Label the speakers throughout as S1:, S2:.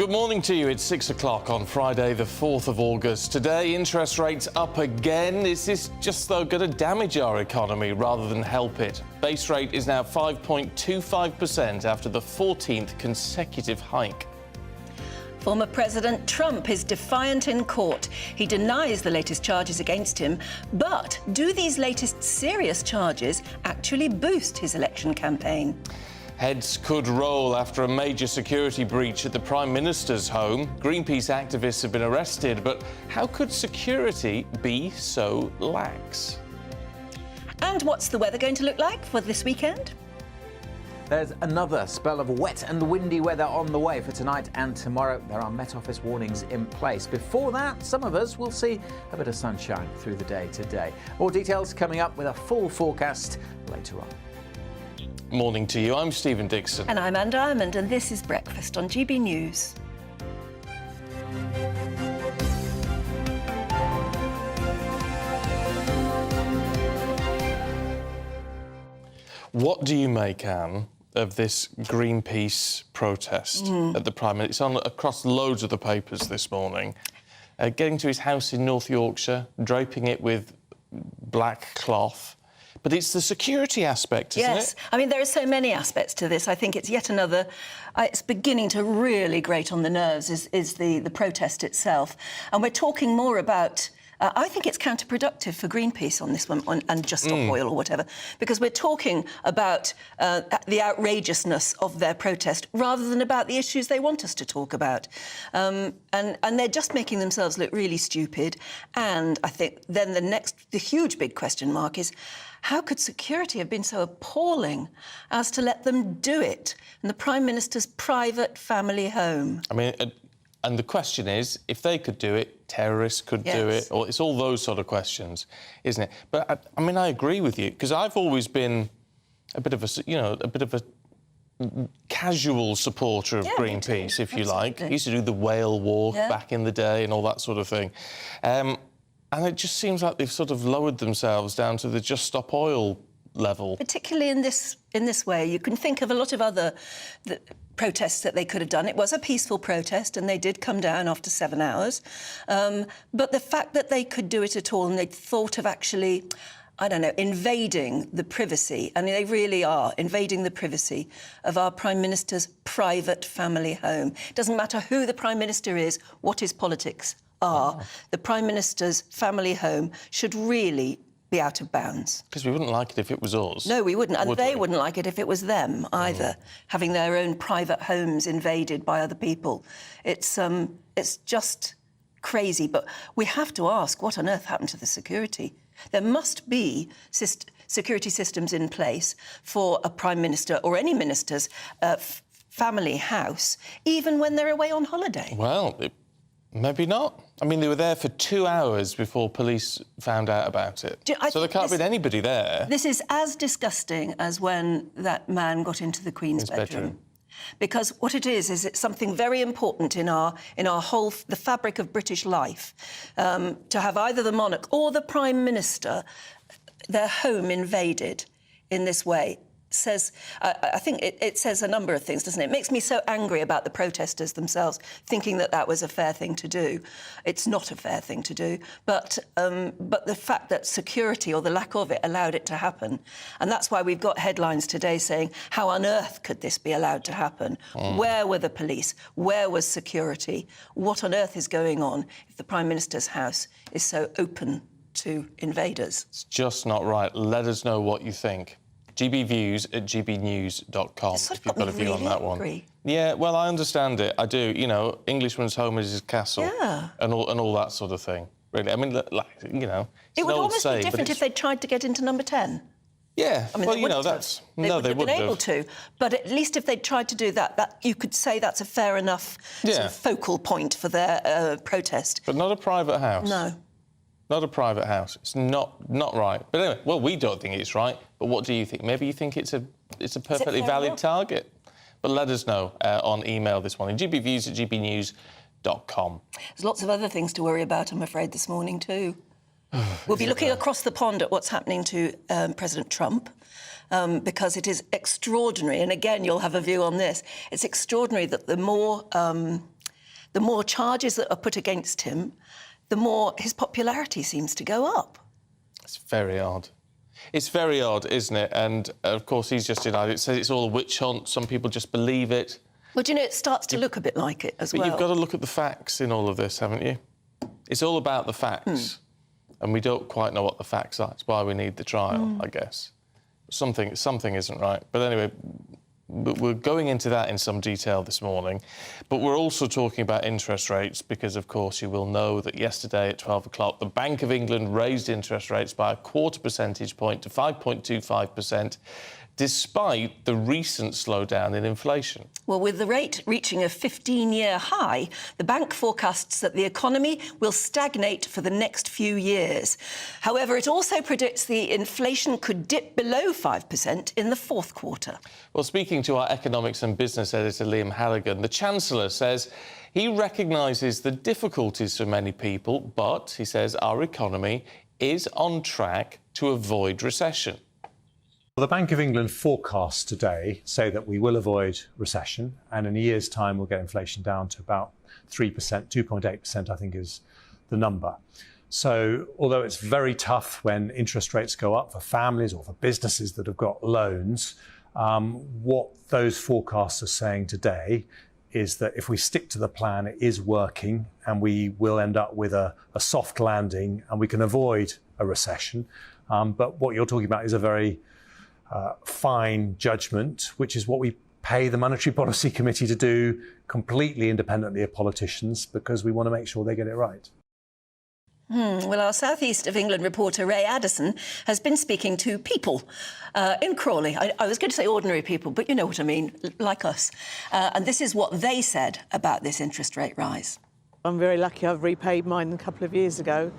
S1: Good morning to you. It's 6 o'clock on Friday, the 4th of August. Today, interest rates up again. Is this just, though, going to damage our economy rather than help it? Base rate is now 5.25% after the 14th consecutive hike.
S2: Former President Trump is defiant in court. He denies the latest charges against him. But do these latest serious charges actually boost his election campaign?
S1: Heads could roll after a major security breach at the Prime Minister's home. Greenpeace activists have been arrested, but how could security be so lax?
S2: And what's the weather going to look like for this weekend?
S3: There's another spell of wet and windy weather on the way for tonight and tomorrow. There are Met Office warnings in place. Before that, some of us will see a bit of sunshine through the day today. More details coming up with a full forecast later on.
S1: Morning to you. I'm Stephen Dixon.
S2: And I'm Anne Diamond, and this is Breakfast on GB News.
S1: What do you make, Anne, of this Greenpeace protest at the Prime Minister? It's on across loads of the papers this morning. Getting to his house in North Yorkshire, draping it with black cloth. But it's the security aspect, isn't it?
S2: Yes. I mean, there are so many aspects to this. I think it's yet another... it's beginning to really grate on the nerves, is the protest itself. And we're talking more about... I think it's counterproductive for Greenpeace on this one, and Just Stop Oil or whatever, because we're talking about the outrageousness of their protest rather than about the issues they want us to talk about. And they're just making themselves look really stupid. And I think then the huge big question mark is, how could security have been so appalling as to let them do it in the Prime Minister's private family home?
S1: I mean... And the question is, if they could do it, terrorists could do it, or it's all those sort of questions, isn't it? But I mean, I agree with you, because I've always been a bit of a casual supporter of Greenpeace, if you like. I used to do the whale walk back in the day and all that sort of thing. And it just seems like they've sort of lowered themselves down to the Just Stop Oil level. Particularly
S2: in this way. You can think of a lot of other protests that they could have done. It was a peaceful protest and they did come down after 7 hours. But the fact that they could do it at all and they'd thought of actually, I don't know, invading the privacy, I mean, they really are invading the privacy of our Prime Minister's private family home. It doesn't matter who the Prime Minister is, what his politics are. The Prime Minister's family home should really be out of bounds. Because we wouldn't like it if it was us. No, we wouldn't. And they wouldn't like it if it was them either, having their own private homes invaded by other people. It's just crazy. But we have to ask, what on earth happened to the security? There must be security systems in place for a Prime Minister or any minister's family house, even when they're away on holiday. Well, maybe not. I mean, they were there for 2 hours before police found out about it. So there can't have been anybody there. This is as disgusting as when that man got into the Queen's bedroom. Because what it is it's something very important in our the fabric of British life, to have either the monarch or the Prime Minister, their home invaded in this way. I think it says a number of things, doesn't it? It makes me so angry about the protesters themselves, thinking that that was a fair thing to do. It's not a fair thing to do, but the fact that security, or the lack of it, allowed it to happen. And that's why we've got headlines today saying, how on earth could this be allowed to happen? Where were the police? Where was security? What on earth is going on if the Prime Minister's house is so open to invaders? It's just not right. Let us know what you think. gbviews@gbnews.com if you've got a view on that one. Yeah, well, I understand it. I do. You know, Englishman's home is his castle. Yeah. And all that sort of thing. Really, I mean, like, you know, it would almost be different if they'd tried to get into number 10. Yeah, I mean, well, you know, that's... No, they wouldn't have been able to. But at least if they'd tried to do that, you could say that's a fair enough sort of focal point for their protest. But not a private house. No. Not a private house. It's not right. But anyway, well, we don't think it's right. But what do you think? Maybe you think it's a perfectly valid target. But let us know on email this morning. gbviews@gbnews.com. There's lots of other things to worry about, I'm afraid, this morning too. We'll be looking across the pond at what's happening to President Trump. Because it is extraordinary, and again, you'll have a view on this. It's extraordinary that the more the more charges that are put against him, the more his popularity seems to go up.
S1: It's very odd. It's very odd, isn't it? And, of course, he's just denied it. It says it's all a witch hunt. Some people just believe it.
S2: Well, do you know, it starts to look a bit like it as well.
S1: But you've got to look at the facts in all of this, haven't you? It's all about the facts. And we don't quite know what the facts are. It's why we need the trial, I guess. Something isn't right. But anyway, we're going into that in some detail this morning. But we're also talking about interest rates because, of course, you will know that yesterday at 12 o'clock, the Bank of England raised interest rates by a 0.25 percentage point to 5.25%, despite the recent slowdown in inflation.
S2: Well, with the rate reaching a 15-year high, the bank forecasts that the economy will stagnate for the next few years. However, it also predicts the inflation could dip below 5% in the fourth quarter.
S1: Well, speaking to our economics and business editor, Liam Halligan, the Chancellor says he recognises the difficulties for many people, but, he says, our economy is on track to avoid recession.
S4: Well, the Bank of England forecasts today say that we will avoid recession, and in a year's time we'll get inflation down to about 3%, 2.8% I think is the number. So although it's very tough when interest rates go up for families or for businesses that have got loans, what those forecasts are saying today is that if we stick to the plan, it is working, and we will end up with a soft landing and we can avoid a recession. But what you're talking about is a very fine judgment, which is what we pay the Monetary Policy Committee to do completely independently of politicians, because we want to make sure they get it right.
S2: Well, our South East of England reporter Ray Addison has been speaking to people in Crawley. I was going to say ordinary people, but you know what I mean, like us. And this is what they said about this interest rate rise.
S5: I'm very lucky I've repaid mine a couple of years ago.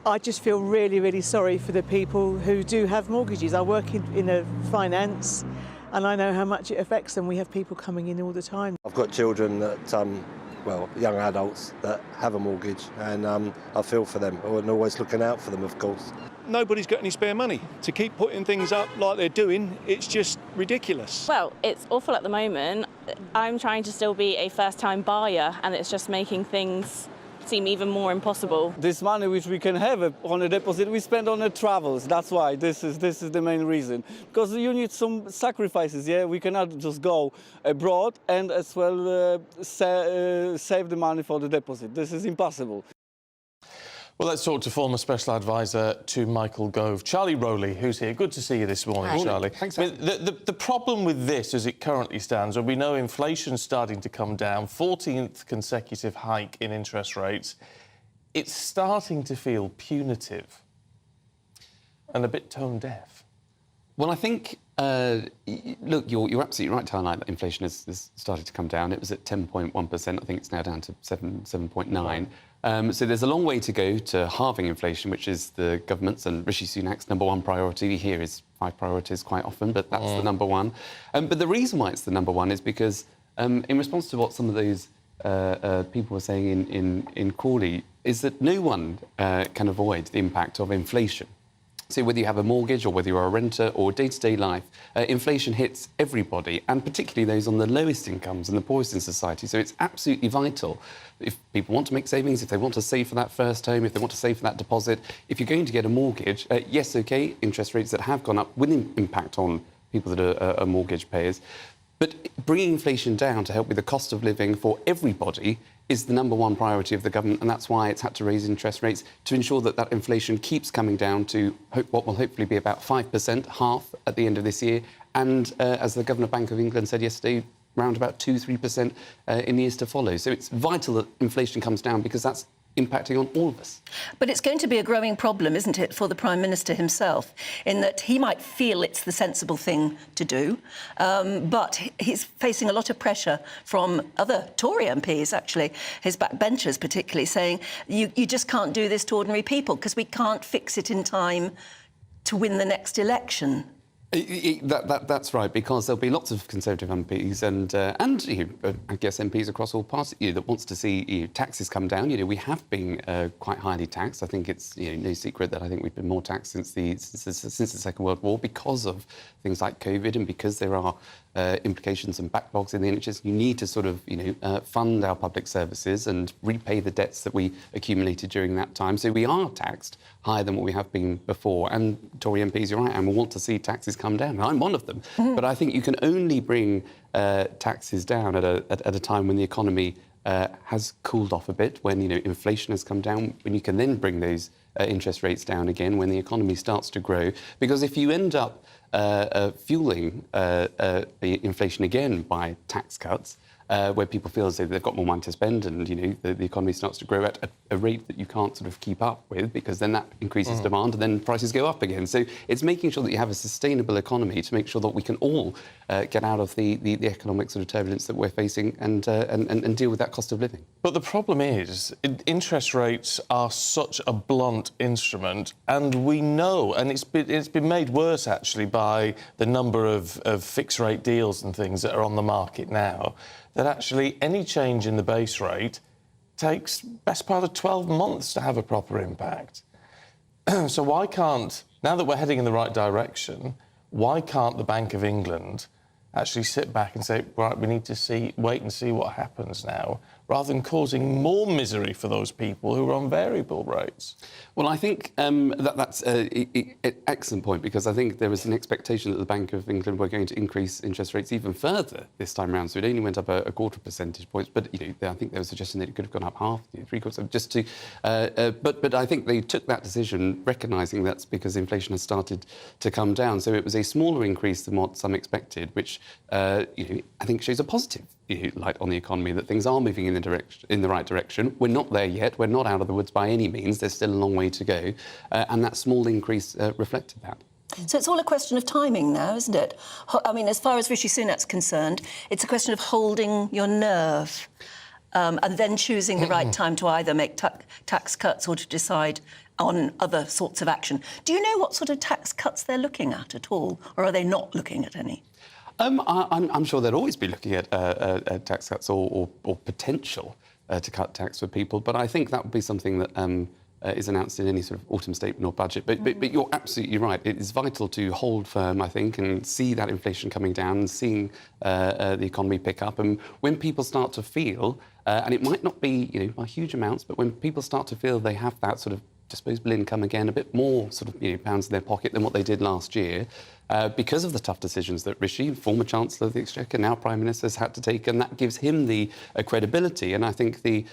S5: I just feel really, really sorry for the people who do have mortgages. I work in finance, and I know how much it affects them. We have people coming in all the time.
S6: I've got children that, well, young adults that have a mortgage, and I feel for them, and always looking out for them, of course.
S7: Nobody's got any spare money. To keep putting things up like they're doing, it's just ridiculous.
S8: Well, it's awful at the moment. I'm trying to still be a first-time buyer, and it's just making things seem even more impossible.
S9: This money which we can have on a deposit, we spend on the travels. That's why this is the main reason. Because you need some sacrifices. Yeah, we cannot just go abroad and as well save the money for the deposit. This is impossible.
S1: Well, let's talk to former Special Advisor to Michael Gove, Charlie Rowley, who's here. Good to see you this morning,
S10: Hi.
S1: Charlie.
S10: Thanks.
S1: I mean, the problem with this, as it currently stands, and we know inflation's starting to come down, 14th consecutive hike in interest rates, it's starting to feel punitive and a bit tone-deaf.
S10: Well, I think, look, you're absolutely right to highlight that inflation has started to come down. It was at 10.1%. I think it's now down to 7.9%. So there's a long way to go to halving inflation, which is the government's and Rishi Sunak's #1 priority. Here is 5 priorities quite often, but that's the #1. But the reason why it's the #1 is because, in response to what some of those people were saying in Crawley, is that no one can avoid the impact of inflation. So whether you have a mortgage or whether you're a renter or day-to-day life, inflation hits everybody, and particularly those on the lowest incomes and the poorest in society. So it's absolutely vital if people want to make savings, if they want to save for that first home, if they want to save for that deposit. If you're going to get a mortgage, yes, OK, interest rates that have gone up will impact on people that are mortgage payers. But bringing inflation down to help with the cost of living for everybody is the #1 priority of the government, and that's why it's had to raise interest rates to ensure that that inflation keeps coming down to what will hopefully be about 5%, half at the end of this year, and as the Governor of Bank of England said yesterday, around about 2-3% in the years to follow. So it's vital that inflation comes down because that's impacting on all of us.
S2: But it's going to be a growing problem, isn't it, for the Prime Minister himself, in that he might feel it's the sensible thing to do, but he's facing a lot of pressure from other Tory MPs, actually, his backbenchers particularly, saying you just can't do this to ordinary people because we can't fix it in time to win the next election.
S10: That's right, because there'll be lots of Conservative MPs and I guess MPs across all parties that wants to see taxes come down. We have been quite highly taxed. I think it's no secret that I think we've been more taxed since the Second World War because of things like COVID and because there are implications and backlogs in the NHS. You need to sort of fund our public services and repay the debts that we accumulated during that time. So we are taxed higher than what we have been before. And Tory MPs, you're right, and we want to see taxes come down. And I'm one of them. But I think you can only bring taxes down at a time when the economy has cooled off a bit, when inflation has come down, when you can then bring those interest rates down again, when the economy starts to grow. Because if you end up fueling inflation again by tax cuts, where people feel as though they've got more money to spend and, the economy starts to grow at a rate that you can't sort of keep up with, because then that increases demand and then prices go up again. So it's making sure that you have a sustainable economy to make sure that we can all get out of the economic sort of turbulence that we're facing and deal with that cost of living.
S1: But the problem is, interest rates are such a blunt instrument, and we know, and it's been made worse actually by the number of fixed-rate deals and things that are on the market now, that actually any change in the base rate takes best part of 12 months to have a proper impact. So why can't, now that we're heading in the right direction, why can't the Bank of England actually sit back and say, right, we need to wait and see what happens now, rather than causing more misery for those people who are on variable rates?
S10: Well, I think that's an excellent point, because I think there was an expectation that the Bank of England were going to increase interest rates even further this time around. So it only went up a quarter percentage points, but I think they were suggesting that it could have gone up half, 3/4, just to. But I think they took that decision, recognising that's because inflation has started to come down. So it was a smaller increase than what some expected, which I think shows a positive light on the economy, that things are moving in the right direction. We're not there yet. We're not out of the woods by any means. There's still a long way to go. And that small increase reflected that.
S2: So it's all a question of timing now, isn't it? I mean, as far as Rishi Sunak's concerned, it's a question of holding your nerve and then choosing the right time to either make tax cuts or to decide on other sorts of action. Do you know what sort of tax cuts they're looking at all, or are they not looking at any?
S10: I'm sure they'll always be looking at tax cuts or potential to cut tax for people, but I think that would be something that is announced in any sort of autumn statement or budget. But you're absolutely right. It is vital to hold firm, I think, and see that inflation coming down and seeing the economy pick up. And when people start to feel, and it might not be by huge amounts, but when people start to feel they have that sort of disposable income again, a bit more sort of pounds in their pocket than what they did last year, because of the tough decisions that Rishi, former Chancellor of the Exchequer, now Prime Minister, has had to take, and that gives him the credibility and I think the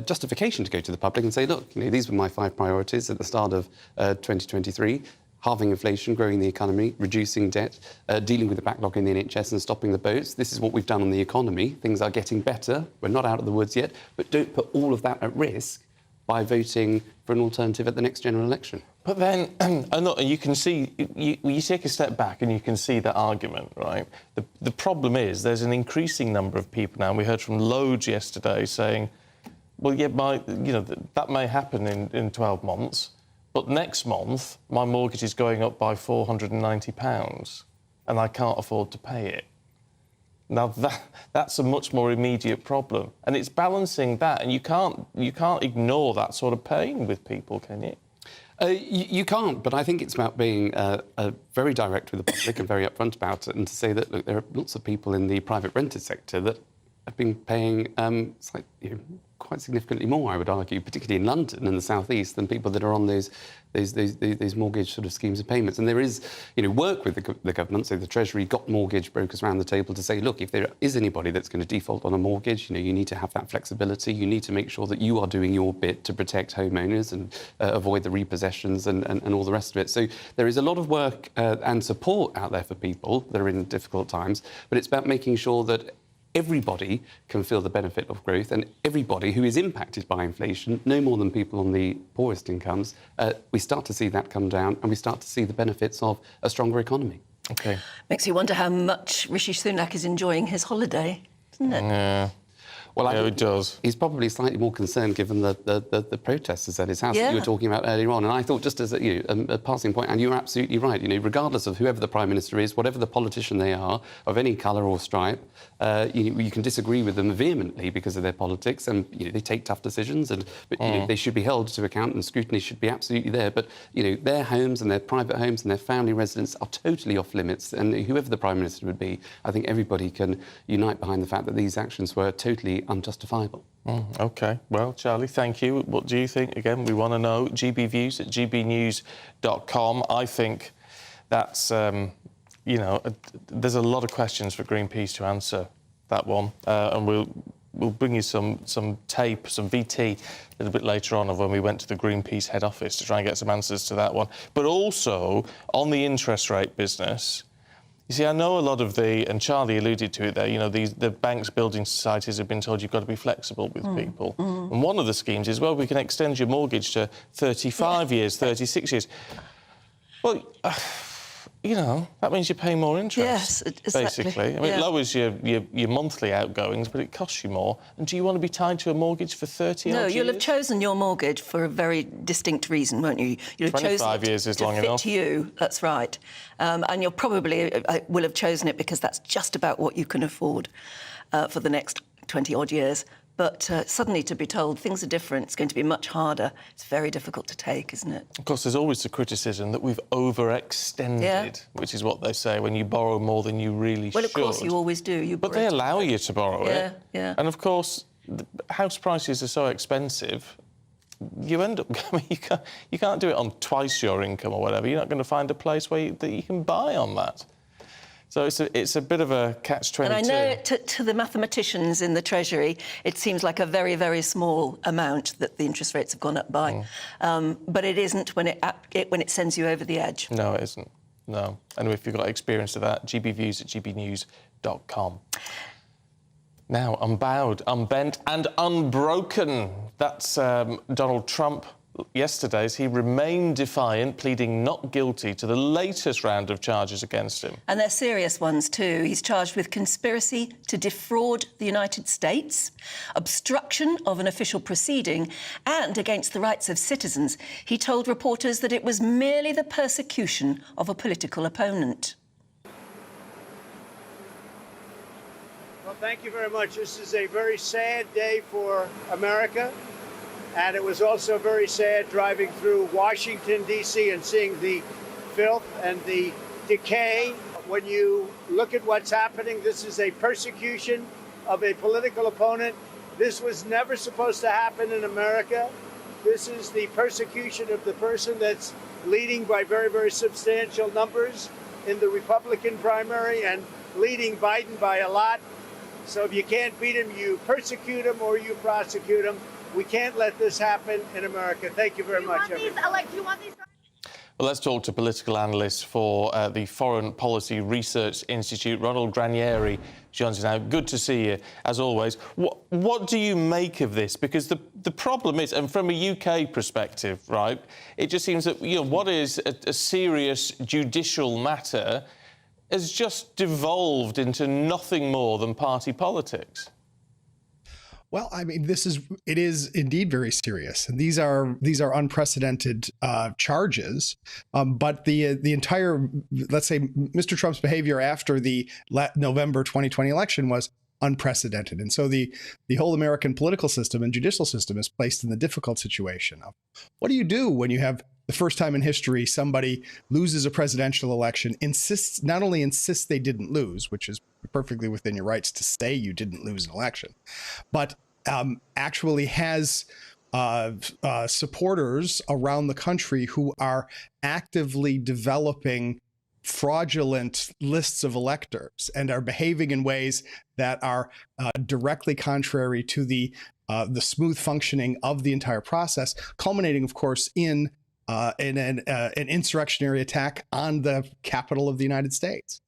S10: justification to go to the public and say, look, these were my 5 priorities at the start of 2023. Halving inflation, growing the economy, reducing debt, dealing with the backlog in the NHS and stopping the boats. This is what we've done on the economy. Things are getting better. We're not out of the woods yet, but don't put all of that at risk by voting for an alternative at the next general election.
S1: But then, you can see, you take a step back and you can see that argument, right? The problem is there's an increasing number of people now, and we heard from loads yesterday saying, well, yeah, that may happen in 12 months, but next month my mortgage is going up by £490 and I can't afford to pay it. Now, that's a much more immediate problem. And it's balancing that, and you can't ignore that sort of pain with people, can you?
S10: You can't, but I think it's about being very direct with the public and very upfront about it, and to say that, look, there are lots of people in the private rented sector that have been paying quite significantly more, I would argue, particularly in London and the South East, than people that are on those mortgage sort of schemes of payments. And there is, work with the government. So the Treasury got mortgage brokers around the table to say, look, if there is anybody that's going to default on a mortgage, you need to have that flexibility. You need to make sure that you are doing your bit to protect homeowners and avoid the repossessions and all the rest of it. So there is a lot of work and support out there for people that are in difficult times, but it's about making sure that everybody can feel the benefit of growth, and everybody who is impacted by inflation, no more than people on the poorest incomes, we start to see that come down and we start to see the benefits of a stronger economy.
S1: OK.
S2: Makes you wonder how much Rishi Sunak is enjoying his holiday, doesn't it?
S1: Yeah.
S10: Well, I
S1: Yeah,
S10: think
S1: it does.
S10: He's probably slightly more concerned given the protesters at his house that
S2: Yeah.
S10: you were talking about earlier on. And I thought, just as a passing point, and you're absolutely right, regardless of whoever the Prime Minister is, whatever the politician they are, of any colour or stripe, you can disagree with them vehemently because of their politics, and they take tough decisions, but they should be held to account, and scrutiny should be absolutely there. But their homes and their private homes and their family residence are totally off limits, and whoever the Prime Minister would be, I think everybody can unite behind the fact that these actions were totally unjustifiable.
S1: OK. Well, Charlie, thank you. What do you think? Again, we want to know. gbviews@gbnews.com. I think that's, there's a lot of questions for Greenpeace to answer, that one. And we'll bring you some tape, some VT, a little bit later on of when we went to the Greenpeace head office to try and get some answers to that one. But also, on the interest rate business, you see, I know a lot of and Charlie alluded to it there, the banks, building societies have been told you've got to be flexible with people. And one of the schemes is, well, we can extend your mortgage to 35 years, 36 years. Well, that means you're paying more interest.
S2: Yes, exactly.
S1: Basically. I mean, it lowers your monthly outgoings, but it costs you more. And do you want to be tied to a mortgage for 30
S2: No,
S1: years?
S2: you'll have chosen your mortgage for a very distinct reason, won't you? You'll have
S1: 25 years is long enough.
S2: To fit you, that's right. And you'll probably will have chosen it because that's just about what you can afford for the next 20-odd years. But suddenly to be told things are different, it's going to be much harder, it's very difficult to take, isn't it?
S1: Of course, there's always the criticism that we've overextended, which is what they say when you borrow more than you really should.
S2: Well, of course, you always do.
S1: But they allow you to borrow it.
S2: Yeah.
S1: And, of course, house prices are so expensive, you end up... I mean, you can't do it on twice your income or whatever. You're not going to find a place that you can buy on that. So it's a bit of a catch-22.
S2: And I know to the mathematicians in the Treasury, it seems like a very, very small amount that the interest rates have gone up by. But it isn't when it sends you over the edge.
S1: No, it isn't. No. And if you've got experience of that, gbviews@gbnews.com. Now, unbowed, unbent and unbroken. That's Donald Trump yesterday, as he remained defiant, pleading not guilty to the latest round of charges against him.
S2: And they're serious ones too. He's charged with conspiracy to defraud the United States, obstruction of an official proceeding, and against the rights of citizens. He told reporters that it was merely the persecution of a political opponent.
S11: Well, thank you very much. This is a very sad day for America. And it was also very sad driving through Washington, D.C. and seeing the filth and the decay. When you look at what's happening, this is a persecution of a political opponent. This was never supposed to happen in America. This is the persecution of the person that's leading by very, very substantial numbers in the Republican primary and leading Biden by a lot. So if you can't beat him, you persecute him or you prosecute him. We can't let this happen in America. Thank you very much.
S12: Do you want these?
S1: Well, let's talk to political analyst for the Foreign Policy Research Institute, Ronald Granieri, joins us now. Good to see you, as always. What do you make of this? Because the problem is, and from a UK perspective, right, it just seems that, what is a serious judicial matter has just devolved into nothing more than party politics.
S13: Well, I mean, it is indeed very serious, and these are unprecedented charges. But the entire, let's say, Mr. Trump's behavior after the November 2020 election was unprecedented, and so the whole American political system and judicial system is placed in the difficult situation of what do you do when you have the first time in history somebody loses a presidential election, not only insists they didn't lose, which is perfectly within your rights to say you didn't lose an election, but actually has supporters around the country who are actively developing fraudulent lists of electors and are behaving in ways that are directly contrary to the smooth functioning of the entire process, culminating, of course, in an insurrectionary attack on the Capitol of the United States.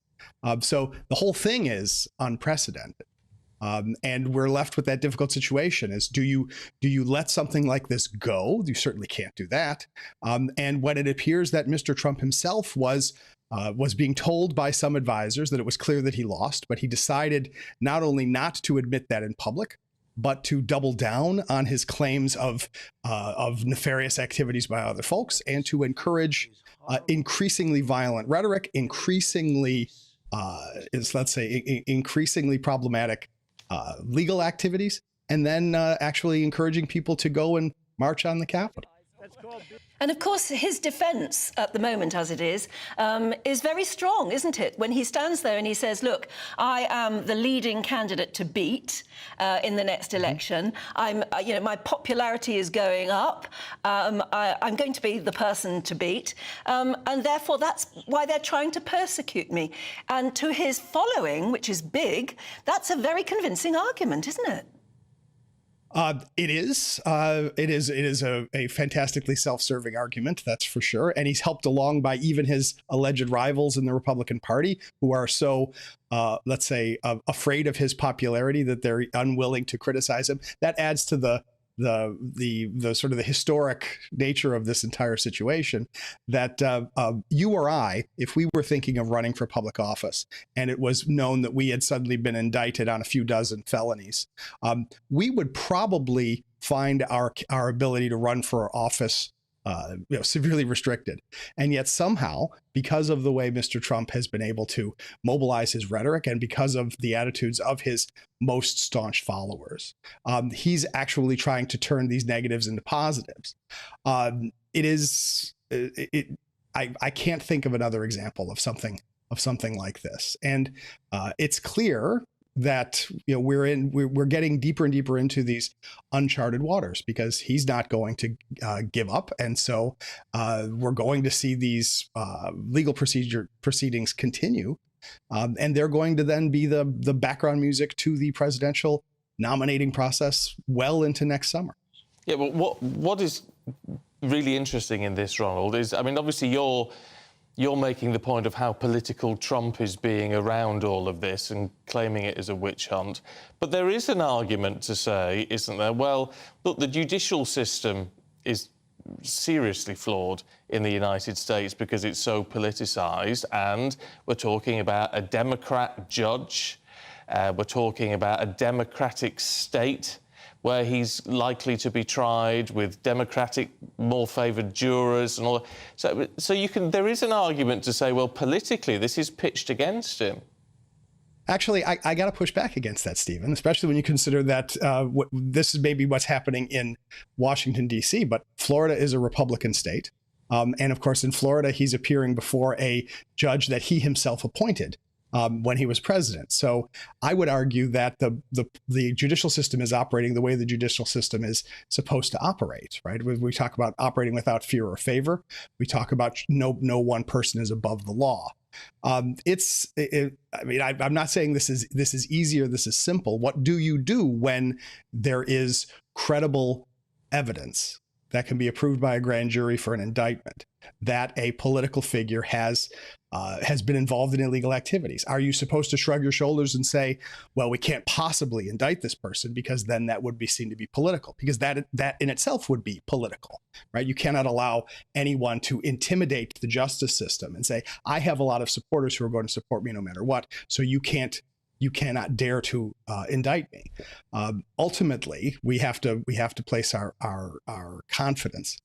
S13: So the whole thing is unprecedented. And we're left with that difficult situation is, do you let something like this go? You certainly can't do that. And when it appears that Mr. Trump himself was being told by some advisors that it was clear that he lost, but he decided not only not to admit that in public, but to double down on his claims of nefarious activities by other folks, and to encourage increasingly violent rhetoric, increasingly increasingly problematic legal activities, and then actually encouraging people to go and march on the Capitol.
S2: And of course, his defence at the moment, as it is very strong, isn't it? When he stands there and he says, look, I am the leading candidate to beat in the next election. My popularity is going up. I'm going to be the person to beat. And therefore, that's why they're trying to persecute me. And to his following, which is big, that's a very convincing argument, isn't it?
S13: It is a fantastically self-serving argument, that's for sure. And he's helped along by even his alleged rivals in the Republican Party, who are so, afraid of his popularity that they're unwilling to criticize him. That adds to the sort of the historic nature of this entire situation, that you or I, if we were thinking of running for public office and it was known that we had suddenly been indicted on a few dozen felonies, we would probably find our ability to run for office severely restricted. And yet somehow, because of the way Mr. Trump has been able to mobilize his rhetoric and because of the attitudes of his most staunch followers, he's actually trying to turn these negatives into positives. I can't think of another example of something like this. And it's clear that we're getting deeper and deeper into these uncharted waters, because he's not going to give up, and so we're going to see these legal proceedings continue, and they're going to then be the background music to the presidential nominating process well into next summer.
S1: Yeah, but what is really interesting in this, Ronald, is, I mean, obviously you're making the point of how political Trump is being around all of this and claiming it as a witch hunt. But there is an argument to say, isn't there? Well, look, the judicial system is seriously flawed in the United States because it's so politicised, and we're talking about a Democrat judge, we're talking about a Democratic state where he's likely to be tried with Democratic, more favoured jurors and all that. So there is an argument to say, well, politically, this is pitched against him.
S13: Actually, I got to push back against that, Stephen, especially when you consider that this is maybe what's happening in Washington, D.C., but Florida is a Republican state. And of course, in Florida, he's appearing before a judge that he himself appointed when he was president. So I would argue that the judicial system is operating the way the judicial system is supposed to operate, right? We talk about operating without fear or favor. We talk about no one person is above the law. I'm not saying this is easy or this is simple. What do you do when there is credible evidence that can be approved by a grand jury for an indictment that a political figure has been involved in illegal activities? Are you supposed to shrug your shoulders and say, well, we can't possibly indict this person because then that would be seen to be political, because that in itself would be political, right? You cannot allow anyone to intimidate the justice system and say, I have a lot of supporters who are going to support me no matter what, so you cannot dare to indict me. Ultimately, we have to place our confidence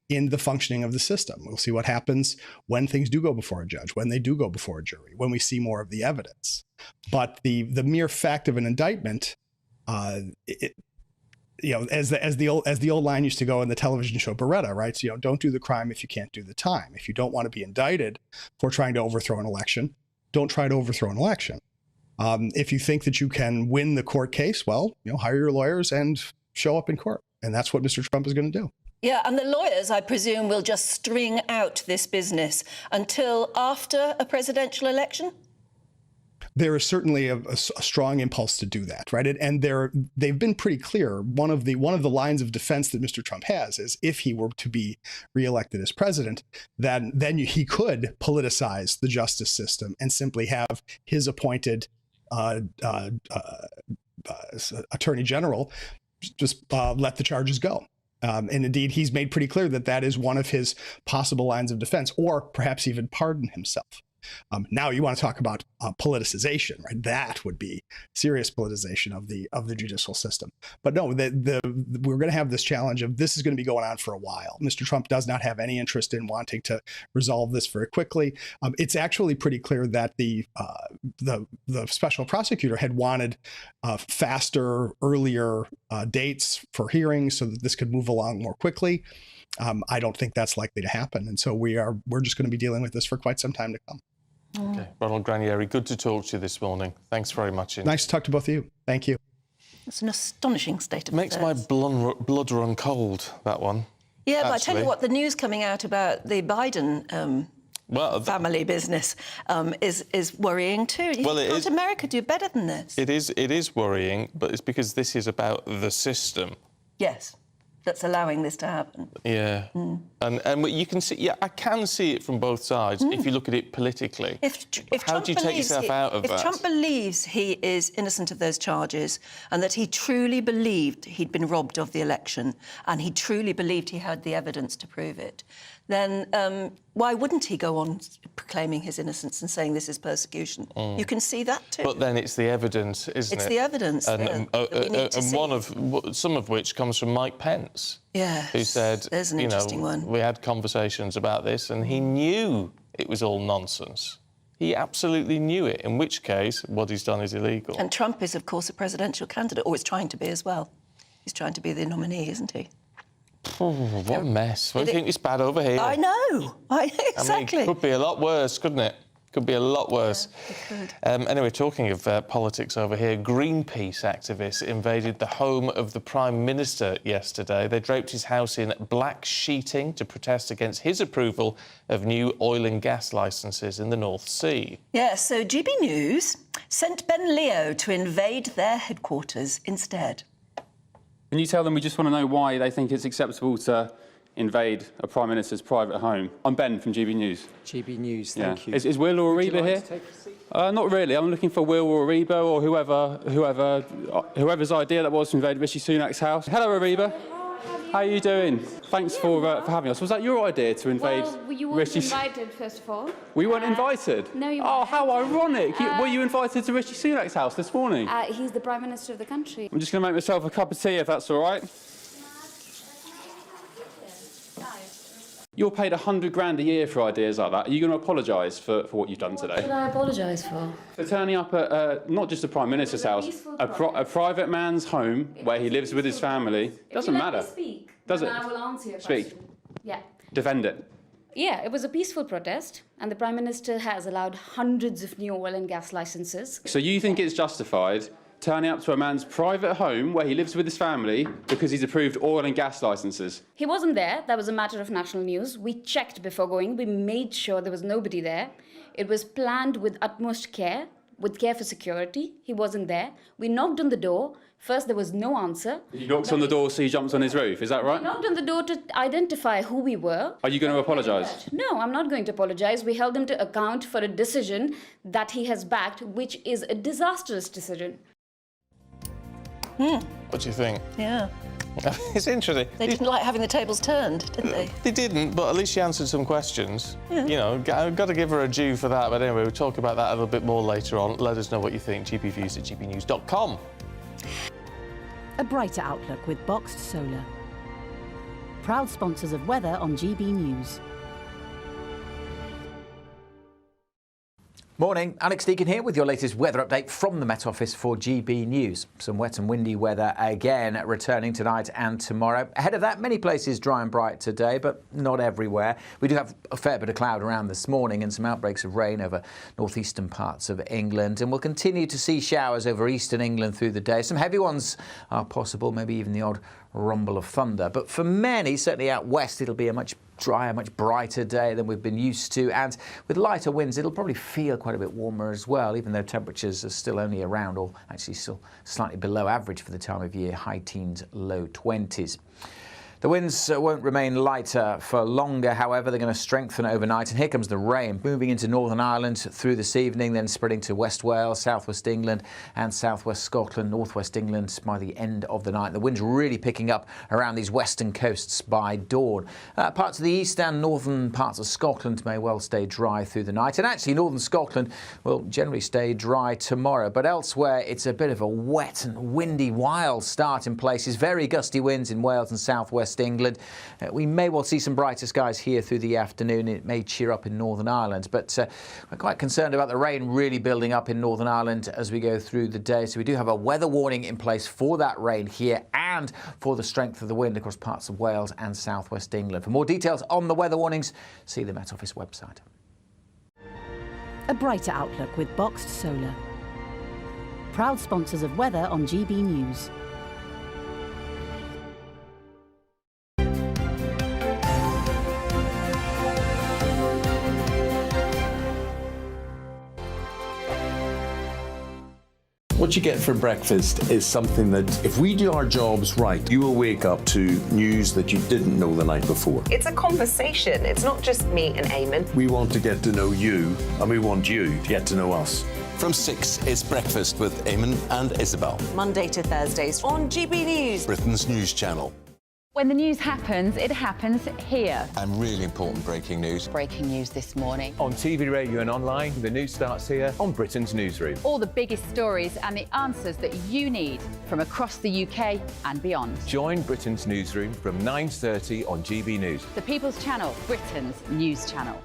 S13: in the functioning of the system. We'll see what happens when things do go before a judge, when they do go before a jury, when we see more of the evidence. But the mere fact of an indictment, as the old line used to go in the television show Beretta, right? So, don't do the crime if you can't do the time. If you don't want to be indicted for trying to overthrow an election, don't try to overthrow an election. If you think that you can win the court case, well, hire your lawyers and show up in court. And that's what Mr. Trump is going to do.
S2: Yeah, and the lawyers, I presume, will just string out this business until after a presidential election?
S13: There is certainly a strong impulse to do that, right? And they've been pretty clear. One of the lines of defense that Mr. Trump has is, if he were to be reelected as president, then he could politicize the justice system and simply have his appointed attorney general just let the charges go. And indeed, he's made pretty clear that is one of his possible lines of defense, or perhaps even pardon himself. Now, you want to talk about politicization, right? That would be serious politicization of the judicial system. But no, we're going to have this challenge of this is going to be going on for a while. Mr. Trump does not have any interest in wanting to resolve this very quickly. It's actually pretty clear that the special prosecutor had wanted faster, earlier dates for hearings so that this could move along more quickly. I don't think that's likely to happen, and so we're just going to be dealing with this for quite some time to come.
S1: Okay, Ronald Granieri, good to talk to you this morning. Thanks very much.
S13: Nice to talk to both of you. Thank you.
S2: It's an astonishing state of
S1: Makes my blood run cold, that one.
S2: Yeah, but I tell you what, the news coming out about the Biden family business is worrying too. Can't America do better than this?
S1: It is worrying, but it's because this is about the system.
S2: Yes. That's allowing this to happen.
S1: Yeah, and you can see, I can see it from both sides if you look at it politically. How do you take yourself out of that?
S2: If Trump believes he is innocent of those charges and that he truly believed he'd been robbed of the election and he truly believed he had the evidence to prove it, then why wouldn't he go on proclaiming his innocence and saying this is persecution? You can see that too.
S1: But then it's the evidence, isn't it?
S2: It's the evidence,
S1: and some of which comes from Mike Pence.
S2: Yeah.
S1: Who said,
S2: there's an interesting one.
S1: We had conversations about this and he knew it was all nonsense. He absolutely knew it, in which case what he's done is illegal.
S2: And Trump is, of course, a presidential candidate, or is trying to be as well. He's trying to be the nominee, isn't he?
S1: Oh, what a mess. Well, I think it's bad over here.
S2: I know. Exactly.
S1: I mean, it could be a lot worse, couldn't it? Could be a lot worse.
S2: Yeah, it could.
S1: Anyway, talking of politics over here, Greenpeace activists invaded the home of the Prime Minister yesterday. They draped his house in black sheeting to protest against his approval of new oil and gas licences in the North Sea.
S2: Yeah, so GB News sent Ben Leo to invade their headquarters instead.
S12: Can you tell them we just want to know why they think it's acceptable to invade a Prime Minister's private home? I'm Ben from GB News.
S14: GB News, thank you.
S12: Is Will or Ariba here? Not really. I'm looking for Will or Ariba or whoever's idea that was to invade Rishi Sunak's house. Hello, Ariba. How are you doing? Thanks for having us. Was that your idea to invade
S15: you weren't invited, first of all.
S12: We weren't invited?
S15: No, you weren't.
S12: Oh, how ironic. Were you invited to Rishi Sunak's house this morning?
S15: He's the Prime Minister of the country.
S12: I'm just going to make myself a cup of tea, if that's all right. You're paid 100 grand a year for ideas like that. Are you going to apologise for what you've done today?
S15: What should I apologise for?
S12: For turning up at not just the Prime Minister's house, a private man's home where he lives with his family. Doesn't matter.
S15: If you let me speak,
S12: does it?
S15: then I will answer your
S12: Speak.
S15: question. Yeah.
S12: Defend it.
S15: Yeah, it was a peaceful protest, and the Prime Minister has allowed hundreds of new oil and gas licences.
S12: So you think it's justified turning up to a man's private home where he lives with his family because he's approved oil and gas licences?
S15: He wasn't there. That was a matter of national news. We checked before going. We made sure there was nobody there. It was planned with utmost care, with care for security. He wasn't there. We knocked on the door. First, there was no answer.
S12: You knocked on the door, so he jumps on his roof. Is that right?
S15: We knocked on the door to identify who we were.
S12: Are you going to apologise?
S15: No, I'm not going to apologise. We held him to account for a decision that he has backed, which is a disastrous decision.
S1: What do you think?
S2: Yeah.
S1: It's interesting.
S2: They didn't like having the tables turned, did they?
S1: They didn't, but at least she answered some questions.
S2: Yeah.
S1: You know, I've got to give her a due for that. But anyway, we'll talk about that a little bit more later on. Let us know what you think. GPViews@gbnews.com.
S16: A brighter outlook with Boxed Solar. Proud sponsors of weather on GB News.
S3: Morning, Alex Deacon here with your latest weather update from the Met Office for GB News. Some wet and windy weather again returning tonight and tomorrow. Ahead of that, many places dry and bright today, but not everywhere. We do have a fair bit of cloud around this morning and some outbreaks of rain over northeastern parts of England. And we'll continue to see showers over eastern England through the day. Some heavy ones are possible, maybe even the odd rumble of thunder. But for many, certainly out west, it'll be a much drier, much brighter day than we've been used to, and with lighter winds it'll probably feel quite a bit warmer as well, even though temperatures are still only around, or actually still slightly below average for the time of year, high teens, low 20s. The winds won't remain lighter for longer, however. They're going to strengthen overnight. And here comes the rain, moving into Northern Ireland through this evening, then spreading to West Wales, South West England and South West Scotland, North West England by the end of the night. The wind's really picking up around these western coasts by dawn. Parts of the east and northern parts of Scotland may well stay dry through the night. And actually, northern Scotland will generally stay dry tomorrow. But elsewhere, it's a bit of a wet and windy, wild start in places. Very gusty winds in Wales and South West England. We may well see some brighter skies here through the afternoon. It may cheer up in Northern Ireland, but we're quite concerned about the rain really building up in Northern Ireland as we go through the day. So we do have a weather warning in place for that rain here and for the strength of the wind across parts of Wales and South West England. For more details on the weather warnings, see the Met Office website.
S16: A brighter outlook with Boxed Solar. Proud sponsors of weather on GB News.
S14: What you get for breakfast is something that, if we do our jobs right, you will wake up to news that you didn't know the night before.
S17: It's a conversation. It's not just me and Eamon.
S14: We want to get to know you, and we want you to get to know us.
S18: From 6, it's Breakfast with Eamon and Isabel.
S17: Monday to Thursdays on GB News,
S18: Britain's news channel.
S19: When the news happens, it happens here.
S18: And really important breaking news.
S19: Breaking news this morning.
S20: On TV, radio and online, the news starts here on Britain's Newsroom.
S19: All the biggest stories and the answers that you need from across the UK and beyond.
S20: Join Britain's Newsroom from 9:30 on GB News.
S19: The People's Channel, Britain's news channel.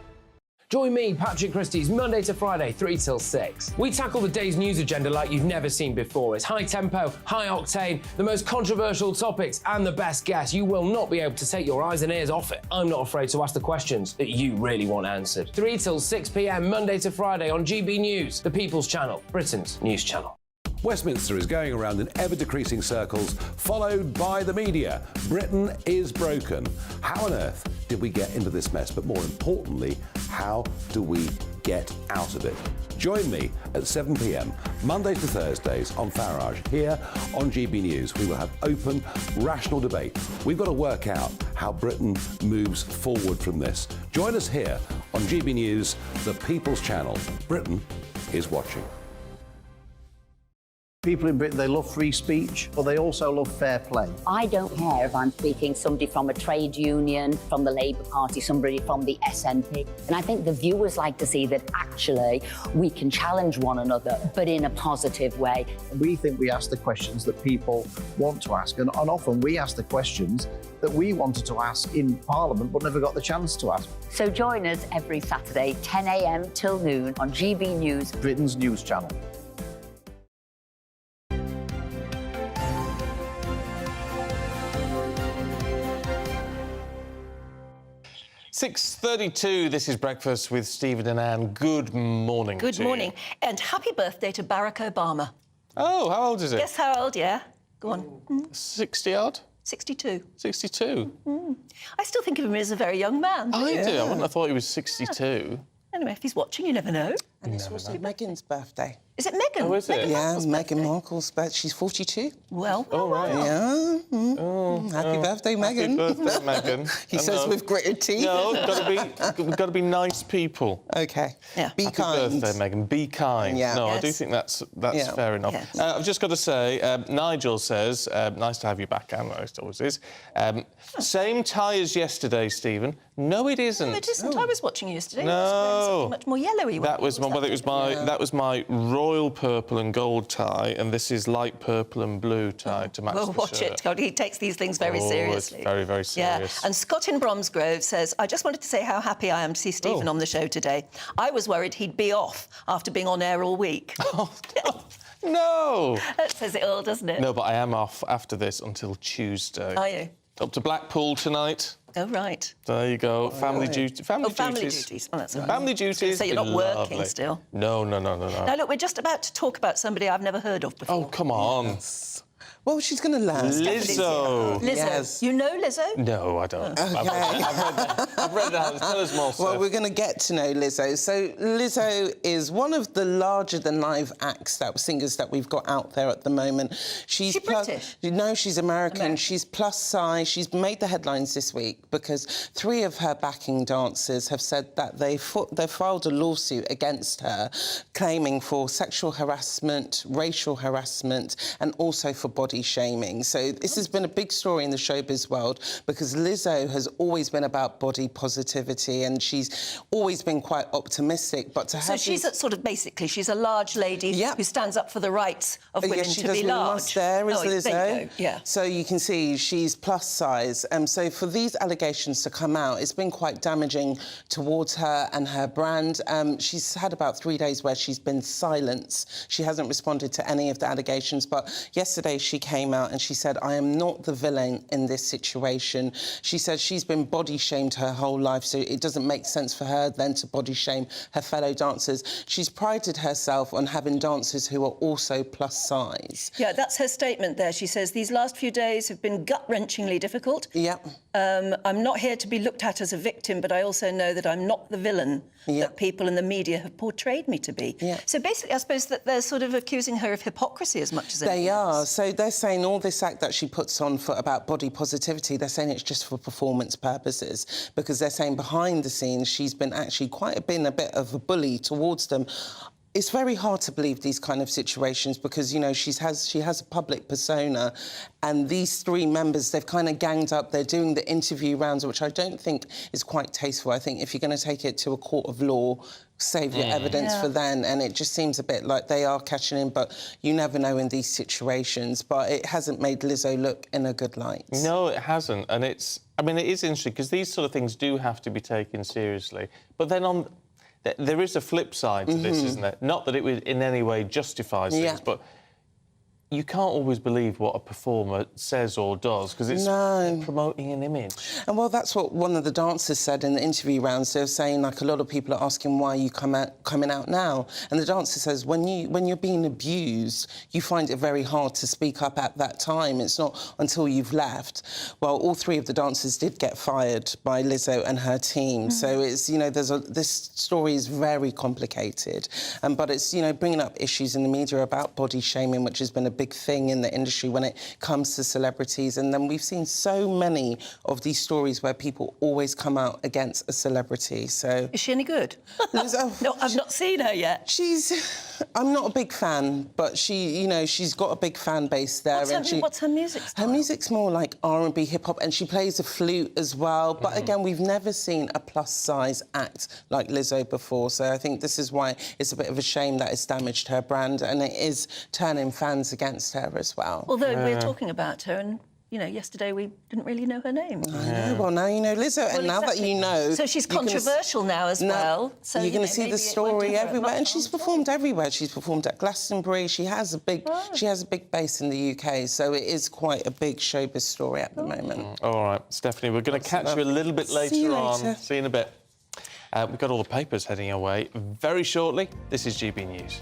S21: Join me, Patrick Christie's Monday to Friday, 3 till 6. We tackle the day's news agenda like you've never seen before. It's high tempo, high octane, the most controversial topics and the best guests. You will not be able to take your eyes and ears off it. I'm not afraid to ask the questions that you really want answered. 3 till 6 p.m. Monday to Friday on GB News, the People's Channel, Britain's news channel.
S22: Westminster is going around in ever-decreasing circles, followed by the media. Britain is broken. How on earth did we get into this mess? But more importantly, how do we get out of it? Join me at 7 p.m, Mondays to Thursdays on Farage, here on GB News. We will have open, rational debate. We've got to work out how Britain moves forward from this. Join us here on GB News, the People's Channel. Britain is watching.
S23: People in Britain, they love free speech, but they also love fair play.
S24: I don't care if I'm speaking somebody from a trade union, from the Labour Party, somebody from the SNP. And I think the viewers like to see that actually we can challenge one another, but in a positive way.
S23: We think we ask the questions that people want to ask, and often we ask the questions that we wanted to ask in Parliament but never got the chance to ask.
S24: So join us every Saturday, 10 a.m. till noon on GB News,
S23: Britain's news channel.
S1: 6:32, this is Breakfast with Stephen and Anne. Good morning
S2: Good
S1: to
S2: morning.
S1: you.
S2: And happy birthday to Barack Obama.
S1: Oh, how old is it?
S2: Guess how old, yeah? Go on.
S1: 60 odd?
S2: 62.
S1: 62?
S2: I still think of him as a very young man.
S1: I do. I wouldn't have thought he was 62.
S2: Anyway, if he's watching, you never know.
S25: And it's also Meghan's birthday.
S2: Is it Meghan?
S1: Oh, is it?
S25: Yeah, Meghan Markle's birthday. She's 42.
S2: Well,
S1: oh, right.
S25: Yeah. Happy birthday, Meghan.
S1: Happy birthday, Meghan.
S25: He says with gritted teeth.
S1: No, we've got to be nice people.
S25: Okay.
S2: Yeah.
S25: Be
S1: Happy
S25: kind.
S1: birthday, Meghan. Be kind.
S25: Yeah.
S1: No,
S2: Yes.
S1: I do think that's
S25: Yeah.
S1: fair enough.
S2: Yes.
S1: I've just got to say, Nigel says, nice to have you back, Anne. It always is. Same tie as yesterday, Stephen. No, it isn't.
S2: No, it isn't. I was watching you yesterday.
S1: No.
S2: You were wearing something much more yellowy.
S1: That was that was my royal purple and gold tie, and this is light purple and blue tie to match
S2: Well,
S1: the
S2: watch
S1: shirt.
S2: it. God, he takes these things very
S1: Oh,
S2: seriously.
S1: it's very, very serious.
S2: Yeah. And Scott in Bromsgrove says, I just wanted to say how happy I am to see Stephen on the show today. I was worried he'd be off after being on air all week.
S1: No!
S2: That says it all, doesn't it?
S1: No, but I am off after this until Tuesday.
S2: Are you?
S1: Up to Blackpool tonight.
S2: Oh, right.
S1: There you go. Family duties.
S2: Family duties. Oh, that's all right.
S1: Family duties.
S2: So you're not
S1: lovely.
S2: working still?
S1: No.
S2: Now, look, we're just about to talk about somebody I've never heard of before.
S1: Oh, come on.
S25: Well, she's going to learn.
S1: Lizzo.
S2: Lizzo.
S25: Yes.
S2: You know Lizzo?
S1: No, I don't.
S25: Okay.
S1: I've read that. Tell us more,
S25: Well,
S1: Steph.
S25: we're going to get to know Lizzo. So Lizzo is one of the larger-than-life singers that we've got out there at the moment. She's
S2: British?
S25: No, she's American. She's plus size. She's made the headlines this week because 3 of her backing dancers have said that they filed a lawsuit against her, claiming for sexual harassment, racial harassment, and also for body shaming. So this has been a big story in the showbiz world because Lizzo has always been about body positivity and she's always been quite optimistic. But to have
S2: she's she's a large lady who stands up for the rights of women
S25: she
S2: to
S25: does
S2: be
S25: what
S2: large.
S25: must there is Lizzo.
S2: There you go. Yeah.
S25: So you can see she's plus size. So for these allegations to come out, it's been quite damaging towards her and her brand. She's had about 3 days where she's been silenced. She hasn't responded to any of the allegations. But yesterday she came out and she said, I am not the villain in this situation. She said she's been body shamed her whole life, so it doesn't make sense for her then to body shame her fellow dancers. She's prided herself on having dancers who are also plus size.
S2: Yeah, that's her statement there. She says, these last few days have been gut-wrenchingly difficult.
S25: Yeah.
S2: I'm not here to be looked at as a victim, but I also know that I'm not the villain that people in the media have portrayed me to be.
S25: Yeah.
S2: So basically, I suppose that they're sort of accusing her of hypocrisy as much as anything else.
S25: So they're saying all this act that she puts on about body positivity, they're saying it's just for performance purposes because they're saying behind the scenes she's been actually been a bit of a bully towards them. It's very hard to believe these kind of situations because, you know, she has a public persona and these 3 members, they've kind of ganged up. They're doing the interview rounds, which I don't think is quite tasteful. I think if you're going to take it to a court of law, save your evidence for then, and it just seems a bit like they are cashing in, but you never know in these situations. But it hasn't made Lizzo look in a good light.
S1: No, it hasn't. And it is interesting because these sort of things do have to be taken seriously. But then there is a flip side to this, isn't there? Not that it in any way justifies things, but you can't always believe what a performer says or does because it's promoting an image.
S25: And well, that's what one of the dancers said in the interview rounds. They were saying, like, a lot of people are asking why you coming out now. And the dancer says, when you're being abused, you find it very hard to speak up at that time. It's not until you've left. Well, all 3 of the dancers did get fired by Lizzo and her team. So it's, you know, this story is very complicated. But it's, you know, bringing up issues in the media about body shaming, which has been a big thing in the industry when it comes to celebrities. And then we've seen so many of these stories where people always come out against a celebrity. So
S2: is she any good? No, I've not seen her yet.
S25: I'm not a big fan, but she's got a big fan base there.
S2: What's her music style?
S25: Her music's more like R&B, hip-hop, and she plays a flute as well. But again, we've never seen a plus-size act like Lizzo before, so I think this is why it's a bit of a shame that it's damaged her brand, and it is turning fans against her as well.
S2: Although we're talking about her and, you know, yesterday we didn't really know her name.
S25: I know. Well, now you know Lizzo, and now that you know...
S2: So she's controversial now as well. So
S25: you're going to see the story everywhere, and she's performed everywhere. She's performed at Glastonbury. She has a big base in the UK, so it is quite a big showbiz story at the moment.
S1: All right, Stephanie, we're going to catch you a little bit later on. See you in a bit. We've got all the papers heading away very shortly. This is GB News.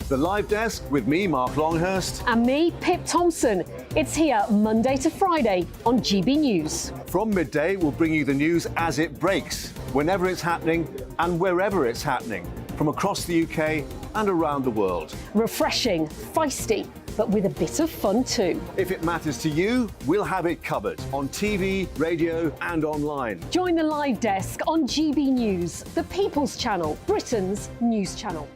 S4: The Live Desk with me, Mark Longhurst.
S5: And me, Pip Thompson. It's here Monday to Friday on GB News.
S4: From midday, we'll bring you the news as it breaks, whenever it's happening and wherever it's happening, from across the UK and around the world.
S5: Refreshing, feisty, but with a bit of fun too.
S4: If it matters to you, we'll have it covered on TV, radio and online.
S5: Join the Live Desk on GB News, the People's Channel, Britain's news channel.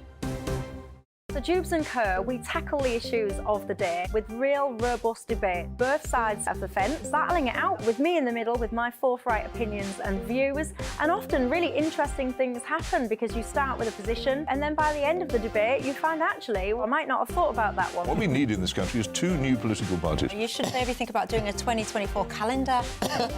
S6: So Jubes and Kerr, we tackle the issues of the day with real robust debate, both sides of the fence, battling it out with me in the middle with my forthright opinions and views. And often really interesting things happen because you start with a position and then by the end of the debate you find actually, well, I might not have thought about that one.
S7: What we need in this country is 2 new political parties.
S8: You should maybe think about doing a 2024 calendar.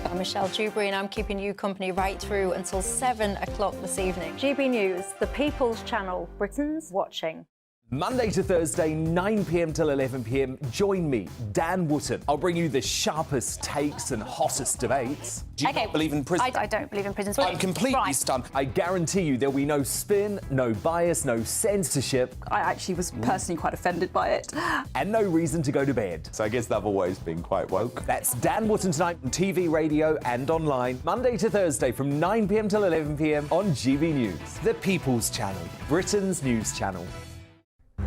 S8: I'm Michelle Dewberry and I'm keeping you company right through until 7 o'clock this evening.
S6: GB News, the People's Channel, Britain's watching.
S9: Monday to Thursday, 9 p.m. till 11 p.m. Join me, Dan Wootton. I'll bring you the sharpest takes and hottest debates.
S10: Do you not believe in prisons?
S6: I don't believe in prisons.
S9: I'm completely stunned. I guarantee you there'll be no spin, no bias, no censorship.
S10: I actually was personally quite offended by it.
S9: And no reason to go to bed.
S11: So I guess they've always been quite woke.
S9: That's Dan Wootton tonight on TV, radio and online. Monday to Thursday from 9 p.m. till 11 p.m. on GB News. The People's Channel, Britain's news channel.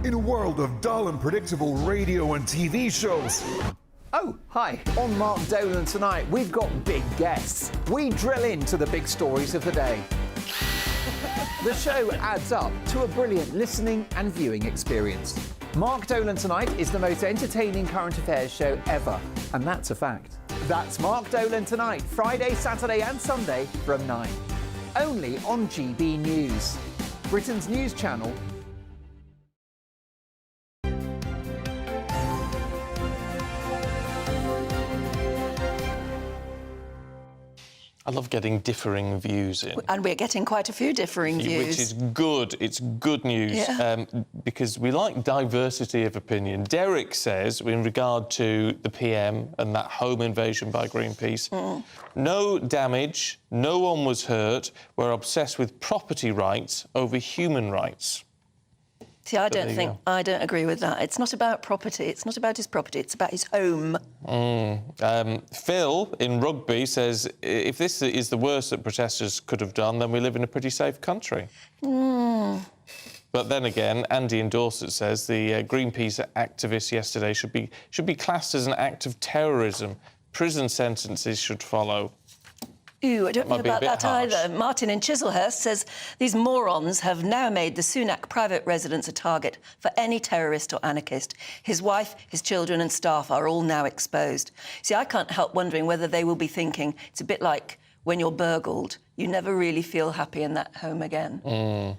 S12: In a world of dull and predictable radio and TV shows.
S3: Oh, hi. On Mark Dolan tonight, we've got big guests. We drill into the big stories of the day. The show adds up to a brilliant listening and viewing experience. Mark Dolan Tonight is the most entertaining current affairs show ever, and that's a fact. That's Mark Dolan Tonight, Friday, Saturday and Sunday from 9. Only on GB News, Britain's news channel.
S1: I love getting differing views in.
S2: And we're getting quite a few differing views.
S1: Which is good. It's good news.
S2: Yeah.
S1: Because we like diversity of opinion. Derek says, in regard to the PM and that home invasion by Greenpeace, no damage, no one was hurt. We're obsessed with property rights over human rights.
S2: See, I don't agree with that. It's not about property. It's not about his property. It's about his home.
S1: Phil in Rugby says, if this is the worst that protesters could have done, then we live in a pretty safe country. But then again, Andy in Dorset says the Greenpeace activists yesterday should be classed as an act of terrorism. Prison sentences should follow.
S2: Ooh, I don't know about that either. Martin in Chislehurst says these morons have now made the Sunak private residence a target for any terrorist or anarchist. His wife, his children and staff are all now exposed. See, I can't help wondering whether they will be thinking it's a bit like when you're burgled. You never really feel happy in that home again.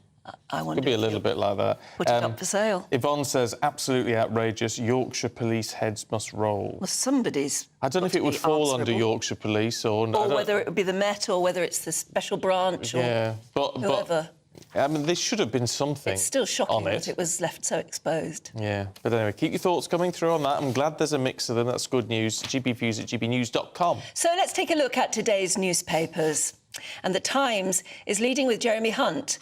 S2: I wonder.
S1: Could be a little bit like that.
S2: Put it up for sale.
S1: Yvonne says, absolutely outrageous. Yorkshire police heads must roll.
S2: Well, somebody's.
S1: I don't know if it would fall under Yorkshire Police or
S2: whether it would be the Met or whether it's the special branch or whoever.
S1: I mean, there should have been something.
S2: It's still shocking that it was left so exposed.
S1: Yeah, but anyway, keep your thoughts coming through on that. I'm glad there's a mix of them. That's good news. gbviews@gbnews.com.
S2: So let's take a look at today's newspapers. And The Times is leading with Jeremy Hunt,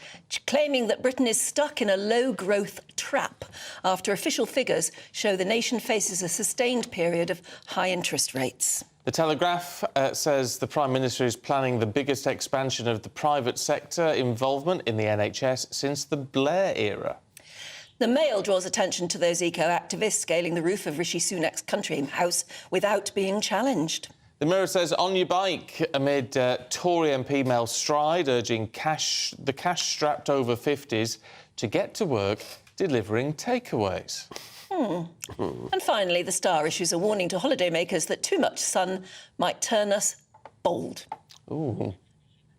S2: claiming that Britain is stuck in a low-growth trap after official figures show the nation faces a sustained period of high interest rates.
S1: The Telegraph says the Prime Minister is planning the biggest expansion of the private sector involvement in the NHS since the Blair era.
S2: The Mail draws attention to those eco-activists scaling the roof of Rishi Sunak's country house without being challenged.
S1: The Mirror says, on your bike, amid Tory MP Mel Stride urging the cash-strapped over 50s to get to work delivering takeaways.
S2: And finally, The Star issues a warning to holidaymakers that too much sun might turn us bald.
S1: Ooh.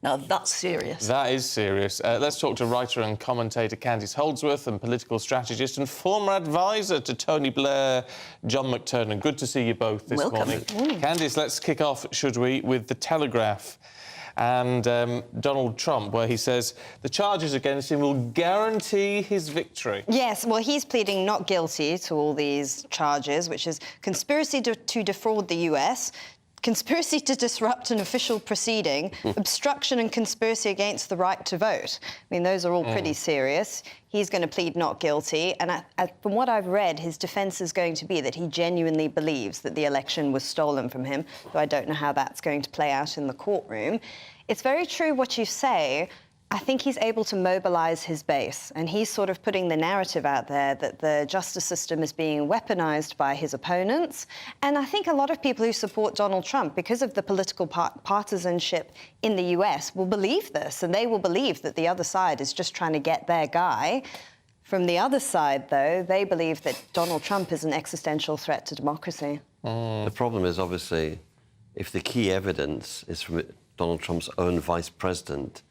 S2: Now, that's serious.
S1: That is serious. Let's talk to writer and commentator Candice Holdsworth and political strategist and former advisor to Tony Blair, John McTernan. Good to see you both this morning. Candice, let's kick off, should we, with The Telegraph and Donald Trump, where he says the charges against him will guarantee his victory.
S13: Yes, well, he's pleading not guilty to all these charges, which is conspiracy to defraud the US, conspiracy to disrupt an official proceeding, obstruction and conspiracy against the right to vote. I mean, those are all pretty serious. He's going to plead not guilty. And from what I've read, his defence is going to be that he genuinely believes that the election was stolen from him, though I don't know how that's going to play out in the courtroom. It's very true what you say. I think he's able to mobilise his base, and he's sort of putting the narrative out there that the justice system is being weaponised by his opponents. And I think a lot of people who support Donald Trump, because of the political partisanship in the US, will believe this, and they will believe that the other side is just trying to get their guy. From the other side, though, they believe that Donald Trump is an existential threat to democracy.
S26: The problem is, obviously, if the key evidence is from Donald Trump's own Vice President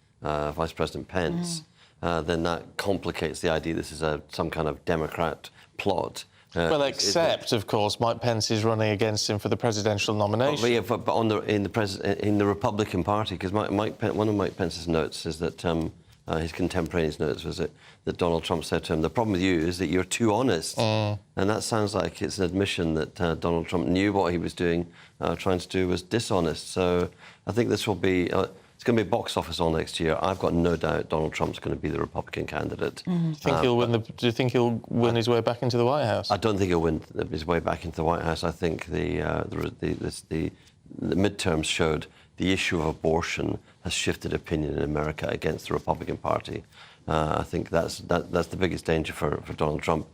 S26: Pence, then that complicates the idea this is some kind of Democrat plot.
S1: Well, except, of course, Mike Pence is running against him for the presidential nomination.
S26: But in the Republican Party, because one of Mike Pence's notes is that his contemporaneous notes was that Donald Trump said to him, the problem with you is that you're too honest. And that sounds like it's an admission that Donald Trump knew what he was doing, trying to do was dishonest. So I think this will be, it's going to be box office all next year. I've got no doubt Donald Trump's going to be the Republican candidate.
S1: Do you think do you think he'll win his way back into the White House?
S26: I don't think he'll win his way back into the White House. I think the midterms showed the issue of abortion has shifted opinion in America against the Republican Party. I think that's the biggest danger for Donald Trump,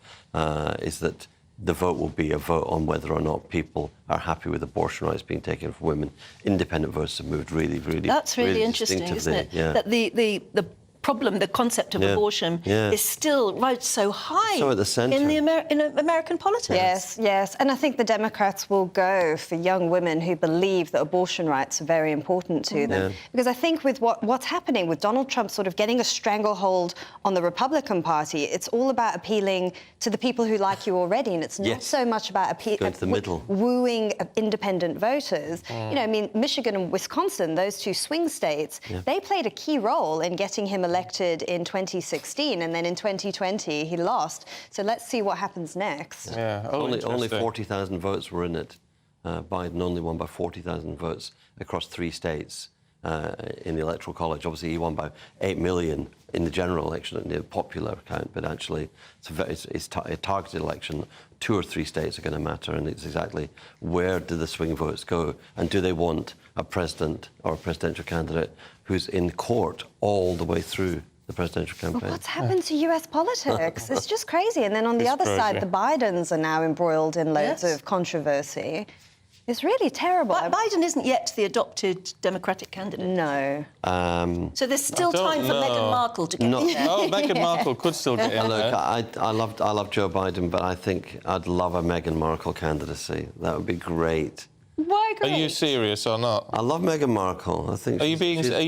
S26: is that the vote will be a vote on whether or not people are happy with abortion rights being taken for women. Independent votes have moved really
S2: That's really interesting, isn't it?
S26: Yeah.
S2: That the problem, the concept of abortion, is still right so high
S26: so at the centre.
S2: in American politics.
S13: Yes. And I think the Democrats will go for young women who believe that abortion rights are very important to them. Because I think with what's happening with Donald Trump sort of getting a stranglehold on the Republican Party, it's all about appealing to the people who like you already, and it's not so much about
S26: going to the middle,
S13: wooing independent voters. You know, I mean, Michigan and Wisconsin, those two swing states, they played a key role in getting him elected in 2016, and then in 2020 he lost. So let's see what happens next.
S26: Only 40,000 votes were in it. Biden only won by 40,000 votes across 3 states in the Electoral College. Obviously, he won by 8 million in the general election, in the popular count, but actually it's a targeted election. 2 or 3 states are going to matter, and it's exactly where do the swing votes go, and do they want a president or a presidential candidate who's in court all the way through the presidential campaign.
S13: Well, what's happened to US politics? It's just crazy. And then on the other side, the Bidens are now embroiled in loads of controversy. It's really terrible.
S2: But Biden isn't yet the adopted Democratic candidate.
S13: No.
S2: So there's still time for Meghan Markle to get in there.
S1: Oh, Meghan Markle could still get in
S26: Look,
S1: there.
S26: I love Joe Biden, but I think I'd love a Meghan Markle candidacy. That would be great.
S13: Why great?
S1: Are you serious or not?
S26: I love Meghan Markle. I think. Are
S1: you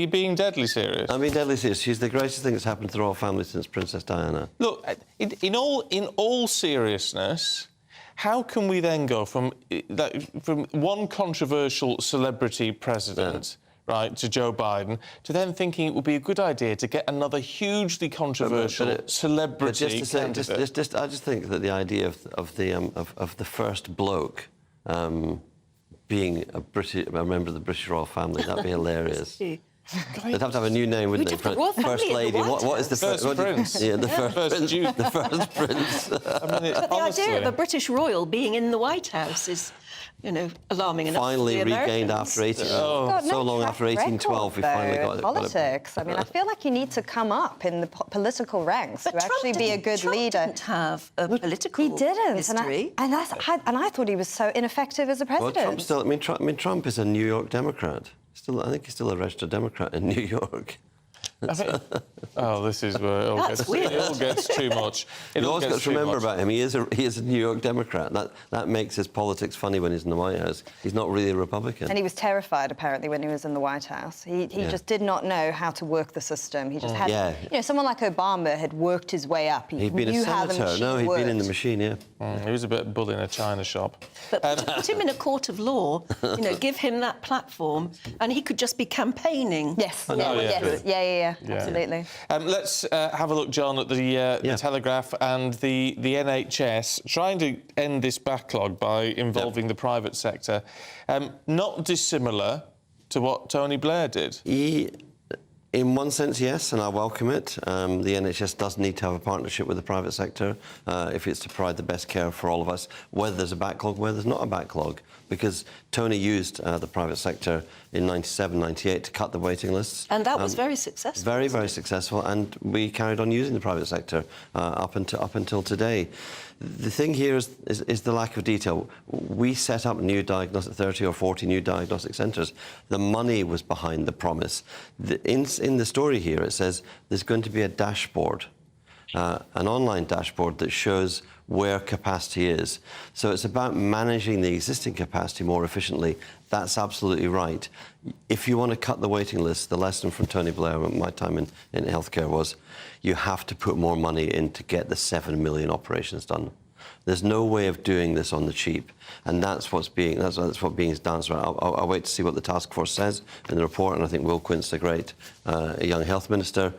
S1: being deadly serious?
S26: I'm being deadly serious. She's the greatest thing that's happened to the royal family since Princess Diana.
S1: Look, in all seriousness, how can we then go from one controversial celebrity president, right, to Joe Biden, to then thinking it would be a good idea to get another hugely controversial celebrity candidate?
S26: I just think that the idea of the first bloke being a member of the British royal family, that'd be hilarious. They'd have to have a new name, wouldn't they? First lady. What is the
S1: first prince?
S26: Yeah, the first
S1: Duke.
S26: The first prince.
S2: I mean, but the idea of a British royal being in the White House is, you know, alarming enough.
S26: Finally
S2: for the
S26: regained
S2: Americans.
S26: after so long after 1812, we finally got it.
S13: Politics. I mean, I feel like you need to come up in the political ranks to actually be a good leader.
S2: Trump didn't have a political history.
S13: And I thought he was so ineffective as a president.
S26: Well, Trump still. I mean, Trump is a New York Democrat. I think he's still a registered Democrat in New York.
S1: This is where it all gets too much.
S26: You always got to remember about him. He is a New York Democrat. That makes his politics funny when he's in the White House. He's not really a Republican.
S13: And he was terrified, apparently, when he was in the White House. He just did not know how to work the system. He just had... You know, someone like Obama had worked his way up.
S26: He'd been a senator.
S13: He'd
S26: been in the machine,
S1: he was a bit bull in a china shop.
S2: But put him in a court of law, you know, give him that platform, and he could just be campaigning.
S13: Yes, absolutely.
S1: Let's have a look, John, at the Telegraph and the NHS, trying to end this backlog by involving the private sector. Not dissimilar to what Tony Blair did.
S26: In one sense, yes, and I welcome it. The NHS does need to have a partnership with the private sector if it's to provide the best care for all of us, whether there's a backlog, whether there's not a backlog, because Tony used the private sector in 97, 98 to cut the waiting lists.
S2: And that was very successful.
S26: Very, very successful, and we carried on using the private sector up until today. The thing here is the lack of detail. We set up 30 or 40 new diagnostic centres. The money was behind the promise. In the story here, it says there's going to be a dashboard, an online dashboard that shows where capacity is. So it's about managing the existing capacity more efficiently. That's absolutely right. If you want to cut the waiting list, the lesson from Tony Blair, my time in healthcare, was you have to put more money in to get the 7 million operations done. There's no way of doing this on the cheap, and that's what's being danced around. I'll wait to see what the task force says in the report, and I think Will Quint's a great young health minister.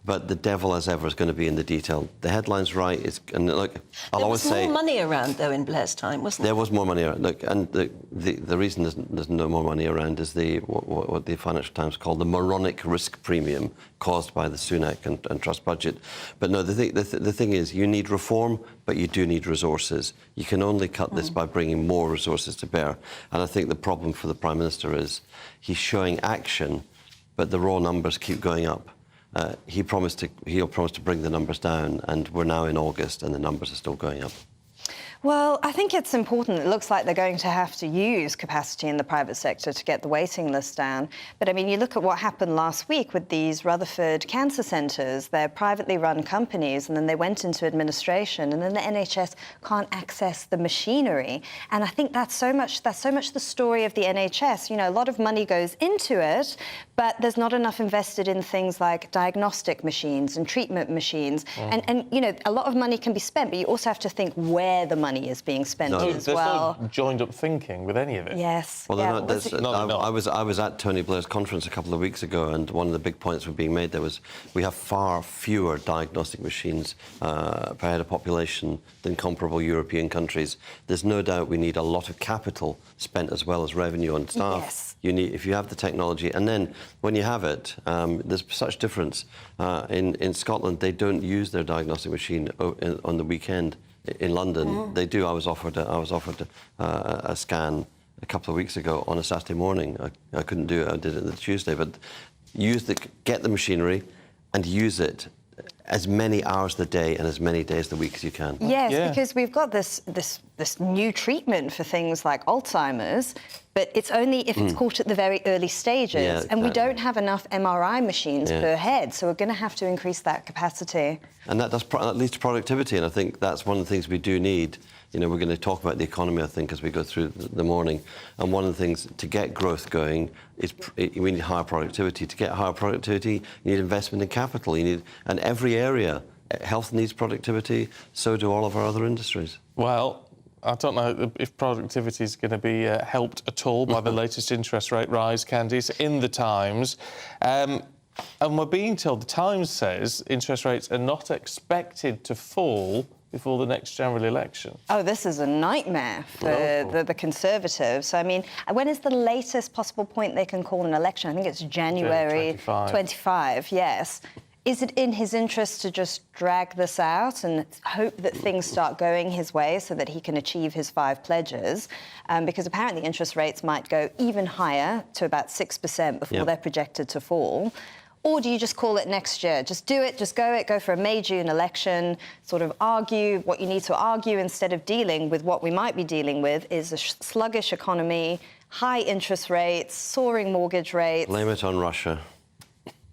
S26: But the devil, as ever, is going to be in the detail. The headline's right. And look, I'll always say...
S2: There was more money around, though, in Blair's time, wasn't there?
S26: There was more money around. Look, and the reason there's no more money around is what the Financial Times called the moronic risk premium caused by the Sunak and Truss budget. But no, the thing is, you need reform, but you do need resources. You can only cut this by bringing more resources to bear. And I think the problem for the Prime Minister is he's showing action, but the raw numbers keep going up. He'll promise to bring the numbers down, and we're now in August, and the numbers are still going up.
S13: Well, I think it's important. It looks like they're going to have to use capacity in the private sector to get the waiting list down. But, I mean, you look at what happened last week with these Rutherford cancer centres. They're privately run companies, and then they went into administration, and then the NHS can't access the machinery. And I think that's so much the story of the NHS. You know, a lot of money goes into it, but there's not enough invested in things like diagnostic machines and treatment machines. And, you know, a lot of money can be spent, but you also have to think where the money is being spent as well.
S1: There's no joined-up thinking with any of it.
S13: Yes.
S26: Well, I was at Tony Blair's conference a couple of weeks ago, and one of the big points were being made there was we have far fewer diagnostic machines per head of population than comparable European countries. There's no doubt we need a lot of capital spent as well as revenue on staff.
S13: Yes.
S26: You need, if you have the technology, and then when you have it, there's such difference. In Scotland, they don't use their diagnostic machine on the weekend. In London, they do. I was offered a scan a couple of weeks ago on a Saturday morning. I couldn't do it. I did it the Tuesday. But get the machinery and use it as many hours of the day and as many days of the week as you can.
S13: Yes, because we've got this new treatment for things like Alzheimer's, but it's only if it's caught at the very early stages.
S26: Yeah, exactly.
S13: And we don't have enough MRI machines per head, so we're going to have to increase that capacity.
S26: And that leads to productivity, and I think that's one of the things we do need. You know, we're going to talk about the economy, I think, as we go through the morning. And one of the things to get growth going is we need higher productivity. To get higher productivity, you need investment in capital. And every area, health needs productivity, so do all of our other industries.
S1: Well, I don't know if productivity is going to be helped at all by the latest interest rate rise, Candice, in the Times. And we're being told, the Times says, interest rates are not expected to fall before the next general election.
S13: Oh, this is a nightmare for the Conservatives. I mean, when is the latest possible point they can call an election? I think it's January 25, yes. Is it in his interest to just drag this out and hope that things start going his way so that he can achieve his 5 pledges? Because apparently interest rates might go even higher to about 6% before they're projected to fall. Or do you just call it next year? Just do it, just go for a May-June election, sort of argue what you need to argue instead of dealing with what we might be dealing with is a sluggish economy, high interest rates, soaring mortgage rates.
S26: Blame it on Russia.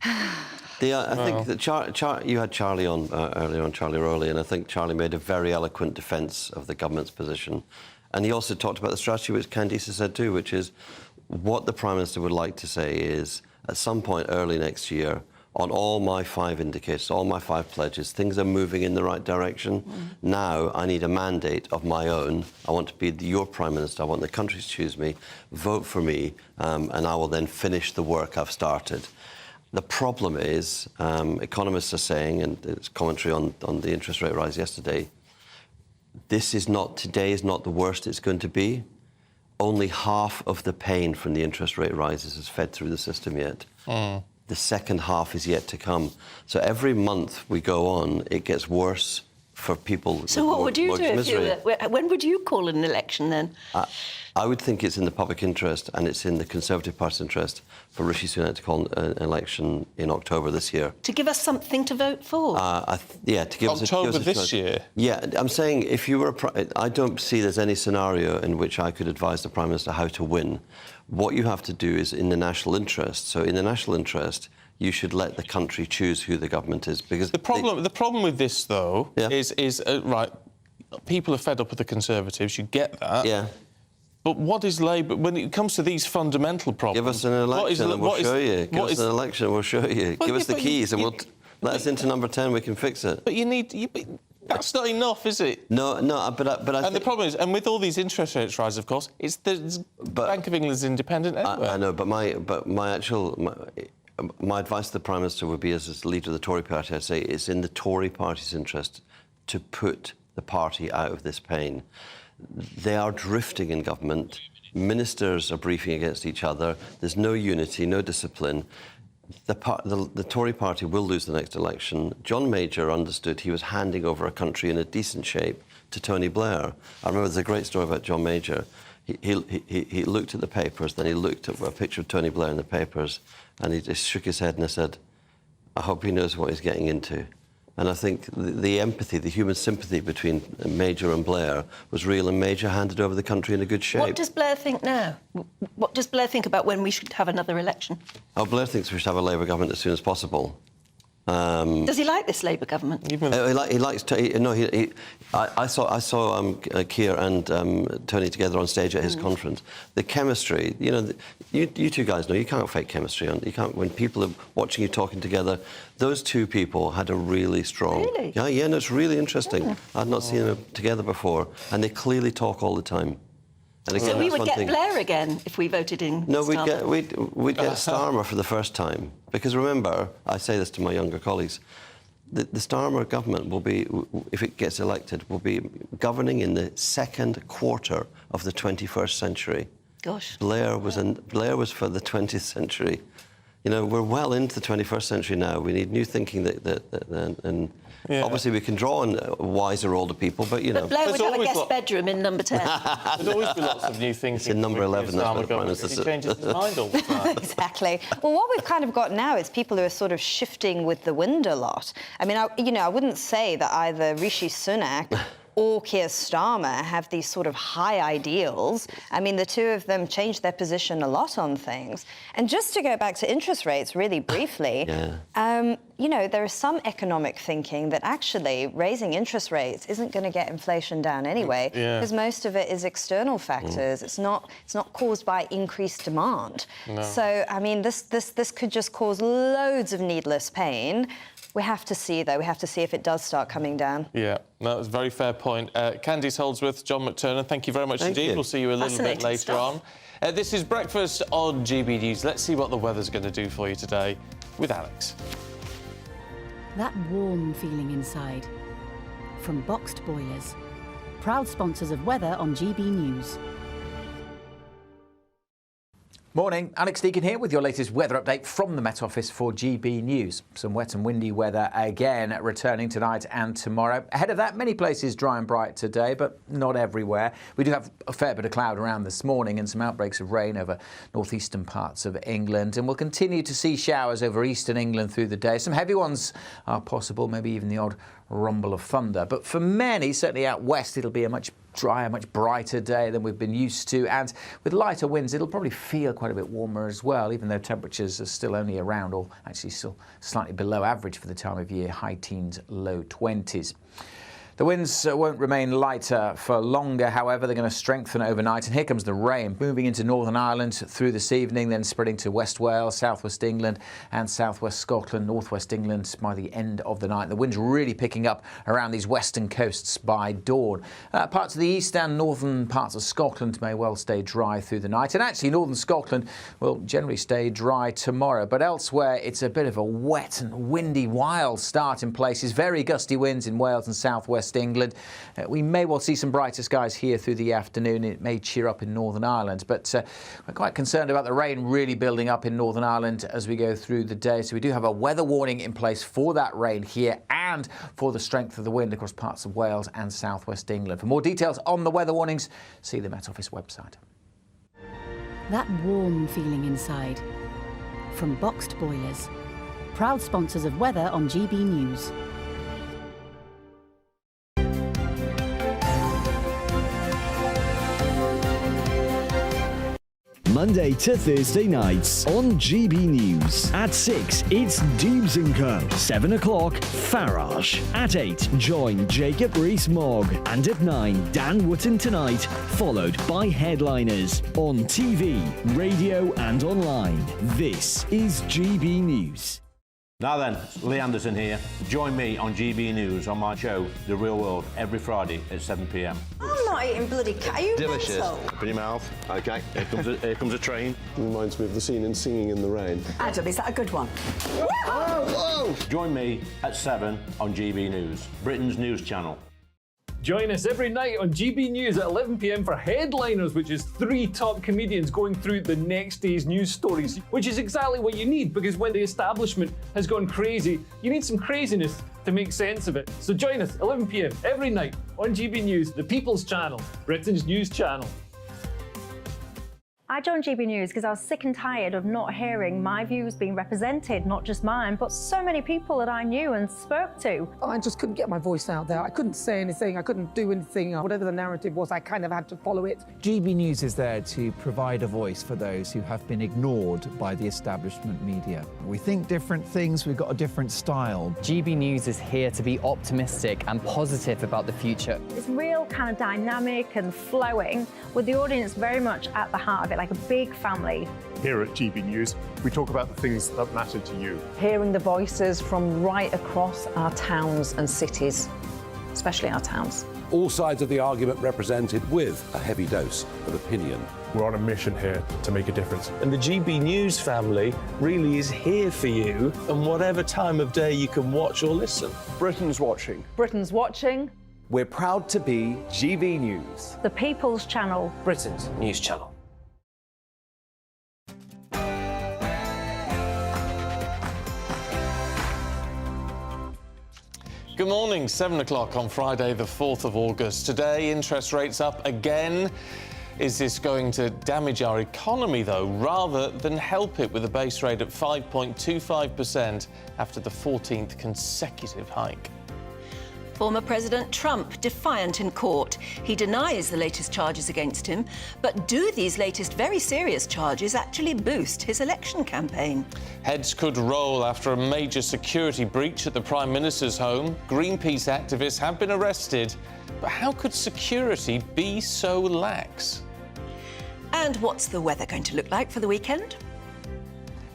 S26: I think that you had Charlie on earlier on, Charlie Rowley, and I think Charlie made a very eloquent defence of the government's position. And he also talked about the strategy, which Candice has said too, which is what the Prime Minister would like to say is, at some point early next year, on all my 5 indicators, all my 5 pledges, things are moving in the right direction. Now I need a mandate of my own. I want to be your Prime Minister. I want the country to choose me, vote for me, and I will then finish the work I've started. The problem is, economists are saying, and there's commentary on the interest rate rise yesterday, today is not the worst it's going to be. Only half of the pain from the interest rate rises is fed through the system yet. The second half is yet to come. So every month we go on, it gets worse for people.
S2: So what would you do when would you call an election then?
S26: I would think it's in the public interest and it's in the Conservative Party's interest for Rishi Sunak to call an election in October this year.
S2: To give us something to vote for?
S26: To give us
S1: October this year?
S26: Yeah, I'm saying if you were I don't see there's any scenario in which I could advise the Prime Minister how to win. What you have to do is in the national interest. So in the national interest, you should let the country choose who the government is, because
S1: the problem with this though is right. People are fed up with the Conservatives. You get that.
S26: Yeah.
S1: But what is Labour when it comes to these fundamental problems?
S26: Give us an election and we'll show you. Give us an election and we'll show you. Give us the keys and we'll let us into number 10. We can fix it.
S1: But that's not enough, is it?
S26: No. But I
S1: and the problem is, and with all these interest rates rise, of course, Bank of England's independent anyway.
S26: I know, but my advice to the Prime Minister would be, as leader of the Tory party, I'd say it's in the Tory party's interest to put the party out of this pain. They are drifting in government. Ministers are briefing against each other. There's no unity, no discipline. The Tory party will lose the next election. John Major understood he was handing over a country in a decent shape to Tony Blair. I remember there's a great story about John Major. He looked at the papers, then he looked at a picture of Tony Blair in the papers, and he just shook his head and said, I hope he knows what he's getting into. And I think the empathy, the human sympathy between Major and Blair was real, and Major handed over the country in a good shape.
S2: What does Blair think now? What does Blair think about when we should have another election?
S26: Oh, Blair thinks we should have a Labour government as soon as possible.
S2: Does he like this Labour government?
S26: He likes to. No, I saw Keir and Tony together on stage at his conference. The chemistry, you know, you two guys know you can't fake chemistry. You can't, when people are watching you talking together. Those two people had a really strong.
S2: Really?
S26: Yeah, no, it's really interesting. I'd not seen them together before, and they clearly talk all the time. And again,
S2: so we would get
S26: thing.
S2: Blair again if we voted in.
S26: No,
S2: Starmer.
S26: we'd get Starmer for the first time. Because remember, I say this to my younger colleagues, the Starmer government will be, if it gets elected, will be governing in the second quarter of the 21st century.
S2: Gosh.
S26: Blair was for the 20th century. You know, we're well into the 21st century now. We need new thinking and obviously we can draw on wiser older people, but you know.
S2: But Blair would have a guest bedroom in number 10.
S1: There'd always be lots of new things.
S26: It's in number 11. That's what the Prime Minister
S1: He changes his mind all the time.
S13: Exactly. Well, what we've kind of got now is people who are sort of shifting with the wind a lot. I mean, I wouldn't say that either Rishi Sunak or Keir Starmer have these sort of high ideals. I mean, the two of them changed their position a lot on things. And just to go back to interest rates really briefly, you know, there is some economic thinking that actually raising interest rates isn't going to get inflation down anyway, because most of it is external factors. It's not caused by increased demand.
S1: No.
S13: So, I mean, this could just cause loads of needless pain. We have to see, though. We have to see if it does start coming down.
S1: Yeah, that was a very fair point. Candice Holdsworth, John McTurnan, thank you very much indeed. We'll see you a little bit later on. This is Breakfast on GB News. Let's see what the weather's going to do for you today with Alex.
S14: That warm feeling inside. From Boxed Boilers. Proud sponsors of weather on GB News.
S3: Morning, Alex Deacon here with your latest weather update from the Met Office for GB News. Some wet and windy weather again returning tonight and tomorrow. Ahead of that, many places dry and bright today, but not everywhere. We do have a fair bit of cloud around this morning and some outbreaks of rain over northeastern parts of England. And we'll continue to see showers over eastern England through the day. Some heavy ones are possible, maybe even the odd rumble of thunder. But for many, certainly out west, it'll be a much drier, much brighter day than we've been used to. And with lighter winds, it'll probably feel quite a bit warmer as well, even though temperatures are still only around, or actually still slightly below average for the time of year, high teens, low 20s. The winds won't remain lighter for longer, however. They're going to strengthen overnight. And here comes the rain, moving into Northern Ireland through this evening, then spreading to West Wales, Southwest England and Southwest Scotland, Northwest England by the end of the night. The wind's really picking up around these western coasts by dawn. Parts of the east and northern parts of Scotland may well stay dry through the night. And actually, northern Scotland will generally stay dry tomorrow. But elsewhere, it's a bit of a wet and windy, wild start in places. Very gusty winds in Wales and Southwest England. We may well see some brighter skies here through the afternoon. It may cheer up in Northern Ireland, but we're quite concerned about the rain really building up in Northern Ireland as we go through the day. So we do have a weather warning in place for that rain here and for the strength of the wind across parts of Wales and Southwest England. For more details on the weather warnings, see the Met Office website.
S14: That warm feeling inside. From Boxed Boilers. Proud sponsors of weather on GB News.
S15: Monday to Thursday nights on GB News. At 6, it's Dubes & Co. 7 o'clock, Farage. At 8, join Jacob Rees-Mogg. And at 9, Dan Wootton Tonight, followed by Headliners. On TV, radio and online. This is GB News.
S16: Now then, Lee Anderson here. Join me on GB News on my show, The Real World, every Friday at 7 p.m.
S17: I'm not eating bloody cat. Are you
S11: Delicious.
S17: mental?
S11: Put in your mouth. OK. Here comes a train. Reminds me of the scene in Singing in the Rain.
S17: Adam, is that a good one?
S11: Whoa!
S16: Join me at 7 on GB News, Britain's news channel.
S18: Join us every night on GB News at 11 p.m. for Headliners, which is 3 top comedians going through the next day's news stories, which is exactly what you need, because when the establishment has gone crazy, you need some craziness to make sense of it. So join us 11 p.m. every night on GB News, the People's Channel, Britain's news channel.
S6: I joined GB News because I was sick and tired of not hearing my views being represented, not just mine, but so many people that I knew and spoke to.
S19: I just couldn't get my voice out there. I couldn't say anything, I couldn't do anything. Whatever the narrative was, I kind of had to follow it.
S3: GB News is there to provide a voice for those who have been ignored by the establishment media.
S20: We think different things, we've got a different style.
S21: GB News is here to be optimistic and positive about the future.
S6: It's real kind of dynamic and flowing, with the audience very much at the heart of it, like a big family.
S27: Here at GB News, we talk about the things that matter to you.
S28: Hearing the voices from right across our towns and cities, especially our towns.
S22: All sides of the argument represented with a heavy dose of opinion.
S27: We're on a mission here to make a difference.
S1: And the GB News family really is here for you, and whatever time of day you can watch or listen.
S27: Britain's watching.
S28: Britain's watching.
S9: We're proud to be GB News,
S6: The People's Channel,
S1: Britain's news channel. Good morning, 7 o'clock on Friday, the 4th of August. Today, interest rates up again. Is this going to damage our economy, though, rather than help it with a base rate at 5.25% after the 14th consecutive hike?
S2: Former President Trump defiant in court. He denies the latest charges against him, but do these latest very serious charges actually boost his election campaign?
S1: Heads could roll after a major security breach at the Prime Minister's home. Greenpeace activists have been arrested, but how could security be so lax?
S2: And what's the weather going to look like for the weekend?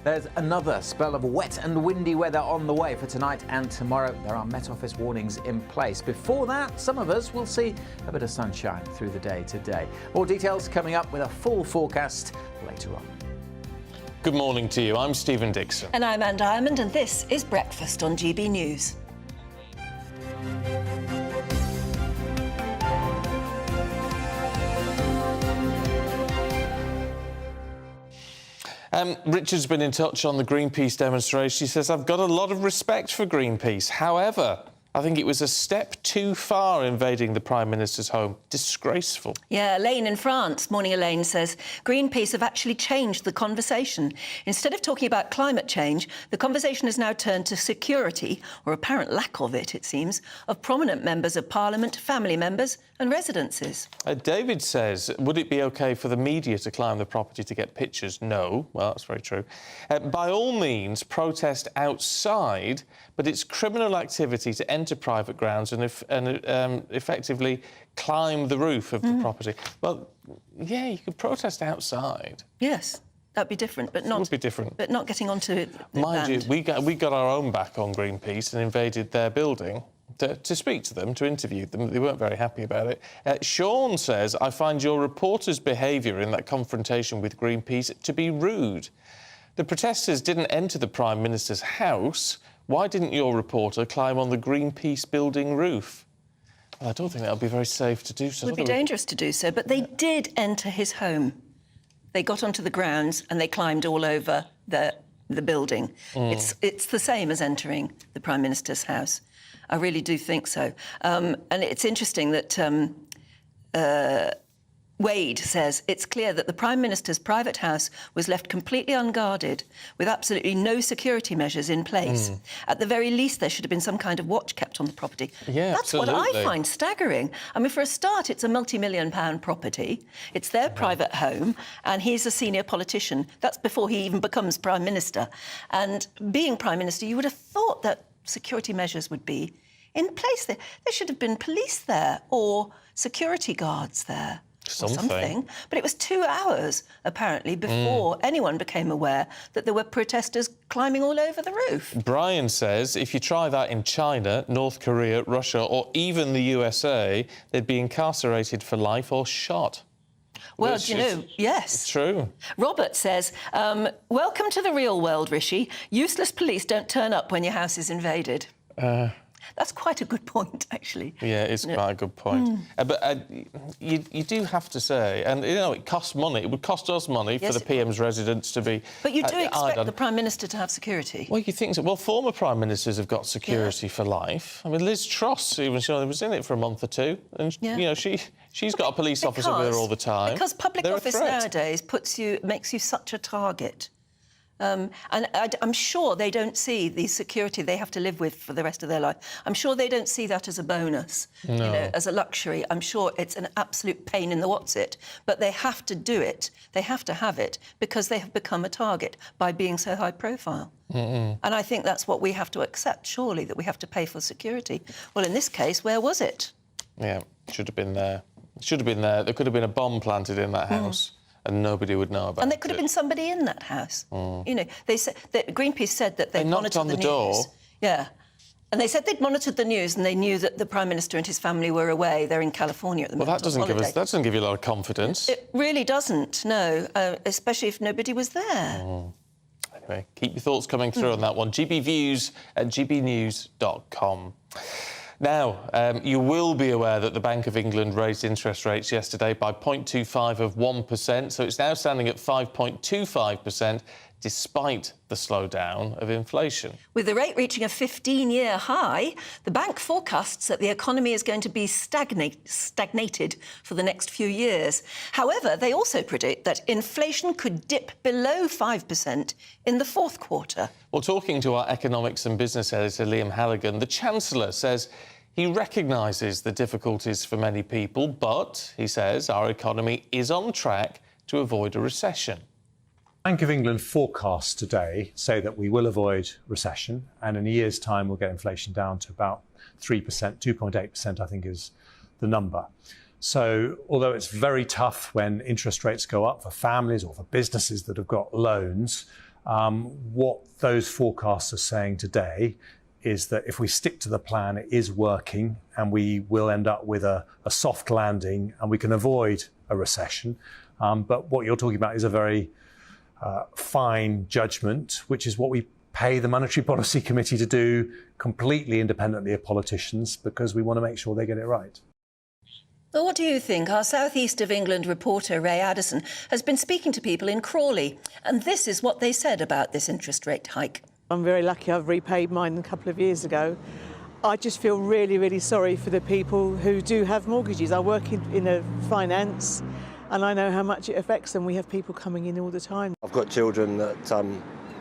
S3: There's another spell of wet and windy weather on the way for tonight and tomorrow. There are Met Office warnings in place. Before that, some of us will see a bit of sunshine through the day today. More details coming up with a full forecast later on.
S1: Good morning to you. I'm Stephen Dixon.
S2: And I'm Anne Diamond, and this is Breakfast on GB News.
S1: Richard's been in touch on the Greenpeace demonstration. He says, I've got a lot of respect for Greenpeace. However, I think it was a step too far invading the Prime Minister's home. Disgraceful.
S2: Yeah, Elaine in France, Morning Elaine, says Greenpeace have actually changed the conversation. Instead of talking about climate change, the conversation has now turned to security, or apparent lack of it, it seems, of prominent members of Parliament, family members and residences.
S1: David says, would it be OK for the media to climb the property to get pictures? No. Well, that's very true. By all means, protest outside, but it's criminal activity to enter private grounds and effectively climb the roof of the property. Well, yeah, you could protest outside.
S2: Yes, that'd be different, but not...
S1: It would be different.
S2: But not getting onto it.
S1: Mind you, we got our own back on Greenpeace and invaded their building to speak to them, to interview them. They weren't very happy about it. Sean says, I find your reporter's behaviour in that confrontation with Greenpeace to be rude. The protesters didn't enter the Prime Minister's house. Why didn't your reporter climb on the Greenpeace building roof? Well, I don't think that would be very safe to do so.
S2: It would be dangerous to do so, but they did enter his home. They got onto the grounds and they climbed all over the building. It's the same as entering the Prime Minister's house. I really do think so. And it's interesting that Wade says it's clear that the Prime Minister's private house was left completely unguarded with absolutely no security measures in place. At the very least, there should have been some kind of watch kept on the property.
S1: Yeah,
S2: That's what I find staggering. I mean, for a start, it's a multi-million-pound property. It's their private home, and he's a senior politician. That's before he even becomes Prime Minister. And being Prime Minister, you would have thought that security measures would be in place there. There should have been police there or security guards there.
S1: Something.
S2: But it was 2 hours, apparently, before anyone became aware that there were protesters climbing all over the roof.
S1: Brian says if you try that in China, North Korea, Russia or even the USA, they'd be incarcerated for life or shot.
S2: Well, do you know, yes.
S1: It's true.
S2: Robert says, welcome to the real world, Rishi. Useless police don't turn up when your house is invaded. That's quite a good point, actually.
S1: Yeah, it's quite a good point. But you do have to say, and, you know, it costs money. It would cost us money for the PM's residence to be...
S2: But you do expect the Prime Minister to have security?
S1: Well, you think so. Well, former Prime Ministers have got security for life. I mean, Liz Truss, even she was in it for a month or two, and, you know, she's got a police officer with her all the time.
S2: Because public
S1: They're a
S2: office
S1: threat.
S2: nowadays makes you such a target. And I'm sure they don't see the security they have to live with for the rest of their life. I'm sure they don't see that as a bonus, you know, as a luxury. I'm sure it's an absolute pain in the what's-it. But they have to do it. They have to have it because they have become a target by being so high profile. And I think that's what we have to accept, surely, that we have to pay for security. Well, in this case, where was it?
S1: Yeah, should have been there. Should have been there. There could have been a bomb planted in that house. And nobody would know about it.
S2: And there could have been somebody in that house. You know, they said that Greenpeace said that they
S1: knocked on the door.
S2: Yeah. And they said they'd monitored the news and they knew that the Prime Minister and his family were away. They're in California at the moment.
S1: Well, that doesn't give you a lot of confidence.
S2: It really doesn't, no, especially if nobody was there.
S1: Anyway, keep your thoughts coming through on that one. gbviews@gbnews.com. Now, you will be aware that the Bank of England raised interest rates yesterday by 0.25 of 1%, so it's now standing at 5.25%, despite the slowdown of inflation.
S2: With the rate reaching a 15-year high, the bank forecasts that the economy is going to be stagnated for the next few years. However, they also predict that inflation could dip below 5% in the fourth quarter.
S1: Well, talking to our economics and business editor, Liam Halligan, the Chancellor says he recognises the difficulties for many people, but, he says, our economy is on track to avoid a recession.
S4: Bank of England forecasts today say that we will avoid recession, and in a year's time we'll get inflation down to about 3%, 2.8% I think is the number. So although it's very tough when interest rates go up for families or for businesses that have got loans, what those forecasts are saying today is that if we stick to the plan, it is working and we will end up with a soft landing and we can avoid a recession. But what you're talking about is a very fine judgment, which is what we pay the Monetary Policy Committee to do completely independently of politicians because we want to make sure they get it right.
S2: Well, what do you think? Our South East of England reporter, Ray Addison, has been speaking to people in Crawley, and this is what they said about this interest rate hike.
S5: I'm very lucky I've repaid mine a couple of years ago. I just feel really, really sorry for the people who do have mortgages. I work in finance and I know how much it affects them. We have people coming in all the time.
S7: I've got children that,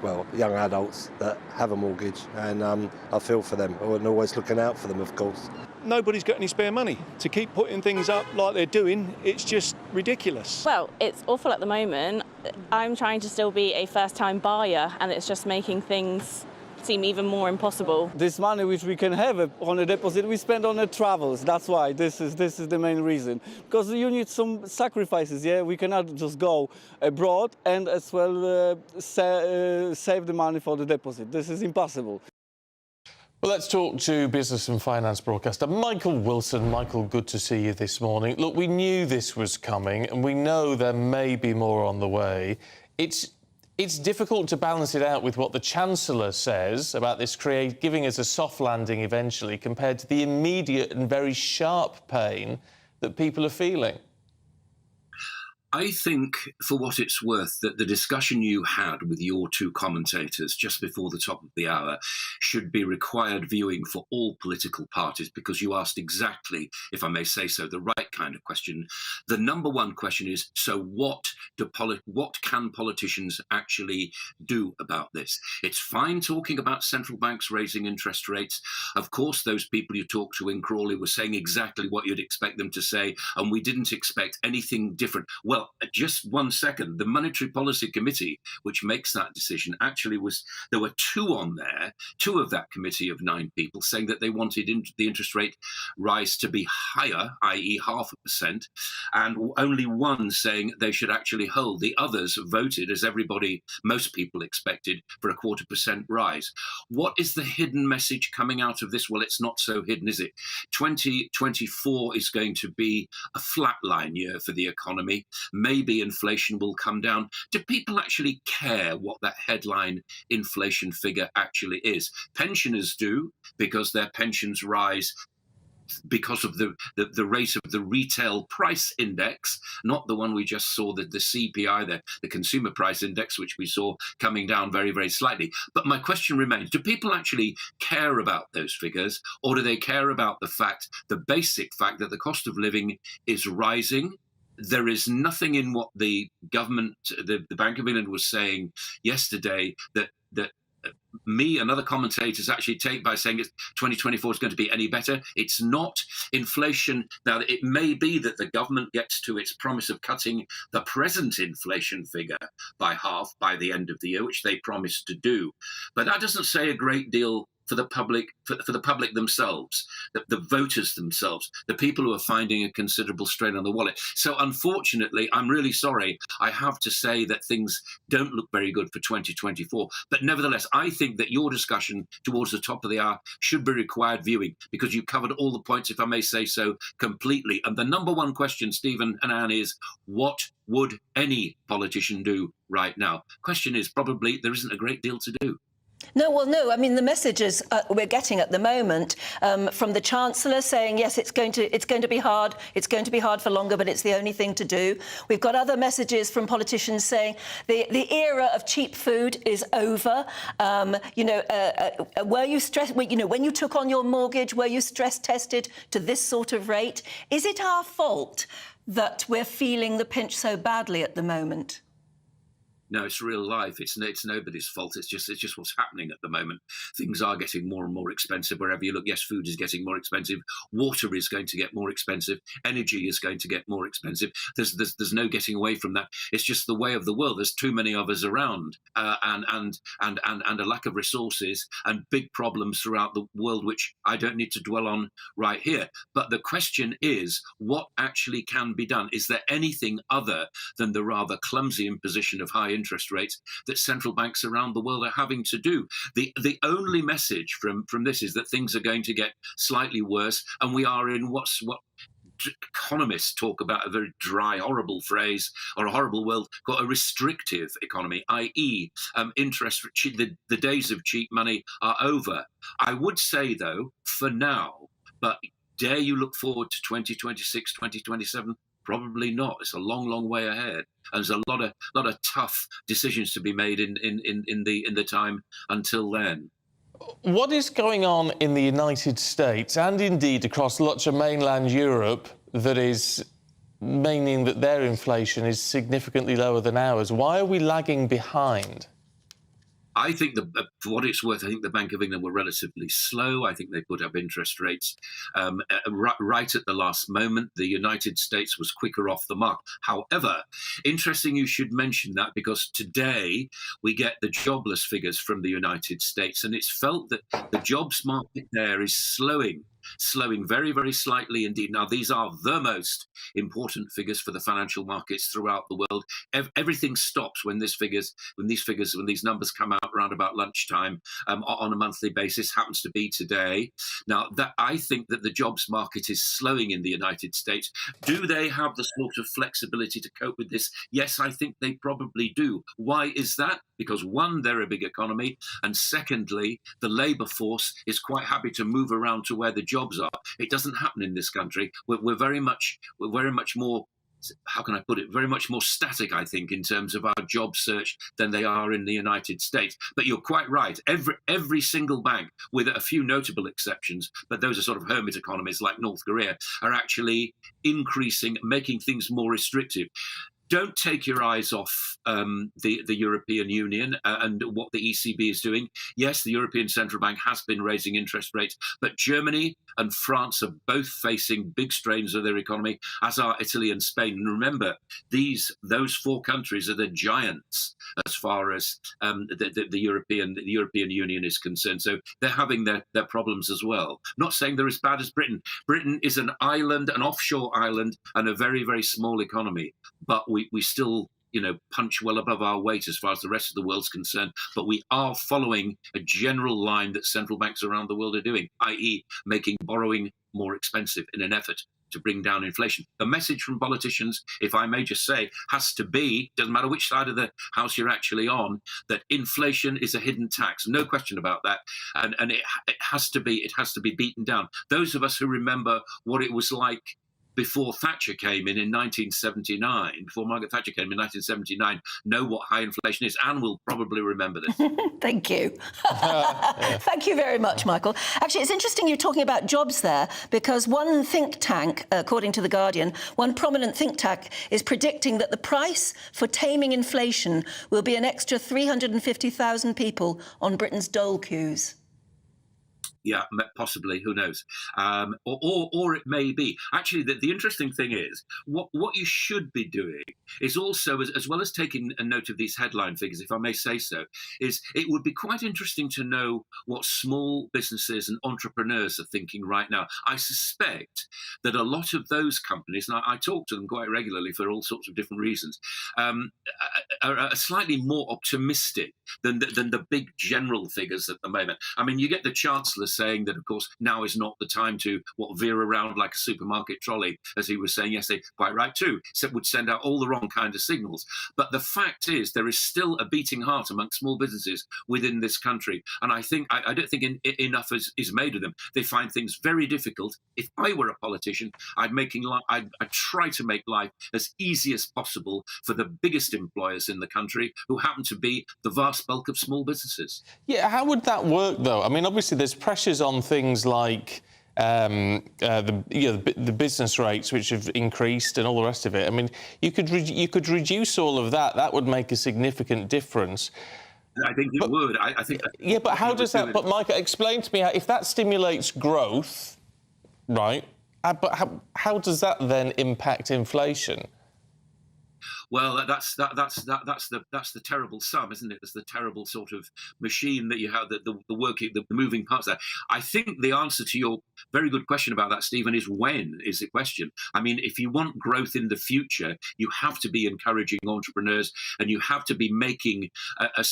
S7: well, young adults that have a mortgage, and I feel for them. I'm always looking out for them, of course.
S8: Nobody's got any spare money. To keep putting things up like they're doing, it's just ridiculous.
S10: Well, it's awful at the moment. I'm trying to still be a first-time buyer, and it's just making things seem even more impossible.
S23: This money which we can have on a deposit, we spend on the travels. That's why this is the main reason. Because you need some sacrifices, yeah? We cannot just go abroad and as well save the money for the deposit. This is impossible.
S1: Well, let's talk to business and finance broadcaster Michael Wilson. Michael, good to see you this morning. Look, we knew this was coming and we know there may be more on the way. It's difficult to balance it out with what the Chancellor says about this giving us a soft landing eventually compared to the immediate and very sharp pain that people are feeling.
S24: I think, for what it's worth, that the discussion you had with your two commentators just before the top of the hour should be required viewing for all political parties, because you asked exactly, if I may say so, the right kind of question. The number one question is, so what can politicians actually do about this? It's fine talking about central banks raising interest rates. Of course, those people you talked to in Crawley were saying exactly what you'd expect them to say, and we didn't expect anything different. Well, Well, just 1 second. The Monetary Policy Committee, which makes that decision, actually there were two on there, two of that committee of 9 people, saying that they wanted the interest rate rise to be higher, i.e. 0.5%, and only one saying they should actually hold. The others voted, as most people expected, for a 0.25% rise. What is the hidden message coming out of this? Well, it's not so hidden, is it? 2024 is going to be a flatline year for the economy. Maybe inflation will come down. Do people actually care what that headline inflation figure actually is? Pensioners do, because their pensions rise because of the rate of the retail price index, not the one we just saw, the CPI, the consumer price index, which we saw coming down very, very slightly. But my question remains, do people actually care about those figures, or do they care about the basic fact that the cost of living is rising? There is nothing in what the government, the Bank of England was saying yesterday that me and other commentators actually take by saying 2024 is going to be any better. It's not. Inflation, now it may be that the government gets to its promise of cutting the present inflation figure by half by the end of the year, which they promised to do. But that doesn't say a great deal for the public, for the public themselves, the voters themselves, the people who are finding a considerable strain on the wallet. So unfortunately, I'm really sorry, I have to say that things don't look very good for 2024. But nevertheless, I think that your discussion towards the top of the hour should be required viewing, because you covered all the points, if I may say so, completely. And the number one question, Stephen and Anne, is what would any politician do right now? Question is probably there isn't a great deal to do.
S2: No. I mean, the messages we're getting at the moment from the Chancellor saying, yes, it's going to be hard. It's going to be hard for longer, but it's the only thing to do. We've got other messages from politicians saying the era of cheap food is over. Were you stressed? When you took on your mortgage, were you stress tested to this sort of rate? Is it our fault that we're feeling the pinch so badly at the moment?
S24: No, it's real life. It's nobody's fault. It's just what's happening at the moment. Things are getting more and more expensive wherever you look. Yes, food is getting more expensive. Water is going to get more expensive. Energy is going to get more expensive. There's no getting away from that. It's just the way of the world. There's too many of us around, and a lack of resources and big problems throughout the world, which I don't need to dwell on right here. But the question is, what actually can be done? Is there anything other than the rather clumsy imposition of high interest rates that central banks around the world are having to do? The only message from this is that things are going to get slightly worse, and we are in what economists talk about, a very dry, horrible phrase, or a horrible world, called a restrictive economy, i.e. The days of cheap money are over. I would say, though, for now, but dare you look forward to 2026, 2027? Probably not. It's a long, long way ahead. And there's a lot of tough decisions to be made in the time until then.
S1: What is going on in the United States and indeed across lots of mainland Europe that is meaning that their inflation is significantly lower than ours? Why are we lagging behind?
S24: I think, for what it's worth, I think the Bank of England were relatively slow. I think they put up interest rates right at the last moment. The United States was quicker off the mark. However, interesting you should mention that, because today we get the jobless figures from the United States, and it's felt that the jobs market there is slowing very, very slightly indeed. Now, these are the most important figures for the financial markets throughout the world. Everything stops when these numbers come out around about lunchtime on a monthly basis. Happens to be today. Now, that I think that the jobs market is slowing in the United States. Do they have the sort of flexibility to cope with this? Yes, I think they probably do. Why is that? Because one, they're a big economy, and secondly, the labour force is quite happy to move around to where the jobs are. It doesn't happen in this country. We're very much more, how can I put it, very much more static, I think, in terms of our job search than they are in the United States. But you're quite right. Every single bank, with a few notable exceptions, but those are sort of hermit economies like North Korea, are actually increasing, making things more restrictive. Don't take your eyes off the European Union and what the ECB is doing. Yes, the European Central Bank has been raising interest rates, but Germany and France are both facing big strains of their economy, as are Italy and Spain. And remember, those 4 countries are the giants as far as the European Union is concerned. So they're having their problems as well. Not saying they're as bad as Britain. Britain is an island, an offshore island, and a very, very small economy. But we still, punch well above our weight as far as the rest of the world's concerned. But we are following a general line that central banks around the world are doing, i.e. making borrowing more expensive in an effort to bring down inflation. The message from politicians, if I may just say, has to be, doesn't matter which side of the house you're actually on, that inflation is a hidden tax. No question about that. And it has to be beaten down. Those of us who remember what it was like before Thatcher came in 1979, before Margaret Thatcher came in 1979, know what high inflation is, and will probably remember this.
S2: Thank you. Thank you very much, Michael. Actually, it's interesting you're talking about jobs there, because one think tank, according to The Guardian, one prominent think tank is predicting that the price for taming inflation will be an extra 350,000 people on Britain's dole queues.
S24: Yeah, possibly. Who knows? Or it may be. Actually, the interesting thing is what you should be doing is also, as well as taking a note of these headline figures, if I may say so, is it would be quite interesting to know what small businesses and entrepreneurs are thinking right now. I suspect that a lot of those companies, and I talk to them quite regularly for all sorts of different reasons, are slightly more optimistic than the big general figures at the moment. I mean, you get the Chancellor saying that, of course, now is not the time to veer around like a supermarket trolley, as he was saying yesterday. Quite right too. So it would send out all the wrong kind of signals. But the fact is, there is still a beating heart among small businesses within this country, and I don't think enough is made of them. They find things very difficult. If I were a politician, I'd try to make life as easy as possible for the biggest employers in the country, who happen to be the vast bulk of small businesses.
S1: Yeah, how would that work, though? I mean, obviously, there's pressures on things like the business rates, which have increased, and all the rest of it. I mean, you could reduce all of that. That would make a significant difference.
S24: I think it would. I think.
S1: Yeah, but how does that? But Micah, explain to me if that stimulates growth, right? But how does that then impact inflation?
S24: Well, that's the terrible sum, isn't it? It's the terrible sort of machine that you have, the moving parts there. I think the answer to your very good question about that, Stephen, is when is the question. I mean, if you want growth in the future, you have to be encouraging entrepreneurs, and you have to be making a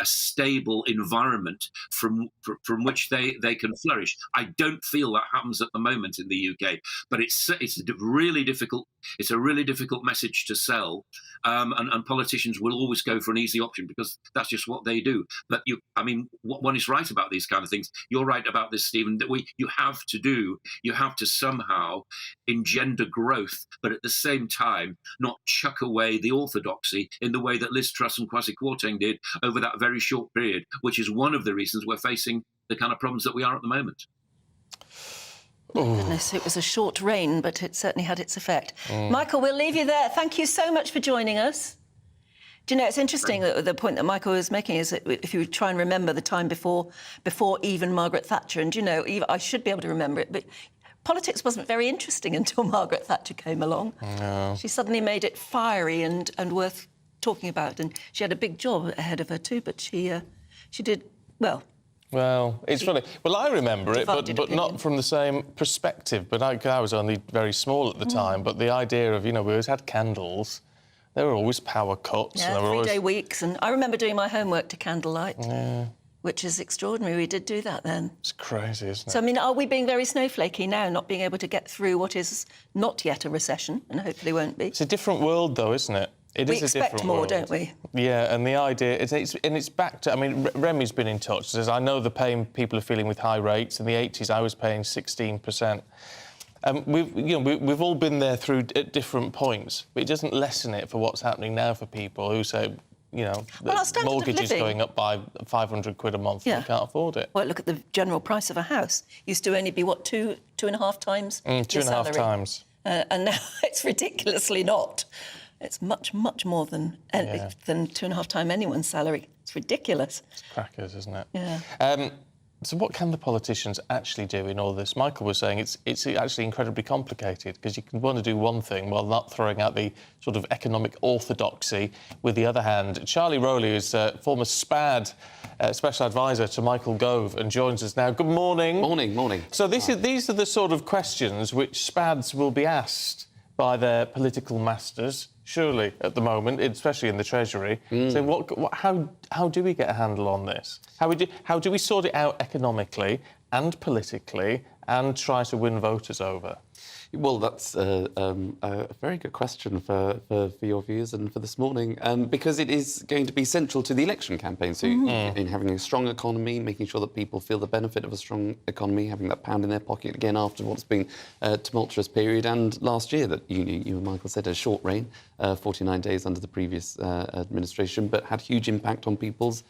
S24: stable environment from which they can flourish. I don't feel that happens at the moment in the UK, but it's a really difficult message to sell. And politicians will always go for an easy option because that's just what they do. But one is right about these kind of things. You're right about this, Stephen, that you have to somehow engender growth, but at the same time not chuck away the orthodoxy in the way that Liz Truss and Kwasi Kwarteng did over that very short period, which is one of the reasons we're facing the kind of problems that we are at the moment.
S2: Goodness, it was a short reign, but it certainly had its effect. Michael, we'll leave you there. Thank you so much for joining us. Do you know, it's interesting that the point that Michael was making is that if you try and remember the time before even Margaret Thatcher, and, I should be able to remember it, but politics wasn't very interesting until Margaret Thatcher came along. No. She suddenly made it fiery and worth talking about, and she had a big job ahead of her too, but she did well. Well, it's funny. Well, I remember it, but not from the same perspective. But I was only very small at the time. But the idea of, we always had candles. There were always power cuts. Yeah,
S1: and
S2: three-day weeks. And I remember doing my homework to candlelight, which is extraordinary. We did do that then. It's
S1: crazy, isn't it?
S2: So, I mean, are we being very snowflakey now, not being able to get through what is not yet a recession, and hopefully won't be?
S1: It's a different world, though, isn't it? It is a different world.
S2: We expect more, don't we?
S1: Yeah, and the idea... It's back to... I mean, Remy's been in touch. Says, I know the pain people are feeling with high rates. In the 80s, I was paying 16%. We've all been there at different points, but it doesn't lessen it for what's happening now for people who say, the mortgage is going up by 500 quid a month and they can't afford it.
S2: Well, look at the general price of a house. Used to only be, what, two and a half times your salary?
S1: 2.5 times.
S2: And now it's ridiculously not. It's much, much more than 2.5 times anyone's salary. It's ridiculous.
S1: It's crackers, isn't it?
S2: Yeah.
S1: So what can the politicians actually do in all this? Michael was saying it's actually incredibly complicated because you can want to do one thing while not throwing out the sort of economic orthodoxy with the other hand. Charlie Rowley is former SPAD Special Advisor to Michael Gove and joins us now. Good morning.
S11: Morning.
S1: So these are the sort of questions which SPADs will be asked by their political masters, surely, at the moment, especially in the Treasury. So how do we get a handle on this? How do we sort it out economically and politically and try to win voters over?
S11: Well, that's a very good question for your viewers and for this morning, because it is going to be central to the election campaign. So in having a strong economy, making sure that people feel the benefit of a strong economy, having that pound in their pocket again after what's been a tumultuous period, and last year that you and Michael said, a short reign, 49 days under the previous administration, but had huge impact on people's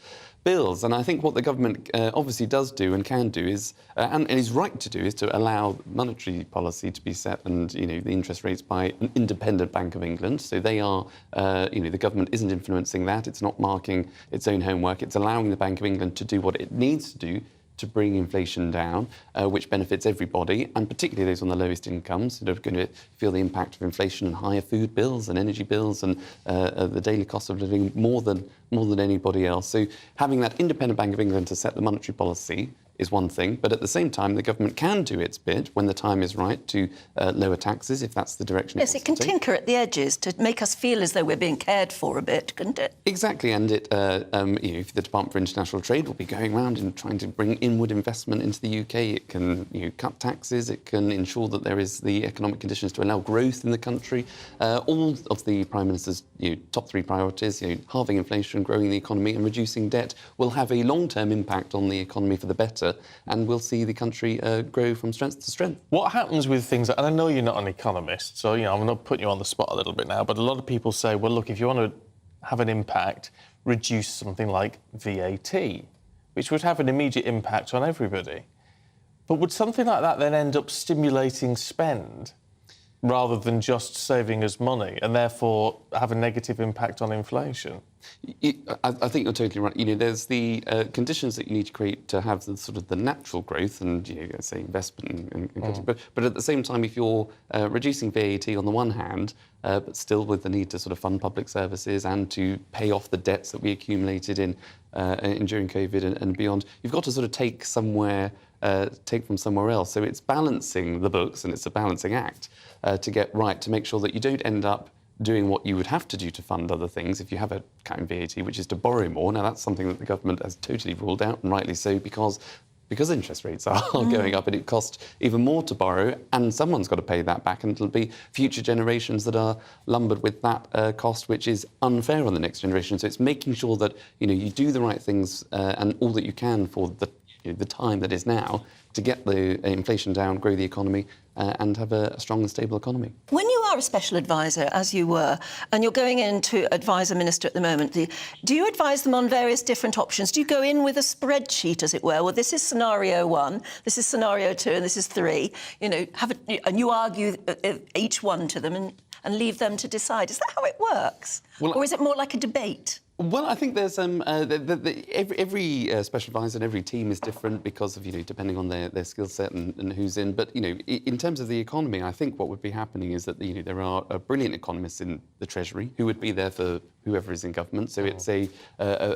S11: bills. And I think what the government obviously does do and can do is, and is right to do, is to allow monetary policy to be set and, the interest rates by an independent Bank of England. So they are, the government isn't influencing that. It's not marking its own homework. It's allowing the Bank of England to do what it needs to do to bring inflation down, which benefits everybody, and particularly those on the lowest incomes that are going to feel the impact of inflation and higher food bills and energy bills and the daily cost of living more than anybody else. So having that independent Bank of England to set the monetary policy is one thing, but at the same time, the government can do its bit when the time is right to lower taxes, if that's the direction.
S2: Yes, it can tinker at the edges to make us feel as though we're being cared for a bit, couldn't it?
S11: Exactly, and it, if the Department for International Trade will be going around and trying to bring inward investment into the UK. It can cut taxes, it can ensure that there is the economic conditions to allow growth in the country. All of the Prime Minister's top three priorities, halving inflation, growing the economy and reducing debt, will have a long-term impact on the economy for the better, and we'll see the country grow from strength to strength.
S1: What happens with things, and I know you're not an economist, so I'm not putting you on the spot a little bit now, but a lot of people say, well, look, if you want to have an impact, reduce something like VAT, which would have an immediate impact on everybody. But would something like that then end up stimulating spend rather than just saving us money and therefore have a negative impact on inflation?
S11: I think you're totally right. There's the conditions that you need to create to have the sort of the natural growth and, say, investment and but at the same time, if you're reducing VAT on the one hand, but still with the need to sort of fund public services and to pay off the debts that we accumulated in during COVID and beyond, you've got to sort of take from somewhere else. So it's balancing the books, and it's a balancing act to get right, to make sure that you don't end up doing what you would have to do to fund other things if you have a cut in VAT, which is to borrow more. Now, that's something that the government has totally ruled out, and rightly so, because interest rates are going up and it costs even more to borrow, and someone's got to pay that back, and it'll be future generations that are lumbered with that cost, which is unfair on the next generation. So it's making sure that you do the right things and all that you can for the time that is now to get the inflation down, grow the economy, and have a strong and stable economy.
S2: When you are a special advisor, as you were, and you're going in to advise a minister at the moment, do you advise them on various different options? Do you go in with a spreadsheet, as it were? Well, this is scenario 1, this is scenario 2, and this is 3. And you argue each one to them and leave them to decide. Is that how it works? Or is it more like a debate?
S11: Well, I think there's every special advisor and every team is different because of depending on their skill set and who's in. But in terms of the economy, I think what would be happening is that there are brilliant economists in the Treasury who would be there for whoever is in government. So it's a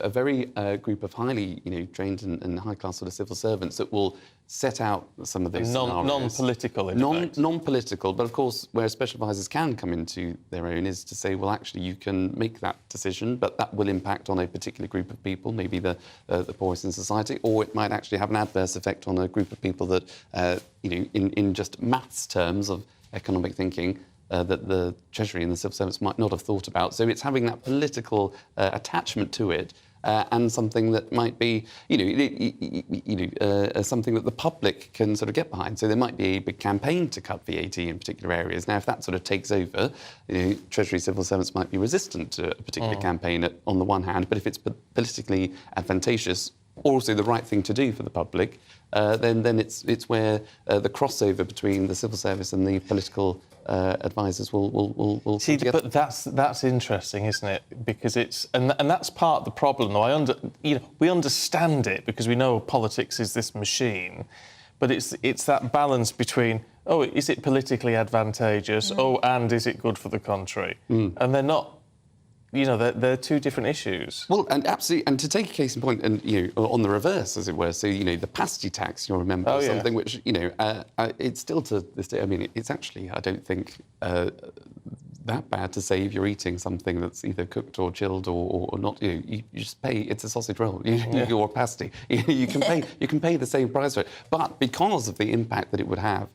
S11: very group of highly famed and high class sort of civil servants that will set out some of those scenarios.
S1: Non-political.
S11: Non-political, but of course, where special advisors can come into their own is to say, well, actually, you can make that decision, but that will impact on a particular group of people, maybe the poorest in society, or it might actually have an adverse effect on a group of people that, in just maths terms of economic thinking, that the Treasury and the civil servants might not have thought about. So it's having that political attachment to it, and something that might be, something that the public can sort of get behind. So there might be a big campaign to cut VAT in particular areas. Now, if that sort of takes over, Treasury civil servants might be resistant to a particular campaign on the one hand, but if it's politically advantageous, or also the right thing to do for the public, then it's where the crossover between the civil service and the political advisors will
S1: See,
S11: together.
S1: but that's interesting, isn't it? Because and that's part of the problem. Though we understand it because we know politics is this machine, but it's that balance between, oh, is it politically advantageous? Oh, and is it good for the country? And they're not. They're two different issues.
S11: Well, and absolutely, and to take a case in point, and on the reverse, as it were. So the pasty tax, you'll remember, something which it's still to this day. I mean, it's actually, I don't think, that bad to say if you're eating something that's either cooked or chilled or not. You just pay. It's a sausage roll. You're a pasty. You can pay the same price for it. But because of the impact that it would have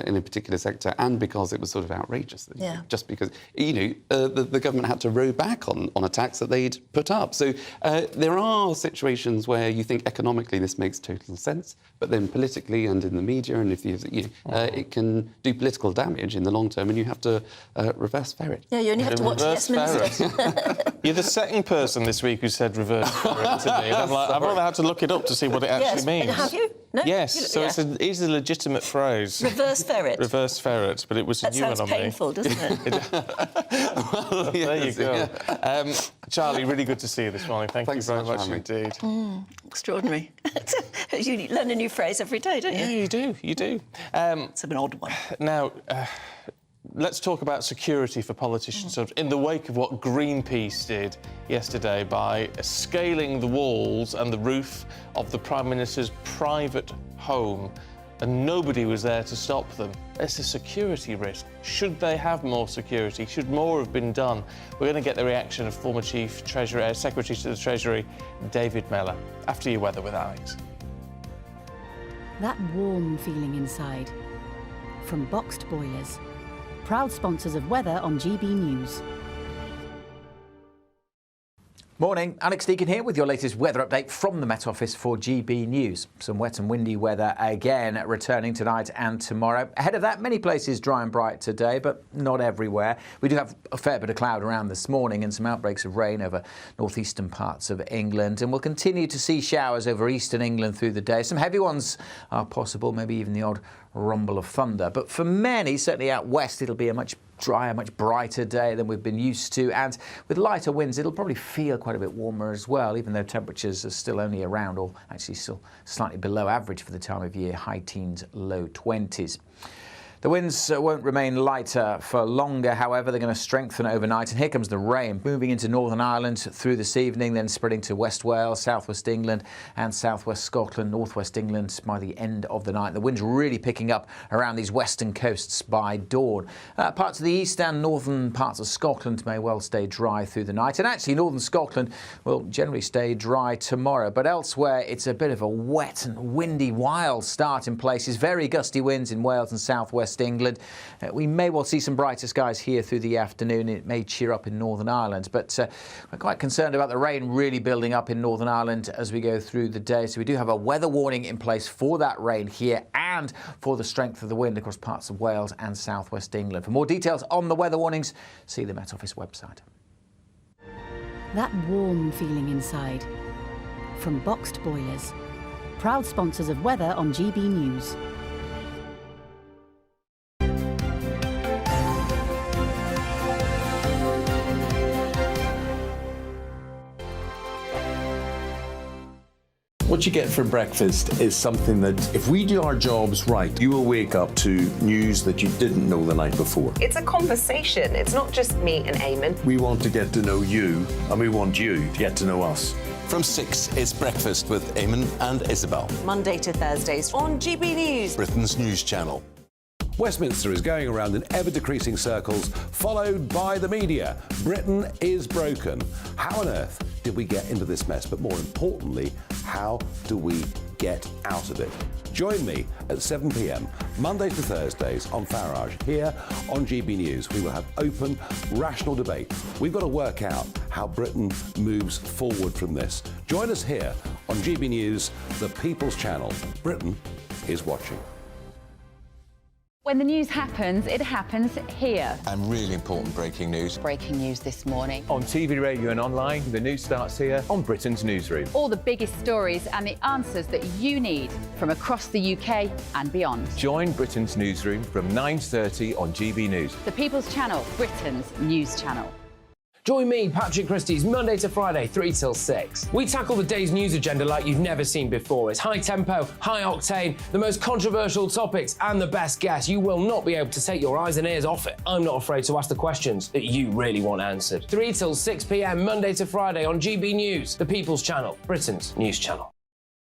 S11: in a particular sector, and because it was sort of outrageous, just because the government had to row back on a tax that they'd put up. So there are situations where you think economically this makes total sense, but then politically and in the media, and if it can do political damage in the long term, and you have to reverse ferret.
S2: Yeah, you only have to watch Yes Minister.
S1: You're the second person this week who said reverse ferret to me. And I'm like, I've rather had to look it up to see what it actually means.
S2: Have you? No?
S1: Yes, so it is a legitimate phrase.
S2: Reverse ferret.
S1: Reverse ferret, but it was a new one on me.
S2: That sounds painful, doesn't it?
S1: Well, there you go. Charlie, really good to see you this morning. Thank you very much indeed.
S2: Extraordinary. You learn a new phrase every day, don't you?
S1: Yeah, you do. You do.
S2: It's an odd one.
S1: Now, let's talk about security for politicians. So in the wake of what Greenpeace did yesterday by scaling the walls and the roof of the Prime Minister's private home, and nobody was there to stop them. It's a security risk. Should they have more security? Should more have been done? We're going to get the reaction of former Secretary to the Treasury, David Mellor, after your weather with Alex.
S12: That warm feeling inside. From Boxed Boilers. Proud sponsors of weather on GB News.
S3: Morning, Alex Deakin here with your latest weather update from the Met Office for GB News. Some wet and windy weather again returning tonight and tomorrow. Ahead of that, many places dry and bright today, but not everywhere. We do have a fair bit of cloud around this morning and some outbreaks of rain over northeastern parts of England. And we'll continue to see showers over eastern England through the day. Some heavy ones are possible, maybe even the odd rumble of thunder. But for many, certainly out west, it'll be a much drier, much brighter day than we've been used to. And with lighter winds, it'll probably feel quite a bit warmer as well, even though temperatures are still only around, or actually still slightly below average for the time of year, high teens, low 20s. The winds won't remain lighter for longer, however. They're going to strengthen overnight. And here comes the rain, moving into Northern Ireland through this evening, then spreading to West Wales, Southwest England and Southwest Scotland, Northwest England by the end of the night. The wind's really picking up around these western coasts by dawn. Parts of the east and northern parts of Scotland may well stay dry through the night. And actually, northern Scotland will generally stay dry tomorrow. But elsewhere, it's a bit of a wet and windy, wild start in places. Very gusty winds in Wales and Southwest England. We may well see some brighter skies here through the afternoon. It may cheer up in Northern Ireland, but we're quite concerned about the rain really building up in Northern Ireland as we go through the day. So we do have a weather warning in place for that rain here and for the strength of the wind across parts of Wales and Southwest England. For more details on the weather warnings, see the Met Office website.
S12: That warm feeling inside. From Boxed Boilers. Proud sponsors of weather on GB News.
S13: What you get for breakfast is something that, if we do our jobs right, you will wake up to news that you didn't know the night before.
S14: It's a conversation. It's not just me and Eamon.
S13: We want to get to know you, and we want you to get to know us.
S15: From 6, it's Breakfast with Eamon and Isabel.
S14: Monday to Thursdays on GB News,
S15: Britain's news channel.
S22: Westminster is going around in ever-decreasing circles, followed by the media. Britain is broken. How on earth did we get into this mess? But more importantly, how do we get out of it? Join me at 7 p.m, Mondays to Thursdays on Farage, here on GB News. We will have open, rational debate. We've got to work out how Britain moves forward from this. Join us here on GB News, the People's Channel. Britain is watching.
S12: When the news happens, it happens here.
S15: And really important breaking news.
S12: Breaking news this morning.
S9: On TV, radio and online, the news starts here on Britain's Newsroom.
S12: All the biggest stories and the answers that you need from across the UK and beyond.
S9: Join Britain's Newsroom from 9:30 on GB News.
S12: The People's Channel, Britain's news channel.
S16: Join me, Patrick Christie's Monday to Friday, 3 till 6. We tackle the day's news agenda like you've never seen before. It's high tempo, high octane, the most controversial topics and the best guests. You will not be able to take your eyes and ears off it. I'm not afraid to ask the questions that you really want answered. 3 till 6 p.m, Monday to Friday on GB News, the People's Channel, Britain's news channel.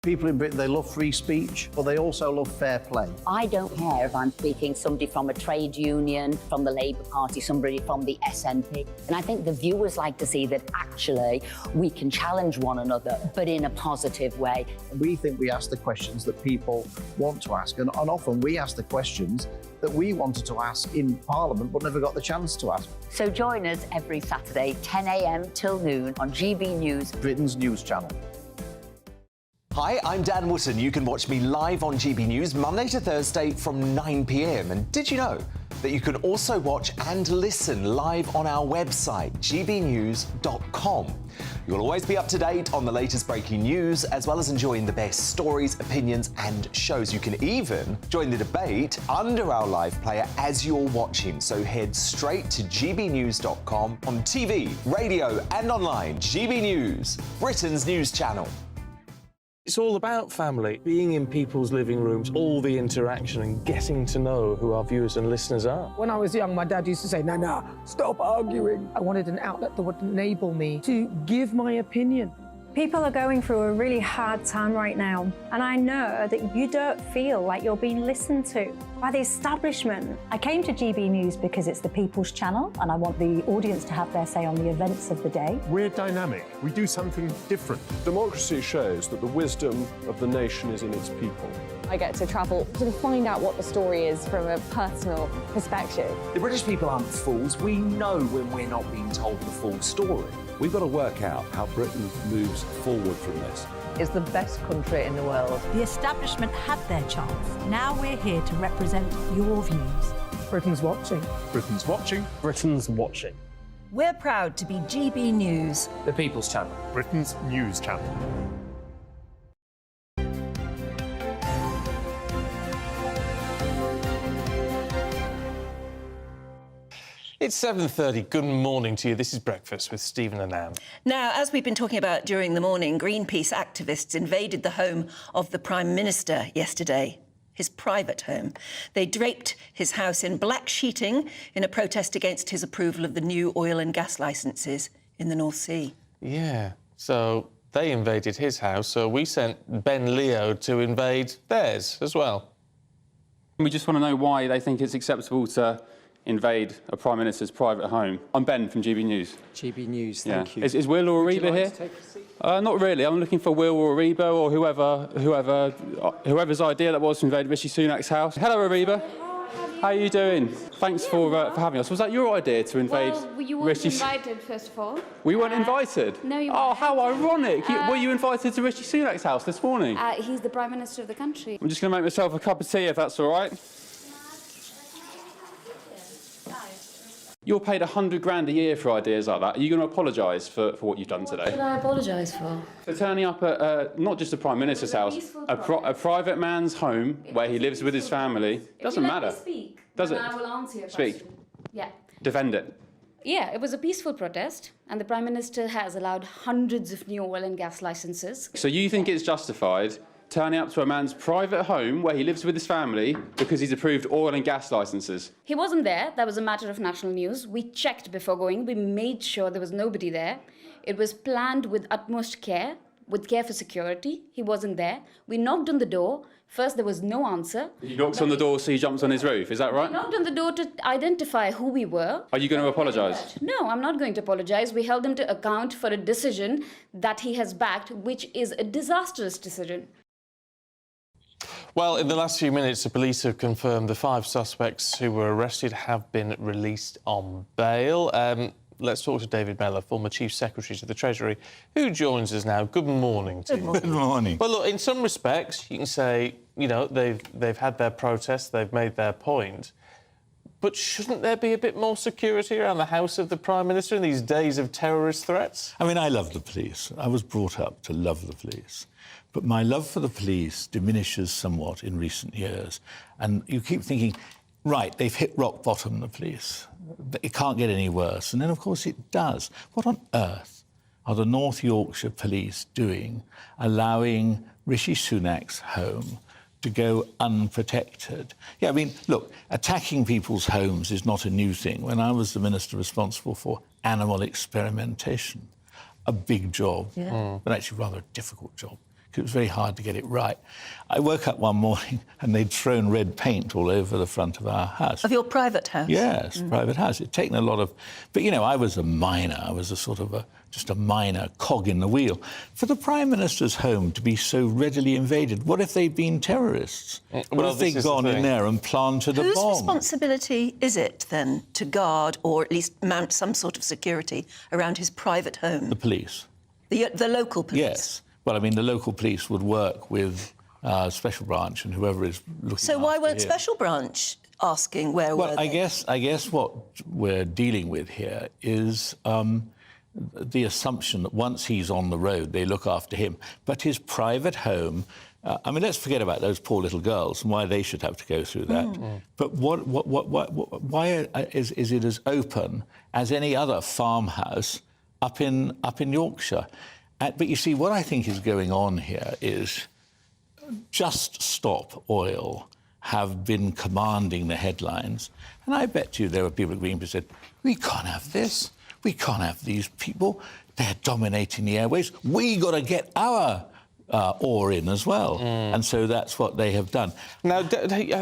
S17: People in Britain, they love free speech, but they also love fair play.
S18: I don't care if I'm speaking somebody from a trade union, from the Labour Party, somebody from the SNP. And I think the viewers like to see that actually we can challenge one another, but in a positive way.
S17: We think we ask the questions that people want to ask, and often we ask the questions that we wanted to ask in Parliament but never got the chance to ask.
S18: So join us every Saturday, 10 a.m. till noon on GB News,
S17: Britain's news channel.
S9: Hi, I'm Dan Wootton. You can watch me live on GB News Monday to Thursday from 9 p.m. And did you know that you can also watch and listen live on our website, gbnews.com? You'll always be up to date on the latest breaking news, as well as enjoying the best stories, opinions and shows. You can even join the debate under our live player as you're watching. So head straight to gbnews.com on TV, radio and online. GB News, Britain's news channel.
S1: It's all about family, being in people's living rooms, all the interaction and getting to know who our viewers and listeners are.
S19: When I was young, my dad used to say, "Nana, stop arguing." I wanted an outlet that would enable me to give my opinion.
S6: People are going through a really hard time right now, and I know that you don't feel like you're being listened to by the establishment. I came to GB News because it's the People's Channel, and I want the audience to have their say on the events of the day.
S27: We're dynamic. We do something different. Democracy shows that the wisdom of the nation is in its people.
S10: I get to travel to find out what the story is from a personal perspective.
S9: The British people aren't fools. We know when we're not being told the full story.
S22: We've got to work out how Britain moves forward from this.
S28: It's the best country in the world.
S12: The establishment had their chance. Now we're here to represent your views.
S19: Britain's watching.
S27: Britain's watching.
S16: Britain's watching.
S2: We're proud to be GB News,
S16: The People's Channel.
S27: Britain's news channel.
S1: It's 7:30. Good morning to you. This is Breakfast with Stephen and Anne.
S2: Now, as we've been talking about during the morning, Greenpeace activists invaded the home of the Prime Minister yesterday, his private home. They draped his house in black sheeting in a protest against his approval of the new oil and gas licences in the North Sea.
S1: Yeah, so they invaded his house, so we sent Ben Leo to invade theirs as well.
S20: We just want to know why they think it's acceptable to invade a Prime Minister's private home. I'm Ben from GB News.
S16: GB News, thank you.
S20: Is Will or Ariba here? Not really. I'm looking for Will or Ariba or whoever's idea that was to invade Rishi Sunak's house. Hello, Ariba. How are you doing? Thanks for having us. Was that your idea to invade
S10: you weren't
S20: Rishi?
S10: invited, first of all.
S20: We weren't invited?
S10: No, you weren't.
S20: Oh, how ironic. Were you invited to Rishi Sunak's house this morning?
S10: He's the Prime Minister of the country.
S20: I'm just going to make myself a cup of tea, if that's all right. You're paid 100 grand a year for ideas like that. Are you going to apologise for what you've done today?
S10: What should I apologise for?
S20: For turning up at not just the Prime Minister's house, a private man's home where he lives with his family. Doesn't matter.
S10: Speak,
S20: does it?
S10: I will answer your
S20: Speak.
S10: question. Yeah.
S20: Defend it.
S10: Yeah, it was a peaceful protest, and the Prime Minister has allowed hundreds of new oil and gas licences.
S20: So you think it's justified turning up to a man's private home where he lives with his family because he's approved oil and gas licences?
S10: He wasn't there. That was a matter of national news. We checked before going. We made sure there was nobody there. It was planned with utmost care, with care for security. He wasn't there. We knocked on the door. First, there was no answer.
S20: He knocks on the door, so he jumps on his roof. Is that right?
S10: We knocked on the door to identify who we were.
S20: Are you going to apologise?
S10: No, I'm not going to apologise. We held him to account for a decision that he has backed, which is a disastrous decision.
S1: Well, in the last few minutes, the police have confirmed the 5 suspects who were arrested have been released on bail. Let's talk to David Mellor, former Chief Secretary to the Treasury, who joins us now. Good morning to you.
S15: Good morning.
S1: Well, look, in some respects, you can say you know, they've had their protests, they've made their point. But shouldn't there be a bit more security around the house of the Prime Minister in these days of terrorist threats?
S13: I mean, I love the police. I was brought up to love the police. But my love for the police diminishes somewhat in recent years. And you keep thinking, right, they've hit rock bottom, the police. It can't get any worse. And then, of course, it does. What on earth are the North Yorkshire police doing, allowing Rishi Sunak's home to go unprotected? Yeah, I mean, look, attacking people's homes is not a new thing. When I was the minister responsible for animal experimentation, a big job, but actually rather a difficult job, because it was very hard to get it right. I woke up one morning and they'd thrown red paint all over the front of our house.
S2: Of your private house?
S13: Yes, private house. It'd taken a lot of... But, you know, I was a miner. I was a sort of just a minor cog in the wheel. For the Prime Minister's home to be so readily invaded, what if they'd been terrorists? What if they'd gone in there and planted a bomb?
S2: Whose responsibility is it, then, to guard or at least mount some sort of security around his private home?
S13: The police.
S2: The local police?
S13: Yes. Well, I mean, the local police would work with Special Branch and whoever is looking
S2: So why weren't
S13: him.
S2: Special Branch asking where were they?
S13: I guess what we're dealing with here is the assumption that once he's on the road, they look after him. But his private home... I mean, let's forget about those poor little girls and why they should have to go through that. But why is it as open as any other farmhouse up in Yorkshire? But you see, what I think is going on here is Just Stop Oil have been commanding the headlines. And I bet you there were people at Greenpeace who said, we can't have this. We can't have these people. They're dominating the airwaves. We got to get our ore in as well. And so that's what they have done.
S1: Now,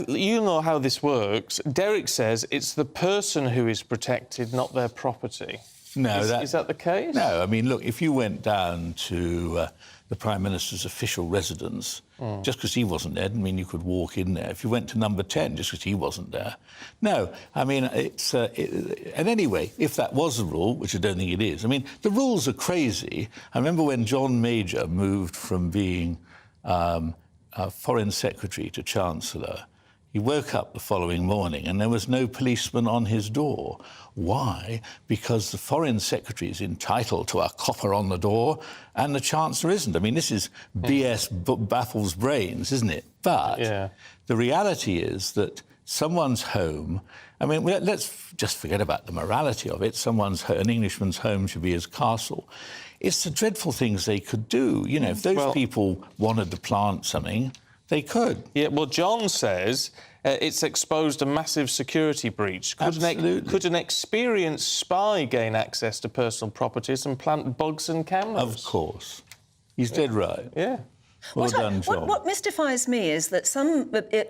S1: you know how this works. Derek says it's the person who is protected, not their property.
S13: No,
S1: is that the case?
S13: No, I mean, look, if you went down to the Prime Minister's official residence, just because he wasn't there didn't mean you could walk in there. If you went to number 10, just because he wasn't there. No, I mean, it's... and anyway, if that was the rule, which I don't think it is, I mean, the rules are crazy. I remember when John Major moved from being Foreign Secretary to Chancellor, he woke up the following morning and there was no policeman on his door. Why? Because the Foreign Secretary is entitled to a copper on the door and the Chancellor isn't. I mean, this is BS baffles brains, isn't it? But the reality is that someone's home... I mean, let's just forget about the morality of it. An Englishman's home should be his castle. It's the dreadful things they could do. You know, if those people wanted to plant something... They could. Yeah, well, John says it's exposed a massive security breach. Could an experienced spy gain access to personal properties and plant bugs and cameras? Of course. He's dead right. Yeah. Well done, John.
S2: What mystifies me is that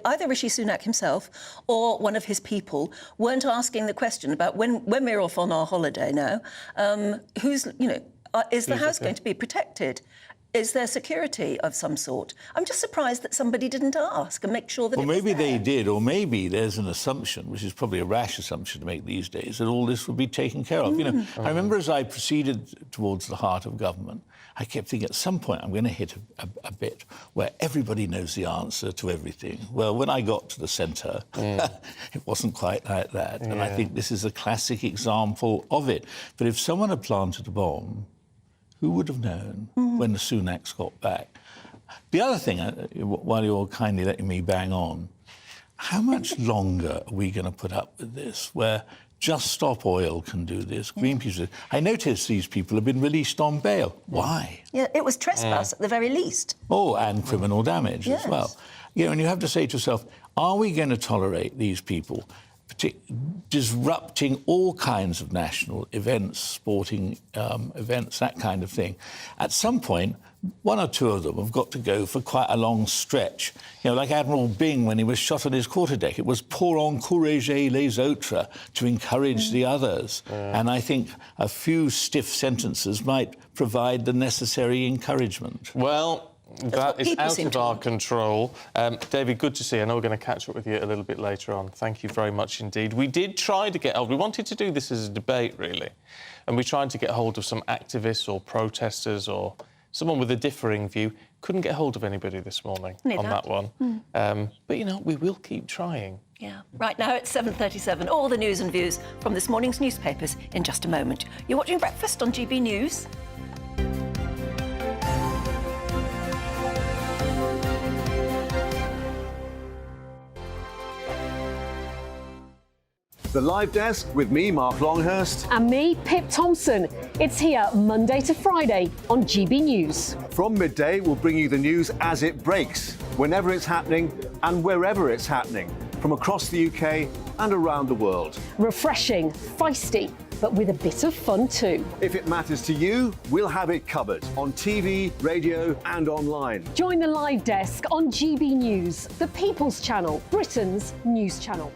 S2: either Rishi Sunak himself or one of his people weren't asking the question about when we're off on our holiday now, is the house going to be protected? Is there security of some sort? I'm just surprised that somebody didn't ask and make sure that
S13: Well, maybe they did, or maybe there's an assumption, which is probably a rash assumption to make these days, that all this would be taken care of. You know, I remember as I proceeded towards the heart of government, I kept thinking at some point I'm going to hit a bit where everybody knows the answer to everything. Well, when I got to the centre, it wasn't quite like that. And I think this is a classic example of it. But if someone had planted a bomb, who would have known when the Sunaks got back? The other thing, while you're kindly letting me bang on, how much longer are we going to put up with this, where Just Stop Oil can do this, Greenpeace... I notice these people have been released on bail. Why?
S2: Yeah, it was trespass at the very least.
S13: Oh, and criminal damage as well. You know, and you have to say to yourself, are we going to tolerate these people disrupting all kinds of national events, sporting events, that kind of thing? At some point, one or two of them have got to go for quite a long stretch. You know, like Admiral Byng when he was shot on his quarterdeck. It was pour encourager les autres, to encourage the others. And I think a few stiff sentences might provide the necessary encouragement.
S1: Well... That is out of our control. David, good to see you. I know we're going to catch up with you a little bit later on. Thank you very much indeed. We did try to get hold... We wanted to do this as a debate, really. And we tried to get hold of some activists or protesters or someone with a differing view. Couldn't get hold of anybody this morning on that one. But, you know, we will keep trying.
S2: Yeah. Right now it's 7:37. All the news and views from this morning's newspapers in just a moment. You're watching Breakfast on GB News.
S4: The Live Desk with me, Mark Longhurst.
S5: And me, Pip Thompson. It's here Monday to Friday on GB News.
S4: From midday, we'll bring you the news as it breaks, whenever it's happening and wherever it's happening, from across the UK and around the world.
S5: Refreshing, feisty, but with a bit of fun too.
S4: If it matters to you, we'll have it covered on TV, radio and online.
S5: Join the Live Desk on GB News, the People's Channel, Britain's news channel.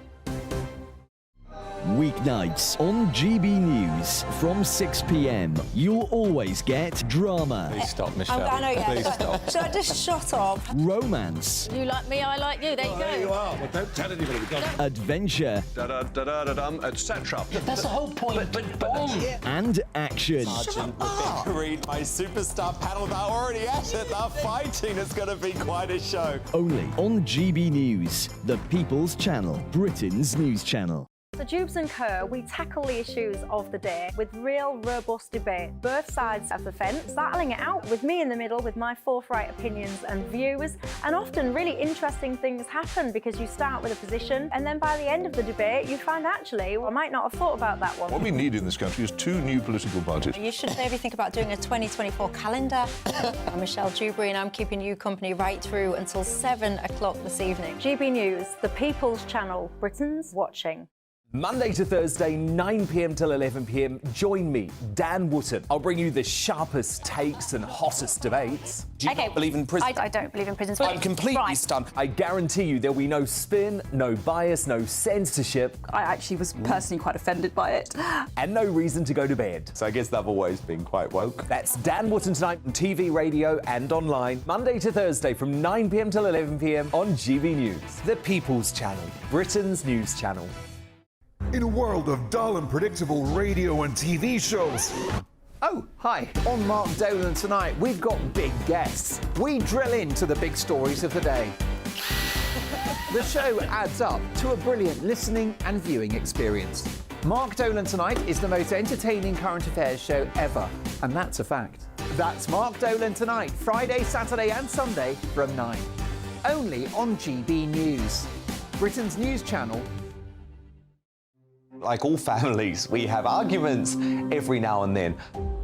S7: Weeknights on GB News from 6 p.m. You'll always get drama.
S1: Please stop, Michelle.
S8: I know, yeah.
S1: Please stop.
S8: Should I just shut up?
S7: Romance.
S8: You like me, I like you. There you go.
S4: There you are. Well, don't tell anybody.
S7: Adventure.
S4: Etc.
S15: That's the whole point.
S7: And action.
S15: Sergeant, read my superstar panel that are already at it. They're fighting. It's going to be quite a show.
S7: Only on GB News, the People's Channel, Britain's news channel.
S6: So Jubes and Co, we tackle the issues of the day with real robust debate, both sides of the fence, battling it out with me in the middle with my forthright opinions and views. And often really interesting things happen because you start with a position and then by the end of the debate you find actually, well, I might not have thought about that one.
S21: What we need in this country is 2 new political parties.
S8: You should maybe think about doing a 2024 calendar. I'm Michelle Dewberry and I'm keeping you company right through until 7 o'clock this evening.
S6: GB News, the People's Channel, Britain's watching.
S3: Monday to Thursday, 9 p.m. till 11 p.m. Join me, Dan Wootton. I'll bring you the sharpest takes and hottest debates.
S8: Do you not believe in prisons? I don't believe in prisons.
S3: I'm completely stunned. I guarantee you there'll be no spin, no bias, no censorship.
S8: I actually was personally quite offended by it.
S3: And no reason to go to bed.
S9: So I guess they've always been quite woke.
S3: That's Dan Wootton tonight on TV, radio and online. Monday to Thursday from 9 p.m. till 11 p.m. on GB News. The People's Channel, Britain's news channel.
S23: In a world of dull and predictable radio and TV shows.
S3: Oh, hi. On Mark Dolan tonight, we've got big guests. We drill into the big stories of the day. The show adds up to a brilliant listening and viewing experience. Mark Dolan Tonight is the most entertaining current affairs show ever, and that's a fact. That's Mark Dolan Tonight, Friday, Saturday and Sunday from 9. Only on GB News, Britain's news channel.
S9: Like all families, we have arguments every now and then,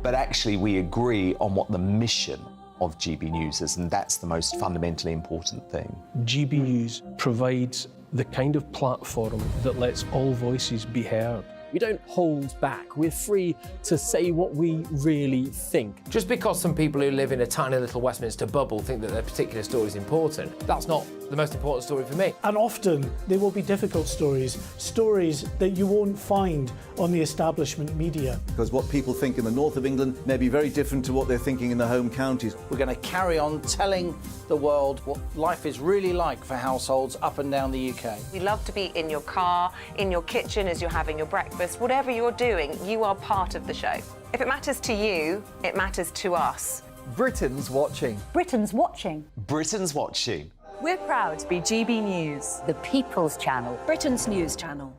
S9: but actually we agree on what the mission of GB News is, and that's the most fundamentally important thing.
S25: GB News provides the kind of platform that lets all voices be heard. We don't hold back. We're free to say what we really think.
S16: Just because some people who live in a tiny little Westminster bubble think that their particular story is important, that's not the most important story for me.
S26: And often there will be difficult stories, stories that you won't find on the establishment media.
S4: Because what people think in the north of England may be very different to what they're thinking in the home counties.
S29: We're going to carry on telling the world what life is really like for households up and down the UK.
S14: We love to be in your car, in your kitchen as you're having your breakfast. Whatever you're doing, you are part of the show. If it matters to you, it matters to us.
S3: Britain's watching.
S6: Britain's watching.
S9: Britain's watching.
S8: We're proud to be GB News,
S18: the People's Channel,
S2: Britain's news channel.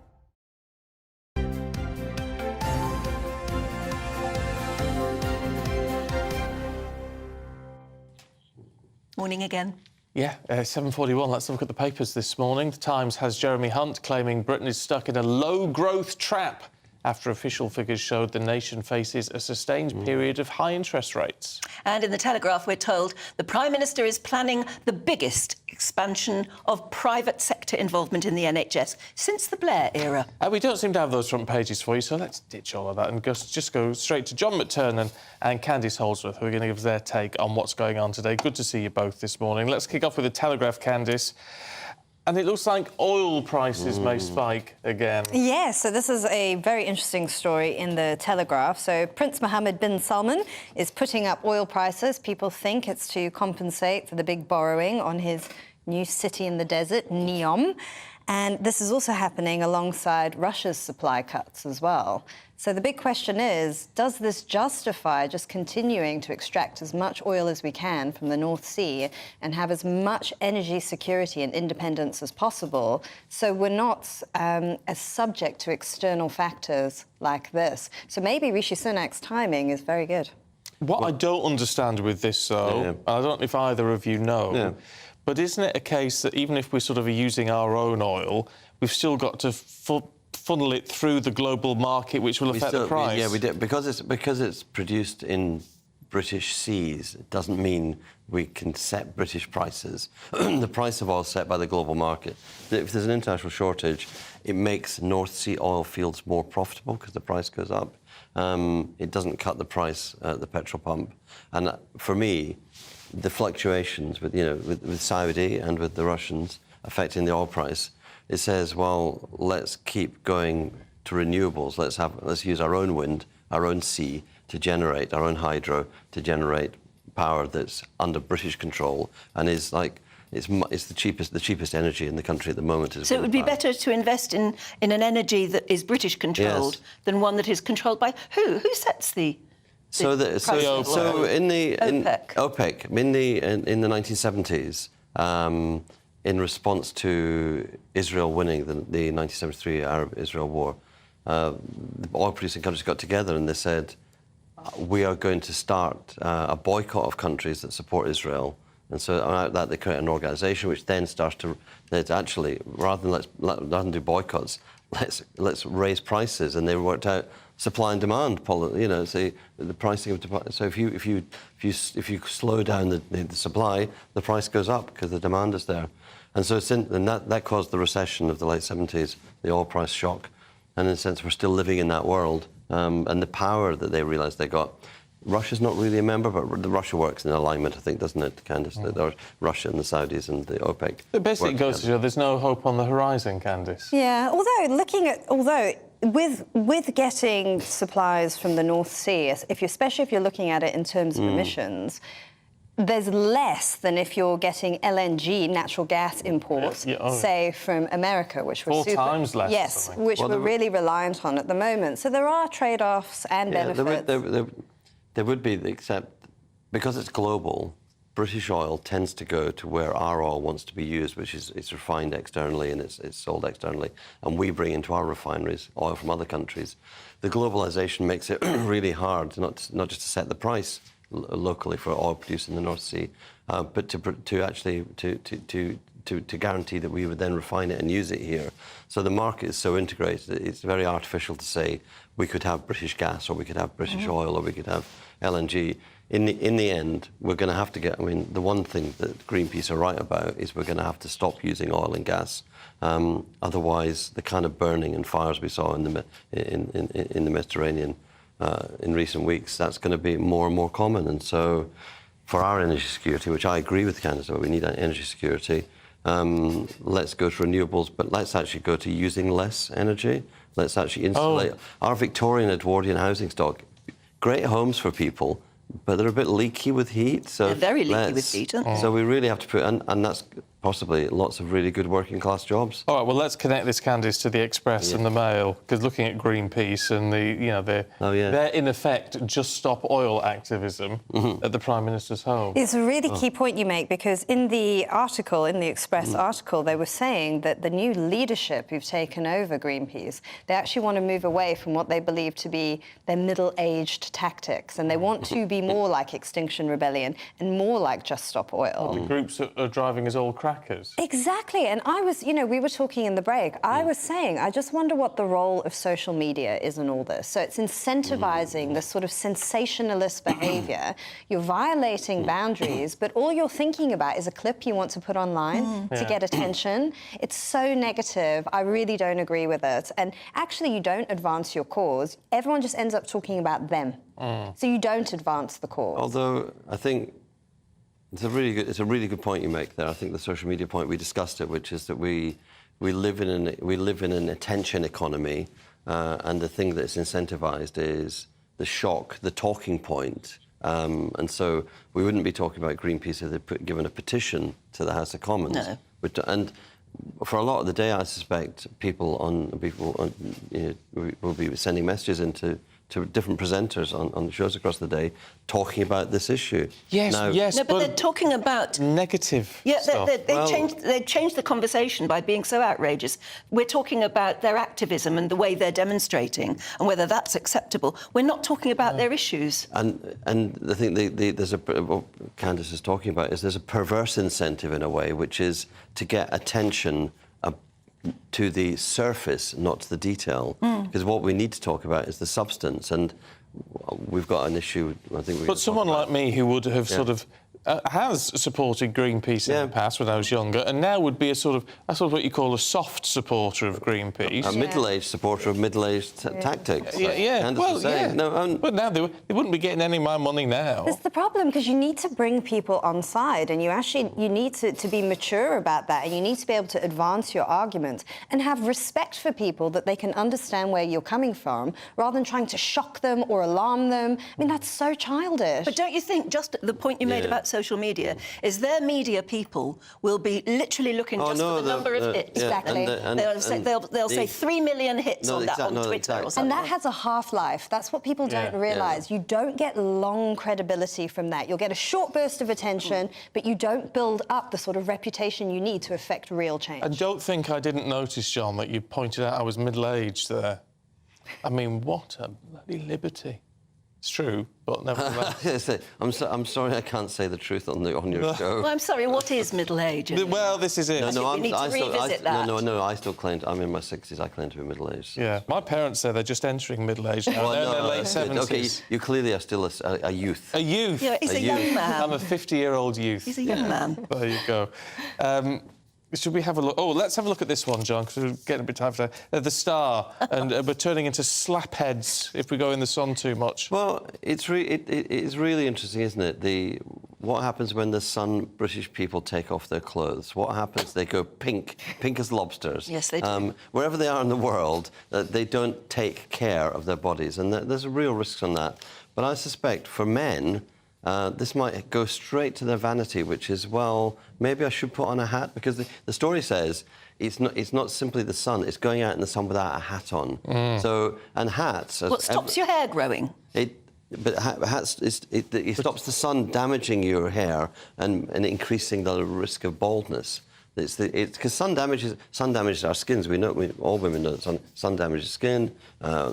S2: Morning again.
S1: Yeah, 7:41. Let's look at the papers this morning. The Times has Jeremy Hunt claiming Britain is stuck in a low-growth trap after official figures showed the nation faces a sustained period of high interest rates.
S2: And in the Telegraph, we're told the Prime Minister is planning the biggest expansion of private sector involvement in the NHS since the Blair era.
S1: We don't seem to have those front pages for you, so let's ditch all of that and just go straight to John McTernan and Candice Holdsworth, who are going to give us their take on what's going on today. Good to see you both this morning. Let's kick off with the Telegraph, Candice. And it looks like oil prices may spike again.
S30: Yeah, so this is a very interesting story in the Telegraph. So Prince Mohammed bin Salman is putting up oil prices. People think it's to compensate for the big borrowing on his new city in the desert, Neom. And this is also happening alongside Russia's supply cuts as well. So the big question is, does this justify just continuing to extract as much oil as we can from the North Sea and have as much energy security and independence as possible, so we're not as subject to external factors like this? So maybe Rishi Sunak's timing is very good.
S1: What I don't understand with this, though, I don't know if either of you know, but isn't it a case that even if we're sort of using our own oil, we've still got to funnel it through the global market, which will affect the price?
S10: Yeah, we do. Because it's produced in British seas, it doesn't mean we can set British prices. The price of oil is set by the global market. If there's an international shortage, it makes North Sea oil fields more profitable because the price goes up. It doesn't cut the price at the petrol pump. And for me, the fluctuations with Saudi and with the Russians affecting the oil price, it says, well, let's keep going to renewables. Let's use our own wind, our own sea to generate, our own hydro to generate power that's under British control and is like it's the cheapest energy in the country at the moment.
S2: So it would be better to invest in an energy that is British controlled than one that is controlled by who? Who sets the
S10: So in the OPEC in the 1970s. In response to Israel winning the 1973 Arab-Israel war, the oil-producing countries got together and they said, we are going to start a boycott of countries that support Israel. And so out of that, they create an organisation which then starts to actually, rather than do boycotts, let's raise prices. And they worked out supply and demand, so the pricing of so if you slow down the supply, the price goes up because the demand is there. And so that caused the recession of the late 70s, the oil price shock. And in a sense, we're still living in that world. And the power that they realised they got. Russia's not really a member, but Russia works in alignment, I think, doesn't it, Candice? Russia and the Saudis and the OPEC.
S1: But basically, it goes to show there's no hope on the horizon, Candice.
S30: Yeah, although with getting supplies from the North Sea, especially if you're looking at it in terms of emissions, there's less than if you're getting LNG, natural gas imports, say, from America, which we're
S1: 4 times less.
S30: Yes, which we're really reliant on at the moment. So there are trade-offs and benefits.
S10: There would be, except because it's global, British oil tends to go to where our oil wants to be used, which is it's refined externally and it's sold externally, and we bring into our refineries oil from other countries. The globalisation makes it really hard not just to set the price locally for oil produced in the North Sea, but to actually guarantee that we would then refine it and use it here. So the market is so integrated; it's very artificial to say we could have British gas or we could have British oil or we could have LNG. In the end, we're going to have to get. I mean, the one thing that Greenpeace are right about is we're going to have to stop using oil and gas. Otherwise, the kind of burning and fires we saw in the Mediterranean in recent weeks, that's going to be more and more common. And so, for our energy security, which I agree with Candice about, we need energy security. Let's go to renewables, but let's actually go to using less energy. Let's actually insulate our Victorian Edwardian housing stock. Great homes for people, but they're a bit leaky with heat. So
S2: they're very leaky with heat, aren't they?
S10: So we really have to put, and that's possibly lots of really good working class jobs.
S1: All right, well, let's connect this, Candice, to the Express and the Mail, because looking at Greenpeace and they're in effect just stop oil activism at the Prime Minister's home.
S30: It's a really key point you make, because in the article, in the Express article, they were saying that the new leadership who've taken over Greenpeace, they actually want to move away from what they believe to be their middle-aged tactics, and they want to be more like Extinction Rebellion and more like Just Stop Oil.
S1: The groups that are driving us all crackers.
S30: Exactly, and I was, we were talking in the break, I was saying, I just wonder what the role of social media is in all this. So it's incentivising this sort of sensationalist behaviour. You're violating boundaries, but all you're thinking about is a clip you want to put online to get attention. It's so negative, I really don't agree with it. And actually, you don't advance your cause. Everyone just ends up talking about them. So you don't advance the cause.
S10: Although, I think it's a really good point you make there. I think the social media point, we discussed it, which is that we live in an attention economy, and the thing that's incentivized is the shock, the talking point. And so we wouldn't be talking about Greenpeace if they'd given a petition to the House of Commons.
S2: No.
S10: And for a lot of the day, I suspect people will be sending messages into different presenters on shows across the day talking about this issue.
S1: Yes,
S2: No, but they're talking about
S1: negative
S2: stuff.
S1: stuff.
S2: They changed the conversation by being so outrageous. We're talking about their activism and the way they're demonstrating and whether that's acceptable. We're not talking about their issues.
S10: And I think what Candice is talking about is there's a perverse incentive in a way, which is to get attention to the surface, not to the detail. Because what we need to talk about is the substance, and we've got an issue. I think.
S1: But someone like me who would have sort of has supported Greenpeace in the past when I was younger, and now would be a sort of what you call a soft supporter of Greenpeace.
S10: A middle-aged supporter of middle-aged tactics.
S1: But now they wouldn't be getting any of my money now.
S30: That's the problem, because you need to bring people on side, and you need to be mature about that, and you need to be able to advance your argument and have respect for people, that they can understand where you're coming from, rather than trying to shock them or alarm them. I mean, that's so childish.
S2: But don't you think, just the point you made about social media, is their media people will be literally looking for the number of hits.
S30: Exactly.
S2: They'll say 3 million hits on that on Twitter or something.
S30: And that has a half-life. That's what people don't realise. You don't get long credibility from that. You'll get a short burst of attention, but you don't build up the sort of reputation you need to affect real change.
S1: And don't think I didn't notice, John, that you pointed out I was middle-aged there. I mean, what a bloody liberty. It's true, but nevertheless.
S10: I'm sorry I can't say the truth on your show.
S2: Well, I'm sorry, what is middle age?
S1: Well, this is it.
S2: We need to revisit that.
S10: No, I still claim I'm in my 60s, I claim to be middle-aged.
S1: Yeah, my parents say they're just entering middle age now. They're in their late 70s.
S10: OK, you clearly are still a youth.
S1: A youth?
S2: Yeah, he's a young man.
S1: I'm a 50-year-old youth.
S2: He's a young man.
S1: There you go. Should we have a look? Oh, let's have a look at this one, John, because we're getting a bit tired for that. The Star, and we're turning into slapheads if we go in the sun too much.
S10: Well, it's really interesting, isn't it? What happens when the Sun British people take off their clothes? What happens? They go pink as lobsters.
S2: Yes, they do.
S10: Wherever they are in the world, they don't take care of their bodies, and there's a real risk on that. But I suspect for men, this might go straight to their vanity, which is, well, maybe I should put on a hat, because the story says it's not simply the sun, it's going out in the sun without a hat on. So, and hats...
S2: What stops your hair growing?
S10: Hats, it stops the sun damaging your hair and increasing the risk of baldness. Because sun damages our skins. We know, all women know that sun damages skin.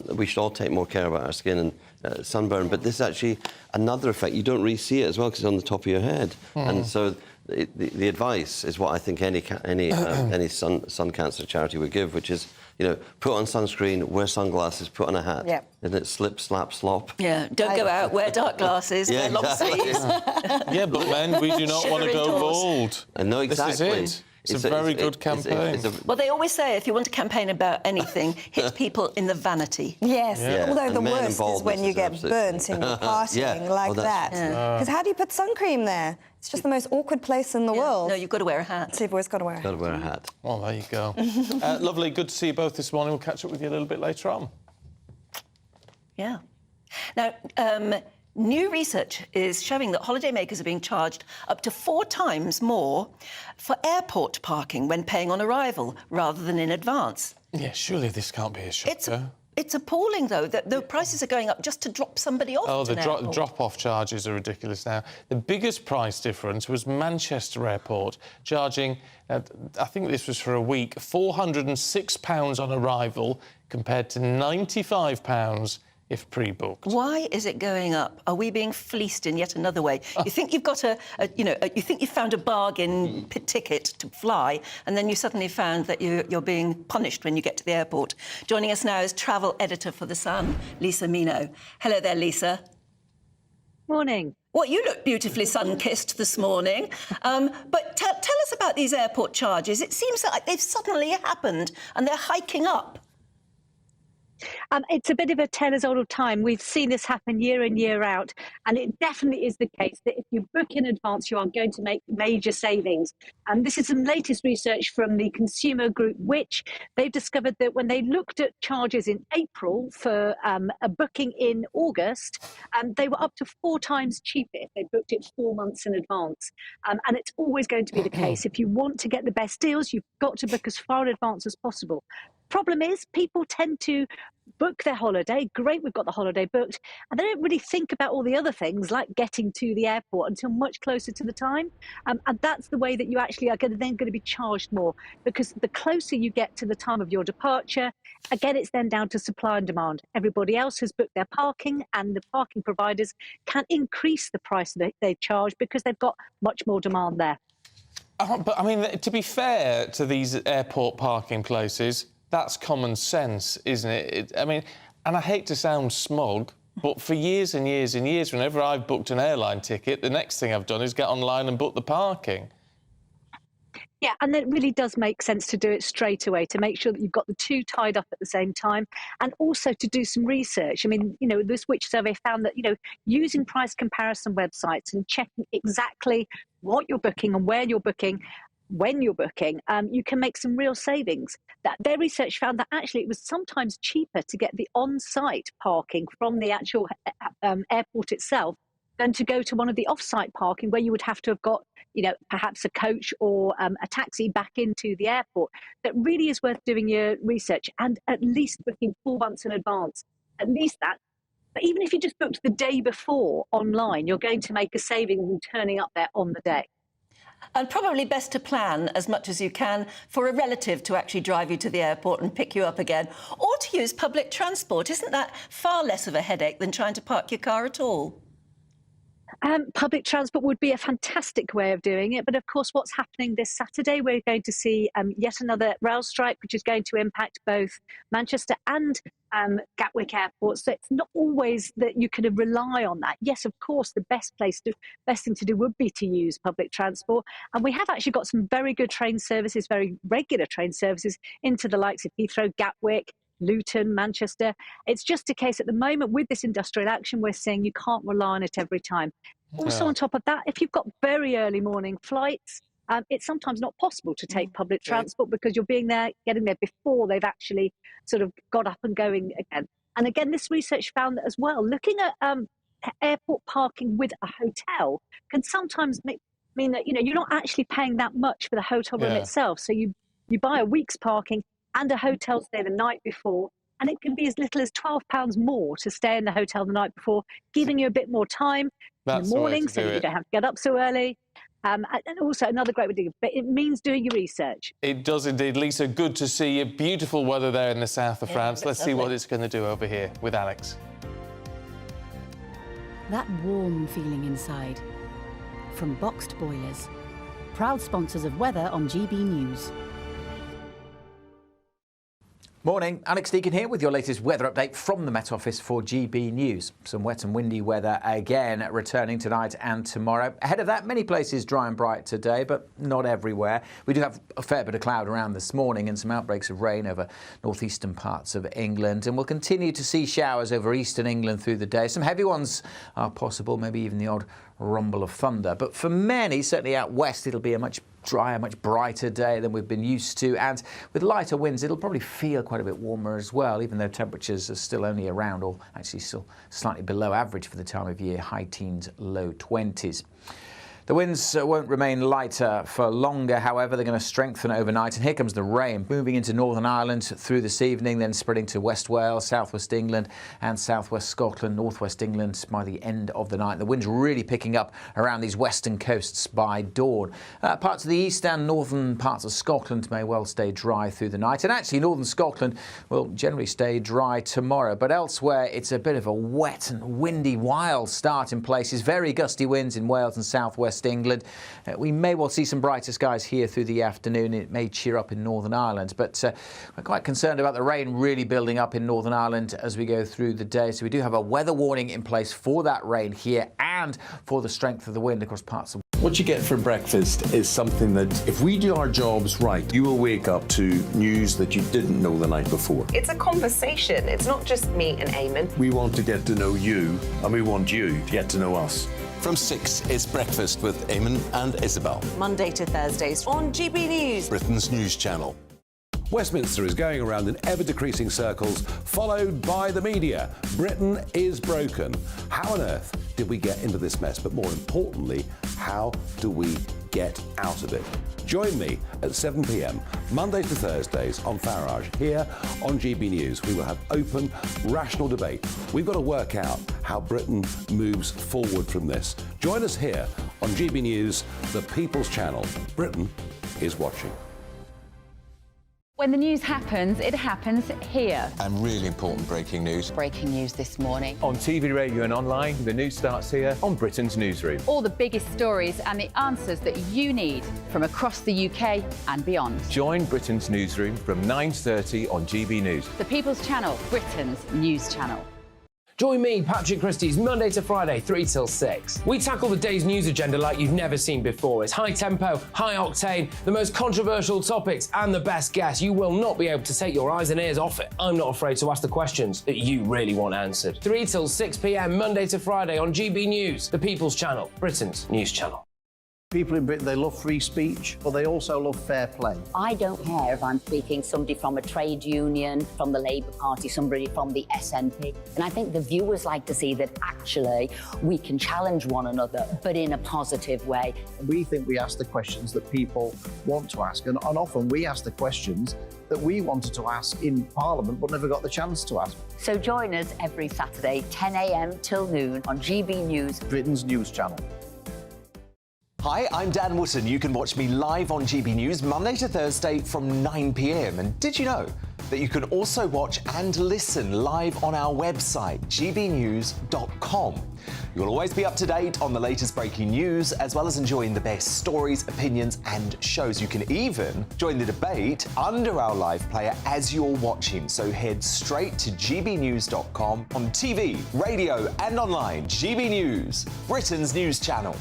S10: We should all take more care about our skin and sunburn. But this is actually another effect. You don't really see it as well because it's on the top of your head. And so the advice is what I think any sun cancer charity would give, which is, put on sunscreen, wear sunglasses, put on a hat.
S30: Yep.
S10: Isn't it slip, slap, slop?
S2: Yeah, don't go out, wear dark glasses, wear long sleeves.
S1: Yeah, but men, we do not want to go bald.
S10: No, exactly.
S1: This is it. It's a very good campaign.
S2: Well, they always say if you want to campaign about anything, hit people in the vanity.
S30: Yes, although
S10: and
S30: the worst is when you get burnt in your partying like that. Because how do you put sun cream there? It's just the most awkward place in the world.
S2: No, you've got to wear a hat.
S30: So you've always got to wear a hat.
S10: Got to wear a hat.
S1: Well, there you go. Lovely, good to see you both this morning. We'll catch up with you a little bit later on.
S2: Yeah. Now, new research is showing that holidaymakers are being charged up to 4 times more for airport parking when paying on arrival rather than in advance.
S1: Yeah, surely this can't be a shocker.
S2: It's appalling, though, that the prices are going up just to drop somebody off.
S1: Oh, the drop-off charges are ridiculous now. The biggest price difference was Manchester Airport, charging, I think this was for a week, £406 on arrival compared to £95 if pre-booked.
S2: Why is it going up? Are we being fleeced in yet another way? You think you've got you think you found a bargain ticket to fly, and then you suddenly found that you're being punished when you get to the airport. Joining us now is travel editor for The Sun, Lisa Mino. Hello there, Lisa.
S11: Morning.
S2: Well, you look beautifully sun-kissed this morning. But tell us about these airport charges. It seems like they've suddenly happened and they're hiking up.
S11: It's a bit of a tale as old of time. We've seen this happen year in, year out, and it definitely is the case that if you book in advance, you are going to make major savings. And this is some latest research from the consumer group, which they've discovered that when they looked at charges in April for a booking in August, they were up to 4 times cheaper if they booked it 4 months in advance. And it's always going to be the case. If you want to get the best deals, you've got to book as far in advance as possible. Problem is, people tend to book their holiday. Great, we've got the holiday booked, and they don't really think about all the other things like getting to the airport until much closer to the time. And that's the way that you actually are then going to be charged more, because the closer you get to the time of your departure, again, it's then down to supply and demand. Everybody else has booked their parking, and the parking providers can increase the price that they charge because they've got much more demand there.
S1: But I mean, to be fair to these airport parking places, that's common sense, isn't it? I mean, and I hate to sound smug, but for years and years and years, whenever I've booked an airline ticket, the next thing I've done is get online and book the parking.
S11: Yeah, and it really does make sense to do it straight away, to make sure that you've got the two tied up at the same time, and also to do some research. I mean, you know, this Which survey found that, you know, using price comparison websites and checking exactly what you're booking and where you're booking, when you're booking, you can make some real savings. That their research found that actually it was sometimes cheaper to get the on-site parking from the actual airport itself than to go to one of the off-site parking where you would have to have got, you know, perhaps a coach or a taxi back into the airport. That really is worth doing your research and at least booking 4 months in advance, at least that. But even if you just booked the day before online, you're going to make a saving from turning up there on the day.
S2: And probably best to plan as much as you can for a relative to actually drive you to the airport and pick you up again, or to use public transport. Isn't that far less of a headache than trying to park your car at all?
S11: Public transport would be a fantastic way of doing it, but of course what's happening this Saturday, we're going to see yet another rail strike, which is going to impact both Manchester and Gatwick airports. So it's not always that you can rely on that. Yes, of course, the best thing to do would be to use public transport, and we have actually got some very good train services, very regular train services into the likes of Heathrow, Gatwick, Luton, Manchester. It's just a case at the moment with this industrial action we're seeing you can't rely on it every time. Also, on top of that, if you've got very early morning flights, it's sometimes not possible to take public transport because you're getting there before they've actually sort of got up and going again. And again, this research found that as well, looking at airport parking with a hotel can sometimes mean that, you know, you're not actually paying that much for the hotel room itself. So you buy a week's parking and a hotel stay the night before, and it can be as little as £12 more to stay in the hotel the night before, giving you a bit more time in the morning so that you don't have to get up so early. And also another great way to do it, but it means doing your research.
S1: It does indeed. Lisa, good to see you. Beautiful weather there in the south of France. Let's see what it's going to do over here with Alex.
S5: That warm feeling inside. From Boxed Boilers, proud sponsors of weather on GB News.
S3: Morning, Alex Deakin here with your latest weather update from the Met Office for GB News. Some wet and windy weather again returning tonight and tomorrow. Ahead of that, many places dry and bright today, but not everywhere. We do have a fair bit of cloud around this morning and some outbreaks of rain over northeastern parts of England. And we'll continue to see showers over eastern England through the day. Some heavy ones are possible, maybe even the odd rumble of thunder. But for many, certainly out west, it'll be a much drier, much brighter day than we've been used to, and with lighter winds it'll probably feel quite a bit warmer as well, even though temperatures are still only around, or actually still slightly below average for the time of year, high teens, low 20s. The winds won't remain lighter for longer, however. They're going to strengthen overnight. And here comes the rain, moving into Northern Ireland through this evening, then spreading to West Wales, Southwest England and Southwest Scotland, Northwest England by the end of the night. The wind's really picking up around these western coasts by dawn. Parts of the east and northern parts of Scotland may well stay dry through the night. And actually, northern Scotland will generally stay dry tomorrow. But elsewhere, it's a bit of a wet and windy, wild start in places. Very gusty winds in Wales and Southwest England. We may well see some brighter skies here through the afternoon. It may cheer up in Northern Ireland, but we're quite concerned about the rain really building up in Northern Ireland as we go through the day. So we do have a weather warning in place for that rain here and for the strength of the wind across parts of
S21: What you get for breakfast is something that, if we do our jobs right, you will wake up to news that you didn't know the night before.
S14: It's a conversation. It's not just me and Eamon.
S21: We want to get to know you, and we want you to get to know us.
S12: From 6, it's Breakfast with Eamon and Isabel.
S14: Monday to Thursdays on GB News.
S12: Britain's news channel.
S13: Westminster is going around in ever-decreasing circles, followed by the media. Britain is broken. How on earth did we get into this mess? But more importantly, how do we get out of it? Join me at 7 p.m, Monday to Thursdays on Farage, here on GB News. We will have open, rational debate. We've got to work out how Britain moves forward from this. Join us here on GB News, the People's Channel. Britain is watching.
S15: When the news happens, it happens here.
S12: And really important breaking news.
S15: Breaking news this morning.
S3: On TV, radio and online, the news starts here on Britain's Newsroom.
S15: All the biggest stories and the answers that you need from across the UK and beyond.
S3: Join Britain's Newsroom from 9:30 on GB News.
S15: The People's Channel, Britain's news channel.
S16: Join me, Patrick Christie's, Monday to Friday, 3 till 6. We tackle the day's news agenda like you've never seen before. It's high tempo, high octane, the most controversial topics and the best guests. You will not be able to take your eyes and ears off it. I'm not afraid to ask the questions that you really want answered. 3 till 6 p.m, Monday to Friday on GB News, the People's Channel, Britain's news channel.
S17: People in Britain, they love free speech, but they also love fair play.
S18: I don't care if I'm speaking somebody from a trade union, from the Labour Party, somebody from the SNP. And I think the viewers like to see that actually we can challenge one another, but in a positive way.
S17: We think we ask the questions that people want to ask, and often we ask the questions that we wanted to ask in Parliament but never got the chance to ask.
S18: So join us every Saturday, 10 a.m. till noon on GB News,
S17: Britain's news channel.
S9: Hi, I'm Dan Wootton. You can watch me live on GB News Monday to Thursday from 9 p.m. And did you know that you can also watch and listen live on our website, gbnews.com? You'll always be up to date on the latest breaking news, as well as enjoying the best stories, opinions and shows. You can even join the debate under our live player as you're watching. So head straight to gbnews.com on TV, radio and online. GB News, Britain's news channel.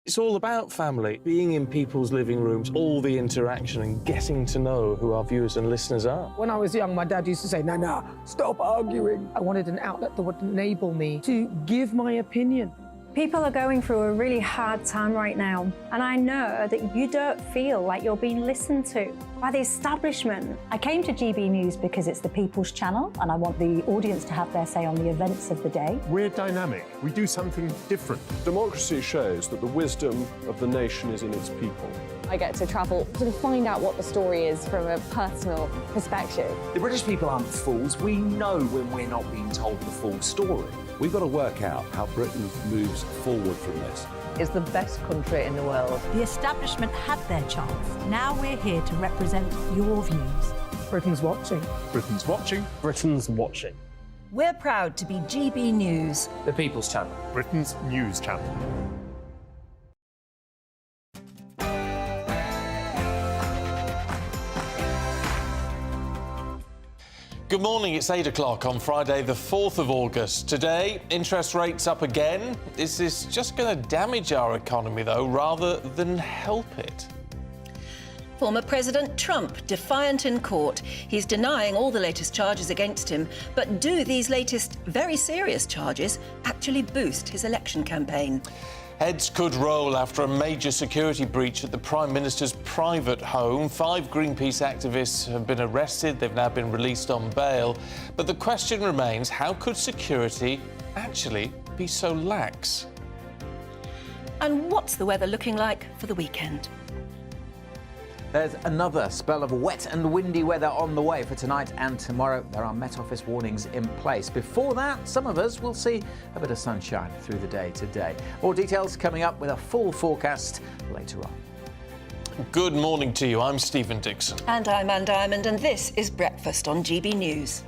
S1: It's all about family, being in people's living rooms, all the interaction and getting to know who our viewers and listeners are.
S19: When I was young, my dad used to say, Nana, stop arguing. I wanted an outlet that would enable me to give my opinion.
S6: People are going through a really hard time right now, and I know that you don't feel like you're being listened to by the establishment. I came to GB News because it's the People's Channel, and I want the audience to have their say on the events of the day.
S20: We're dynamic. We do something different. Democracy shows that the wisdom of the nation is in its people.
S22: I get to travel to find out what the story is from a personal perspective.
S3: The British people aren't fools. We know when we're not being told the full story. We've got to work out how Britain moves forward from this.
S24: It's the best country in the world.
S5: The establishment had their chance. Now we're here to represent your views.
S19: Britain's watching.
S20: Britain's watching.
S25: Britain's watching.
S2: We're proud to be GB News,
S16: The People's Channel,
S20: Britain's news channel.
S1: Good morning, it's 8 o'clock on Friday the 4th of August. Today, interest rates up again. Is this just going to damage our economy, though, rather than help it?
S2: Former President Trump defiant in court. He's denying all the latest charges against him. But do these latest, very serious charges actually boost his election campaign?
S1: Heads could roll after a major security breach at the Prime Minister's private home. 5 Greenpeace activists have been arrested. They've now been released on bail. But the question remains, how could security actually be so lax?
S2: And what's the weather looking like for the weekend?
S3: There's another spell of wet and windy weather on the way for tonight and tomorrow. There are Met Office warnings in place. Before that, some of us will see a bit of sunshine through the day today. More details coming up with a full forecast later on.
S1: Good morning to you. I'm Stephen Dixon.
S2: And I'm Ann Diamond, and this is Breakfast on GB News.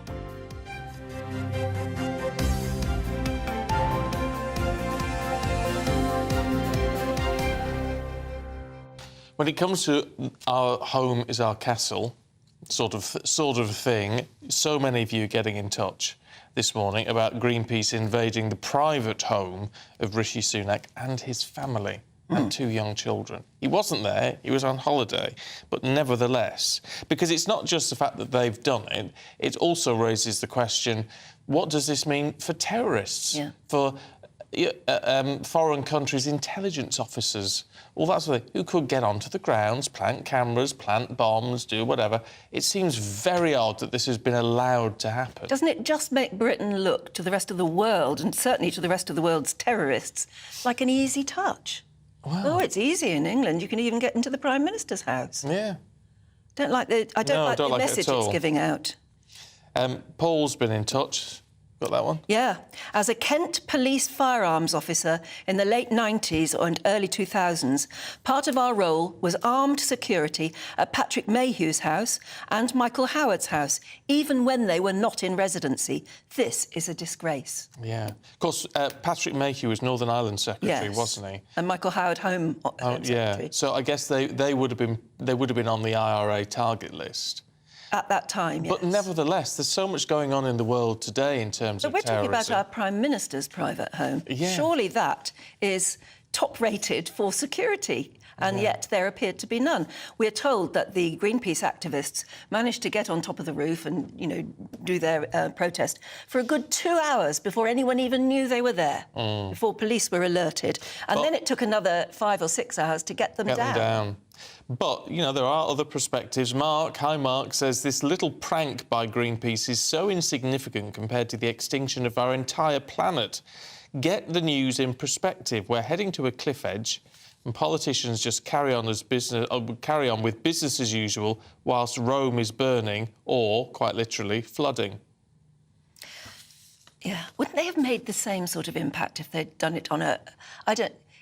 S1: When it comes to our home is our castle, sort of thing, so many of you getting in touch this morning about Greenpeace invading the private home of Rishi Sunak and his family. and 2 young children. He wasn't there, he was on holiday, but nevertheless, because it's not just the fact that they've done it, it also raises the question, what does this mean for terrorists, for foreign countries' intelligence officers, all that sort of thing, who could get onto the grounds, plant cameras, plant bombs, do whatever. It seems very odd that this has been allowed to happen.
S2: Doesn't it just make Britain look to the rest of the world, and certainly to the rest of the world's terrorists, like an easy touch?
S1: Wow.
S2: Oh, it's easy in England. You can even get into the Prime Minister's house.
S1: Yeah.
S2: I don't like the message it's giving out.
S1: Paul's been in touch. Got that one?
S2: Yeah. As a Kent police firearms officer in the late 90s and early 2000s, part of our role was armed security at Patrick Mayhew's house and Michael Howard's house, even when they were not in residency. This is a disgrace.
S1: Yeah. Of course, Patrick Mayhew was Northern Ireland Secretary, wasn't he?
S2: And Michael Howard Home Secretary.
S1: Yeah. So I guess they would have been on the IRA target list.
S2: At that time, yes.
S1: But nevertheless, there's so much going on in the world today in terms of terrorism.
S2: But we're talking about our Prime Minister's private home.
S1: Yeah.
S2: Surely that is top-rated for security, and yet there appeared to be none. We're told that the Greenpeace activists managed to get on top of the roof and, you know, do their protest for a good 2 hours before anyone even knew they were there, before police were alerted. And then it took another 5 or 6 hours to get them down.
S1: But, you know, there are other perspectives. Mark says this little prank by Greenpeace is so insignificant compared to the extinction of our entire planet. Get the news in perspective. We're heading to a cliff edge and politicians just carry on with business as usual whilst Rome is burning or, quite literally, flooding.
S2: Yeah. Wouldn't they have made the same sort of impact if they'd done it on a...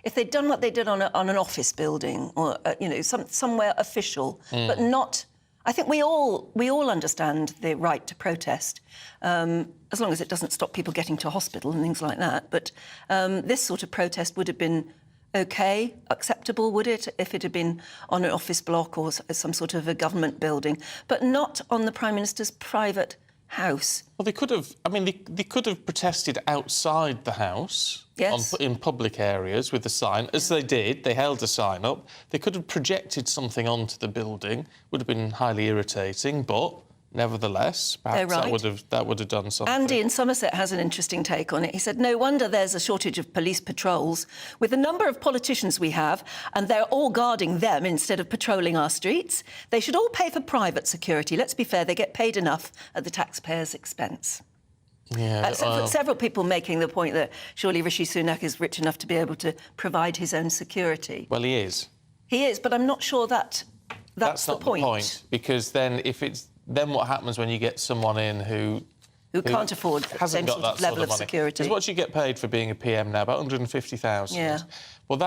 S2: If they'd done what they did on an office building or, you know, somewhere official, but not... I think we all understand the right to protest, as long as it doesn't stop people getting to hospital and things like that. But this sort of protest would have been OK, acceptable, would it, if it had been on an office block or some sort of a government building, but not on the Prime Minister's private house.
S1: Well, they could have... I mean, they could have protested outside the house...
S2: Yes.
S1: In public areas with a sign, as they did. They held a sign up. They could have projected something onto the building. Would have been highly irritating, but nevertheless, perhaps that would have done something.
S2: Andy in Somerset has an interesting take on it. He said, no wonder there's a shortage of police patrols. With the number of politicians we have, and they're all guarding them instead of patrolling our streets, they should all pay for private security. Let's be fair, they get paid enough at the taxpayers' expense.
S1: Yeah,
S2: several people making the point that surely Rishi Sunak is rich enough to be able to provide his own security.
S1: Well, he is.
S2: He is, but I'm not sure that's
S1: not the point. Because then, then what happens when you get someone in who
S2: can't afford the same sort of level of security?
S1: Because what you get paid for being a PM now, about 150,000.
S2: Yeah.
S1: Well,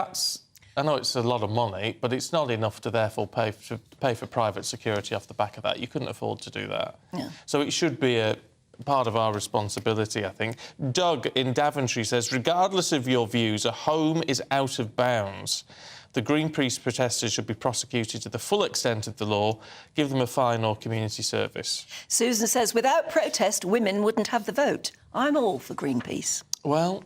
S1: I know it's a lot of money, but it's not enough to therefore pay for private security off the back of that. You couldn't afford to do that.
S2: Yeah.
S1: So it should be a part of our responsibility, I think. Doug in Daventry says, regardless of your views, a home is out of bounds. The Greenpeace protesters should be prosecuted to the full extent of the law. Give them a fine or community service.
S2: Susan says, without protest, women wouldn't have the vote. I'm all for Greenpeace.
S1: Well,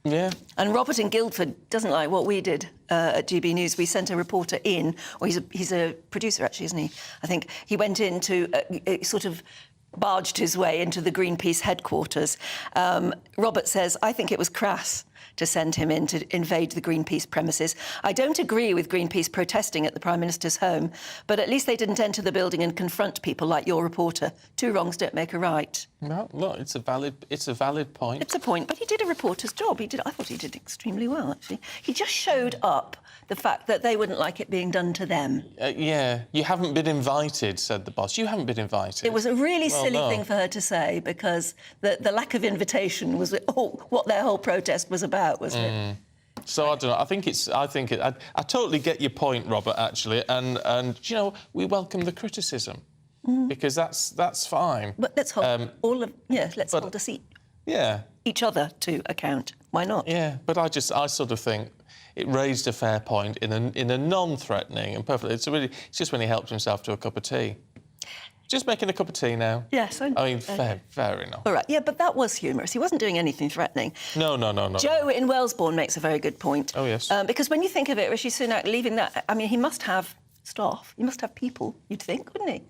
S1: yeah.
S2: And Robert in Guildford doesn't like what we did at GB News. We sent a reporter in, or he's a producer, actually, isn't he? I think he went in to sort of barged his way into the Greenpeace headquarters. Robert says, I think it was crass to send him in to invade the Greenpeace premises. I don't agree with Greenpeace protesting at the Prime Minister's home, but at least they didn't enter the building and confront people like your reporter. 2 wrongs don't make a right.
S1: No, look, it's a valid point.
S2: It's a point, but he did a reporter's job. I thought he did extremely well, actually. He just showed up the fact that they wouldn't like it being done to them.
S1: Yeah, you haven't been invited, said the boss. You haven't been invited.
S2: It was a really silly thing for her to say, because the lack of invitation was what their whole protest was about, wasn't it?
S1: So I don't know. I totally get your point, Robert. Actually, and you know, we welcome the criticism because that's fine.
S2: But let's hold hold us each other to account. Why not?
S1: Yeah, but I sort of think it raised a fair point in a non-threatening and perfectly. It's just when he helped himself to a cup of tea. Just making a cup of tea now.
S2: Yes,
S1: I mean, fair enough.
S2: All right, yeah, but that was humorous. He wasn't doing anything threatening.
S1: No.
S2: Joe in Wellesbourne makes a very good point.
S1: Oh, yes.
S2: Because when you think of it, Rishi Sunak leaving that, I mean, he must have staff. He must have people, you'd think, wouldn't he?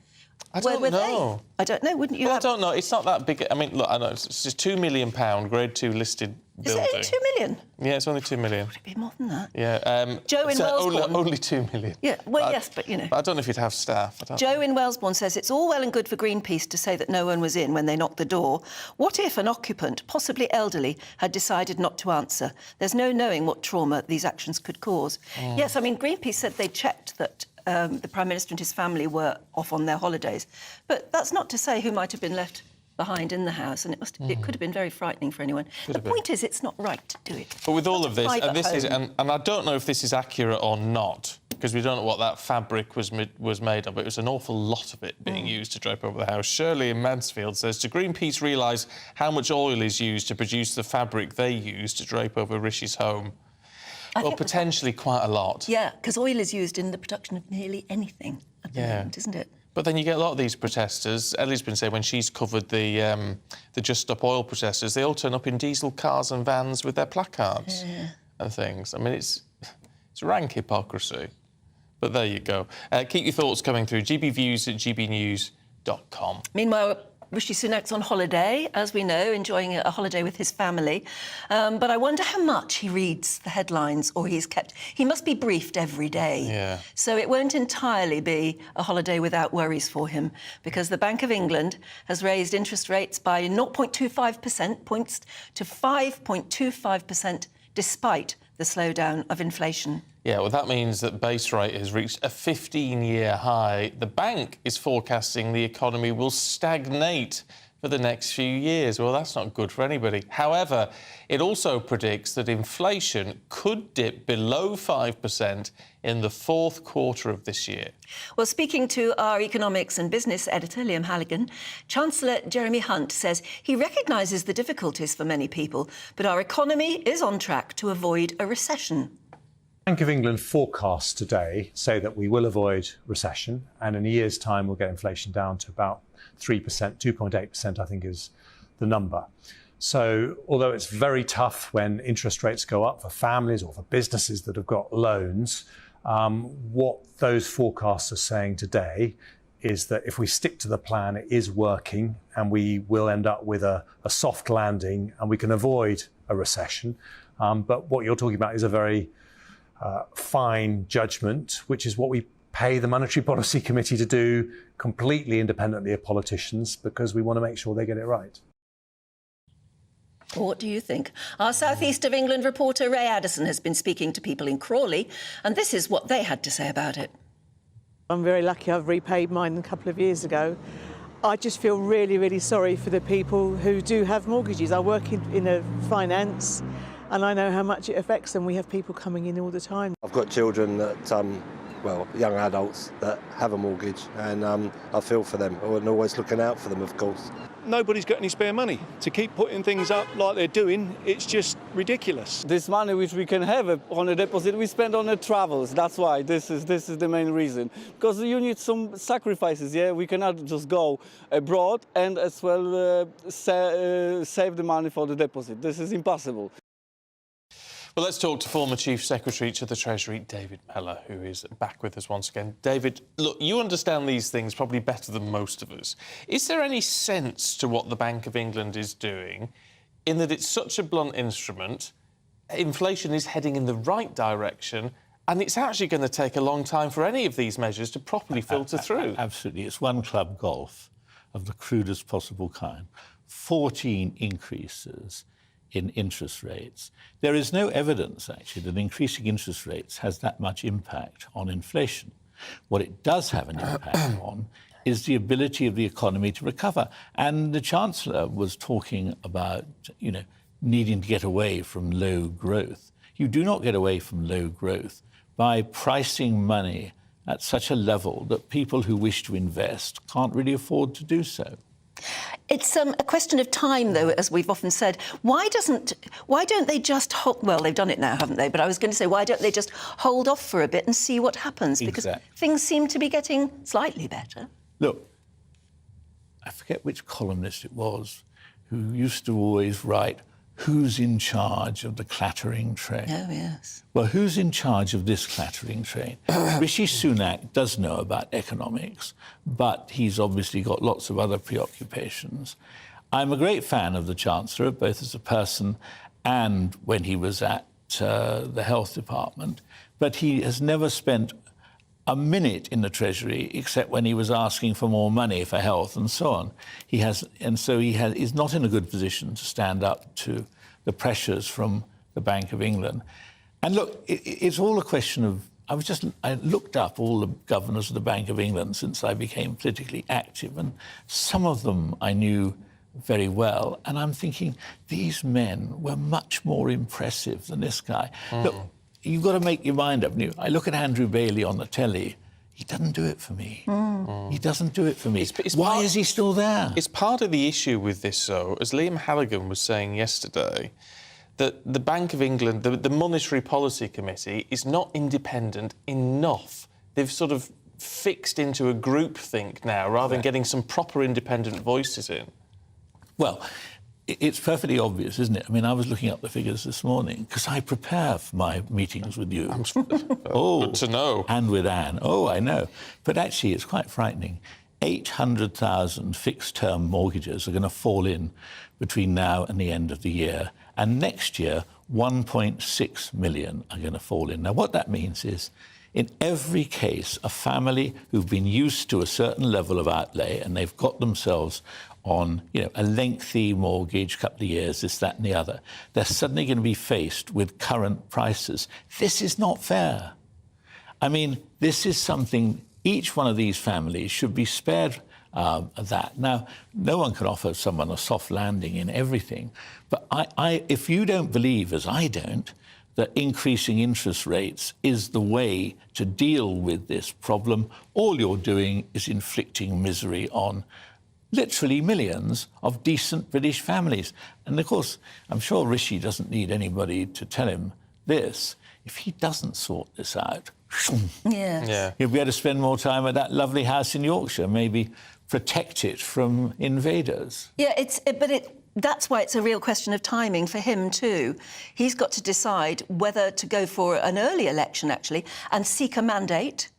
S1: I don't know.
S2: I don't know, wouldn't you?
S1: Well, I don't know. It's not that big. I mean, look, I know it's just £2 million, Grade 2 listed building.
S2: Is it only 2 million?
S1: Yeah, it's only 2 million.
S2: Would it be more than that?
S1: Yeah.
S2: Joe in Wellesbourne...
S1: Only 2 million.
S2: Yeah, well, yes, but, you know...
S1: But I don't know if you'd have staff.
S2: Joe in Wellesbourne says it's all well and good for Greenpeace to say that no one was in when they knocked the door. What if an occupant, possibly elderly, had decided not to answer? There's no knowing what trauma these actions could cause. Yes, I mean, Greenpeace said they checked that the Prime Minister and his family were off on their holidays. But that's not to say who might have been left behind in the house, and it could have been very frightening for anyone. The point is, it's not right to do it.
S1: But with all of this, and I don't know if this is accurate or not, because we don't know what that fabric was made of, but it was an awful lot of it being used to drape over the house. Shirley in Mansfield says, do Greenpeace realise how much oil is used to produce the fabric they use to drape over Rishi's home? Well, potentially quite a lot.
S2: Yeah, because oil is used in the production of nearly anything at the moment, isn't it?
S1: But then you get a lot of these protesters. Ellie's been saying when she's covered the Just Stop Oil protesters, they all turn up in diesel cars and vans with their placards and things. I mean, it's rank hypocrisy. But there you go. Keep your thoughts coming through. gbviews@gbnews.com. Meanwhile, Rishi Sunak's on holiday, as we know, enjoying a holiday with his family. But I wonder how much he reads the headlines or he's kept... He must be briefed every day. Yeah.
S2: So it won't entirely be a holiday without worries for him, because the Bank of England has raised interest rates by 0.25% points to 5.25%, despite the slowdown of inflation.
S1: Yeah, well, that means that base rate has reached a 15-year high. The bank is forecasting the economy will stagnate for the next few years. Well, that's not good for anybody. However, it also predicts that inflation could dip below 5% in the fourth quarter of this year.
S2: Well, speaking to our economics and business editor, Liam Halligan, Chancellor Jeremy Hunt says he recognises the difficulties for many people, but our economy is on track to avoid a recession.
S4: Bank of England forecasts today say that we will avoid recession, and in a year's time we'll get inflation down to about 3%, 2.8% I think is the number. So although it's very tough when interest rates go up for families or for businesses that have got loans, what those forecasts are saying today is that if we stick to the plan, it is working, and we will end up with a soft landing and we can avoid a recession. But what you're talking about is a very fine judgment, which is what we pay the Monetary Policy Committee to do completely independently of politicians, because we want to make sure they get it right.
S2: What do you think? Our South East of England reporter Ray Addison has been speaking to people in Crawley, and this is what they had to say about it.
S7: I'm very lucky I've repaid mine a couple of years ago. I just feel really, really sorry for the people who do have mortgages. I work in finance, and I know how much it affects them. We have people coming in all the time.
S8: I've got children that, young adults that have a mortgage, and I feel for them, and always looking out for them, of course.
S10: Nobody's got any spare money. To keep putting things up like they're doing, it's just ridiculous.
S23: This money which we can have on a deposit, we spend on the travels. That's why this is the main reason. Because you need some sacrifices, yeah? We cannot just go abroad and as well save the money for the deposit. This is impossible.
S1: Well, let's talk to former Chief Secretary to the Treasury, David Mellor, who is back with us once again. David, look, you understand these things probably better than most of us. Is there any sense to what the Bank of England is doing, in that it's such a blunt instrument, inflation is heading in the right direction, and it's actually going to take a long time for any of these measures to properly filter through?
S26: Absolutely. It's one club golf of the crudest possible kind. 14 increases in interest rates. There is no evidence, actually, that increasing interest rates has that much impact on inflation. What it does have an impact on is the ability of the economy to recover. And the Chancellor was talking about, needing to get away from low growth. You do not get away from low growth by pricing money at such a level that people who wish to invest can't really afford to do so.
S2: It's a question of time, though, as we've often said. Why don't they just hold... Well, they've done it now, haven't they? But I was going to say, why don't they just hold off for a bit and see what happens? Because things seem to be getting slightly better.
S26: Look, I forget which columnist it was, who used to always write, "Who's in charge of the clattering train?"
S2: Oh, yes.
S26: Well, who's in charge of this clattering train? Rishi Sunak does know about economics, but he's obviously got lots of other preoccupations. I'm a great fan of the Chancellor, both as a person and when he was at the Health Department, but he has never spent a minute in the Treasury except when he was asking for more money for health and so on. He's not in a good position to stand up to the pressures from the Bank of England. And look, it's all a question of... I looked up all the governors of the Bank of England since I became politically active, and some of them I knew very well, and I'm thinking, these men were much more impressive than this guy. Look, you've got to make your mind up. I look at Andrew Bailey on the telly. He doesn't do it for me. He doesn't do it for me. Why is he still there?
S1: It's part of the issue with this, though, as Liam Halligan was saying yesterday, that the Bank of England, the Monetary Policy Committee, is not independent enough. They've sort of fixed into a groupthink now, rather than getting some proper independent voices in.
S26: Well, it's perfectly obvious, isn't it? I mean, I was looking up the figures this morning because I prepare for my meetings with you.
S1: Good to know.
S26: And with Anne. Oh, I know. But actually, it's quite frightening. 800,000 fixed-term mortgages are going to fall in between now and the end of the year. And next year, 1.6 million are going to fall in. Now, what that means is, in every case, a family who've been used to a certain level of outlay and they've got themselves on, a lengthy mortgage, couple of years, this, that and the other, they're suddenly going to be faced with current prices. This is not fair. I mean, this is something each one of these families should be spared that. Now, no one can offer someone a soft landing in everything, but if you don't believe, as I don't, that increasing interest rates is the way to deal with this problem, all you're doing is inflicting misery on literally millions of decent British families. And, of course, I'm sure Rishi doesn't need anybody to tell him this. If he doesn't sort this out, he'll be able to spend more time at that lovely house in Yorkshire, maybe protect it from invaders.
S2: Yeah, that's why it's a real question of timing for him too. He's got to decide whether to go for an early election, actually, and seek a mandate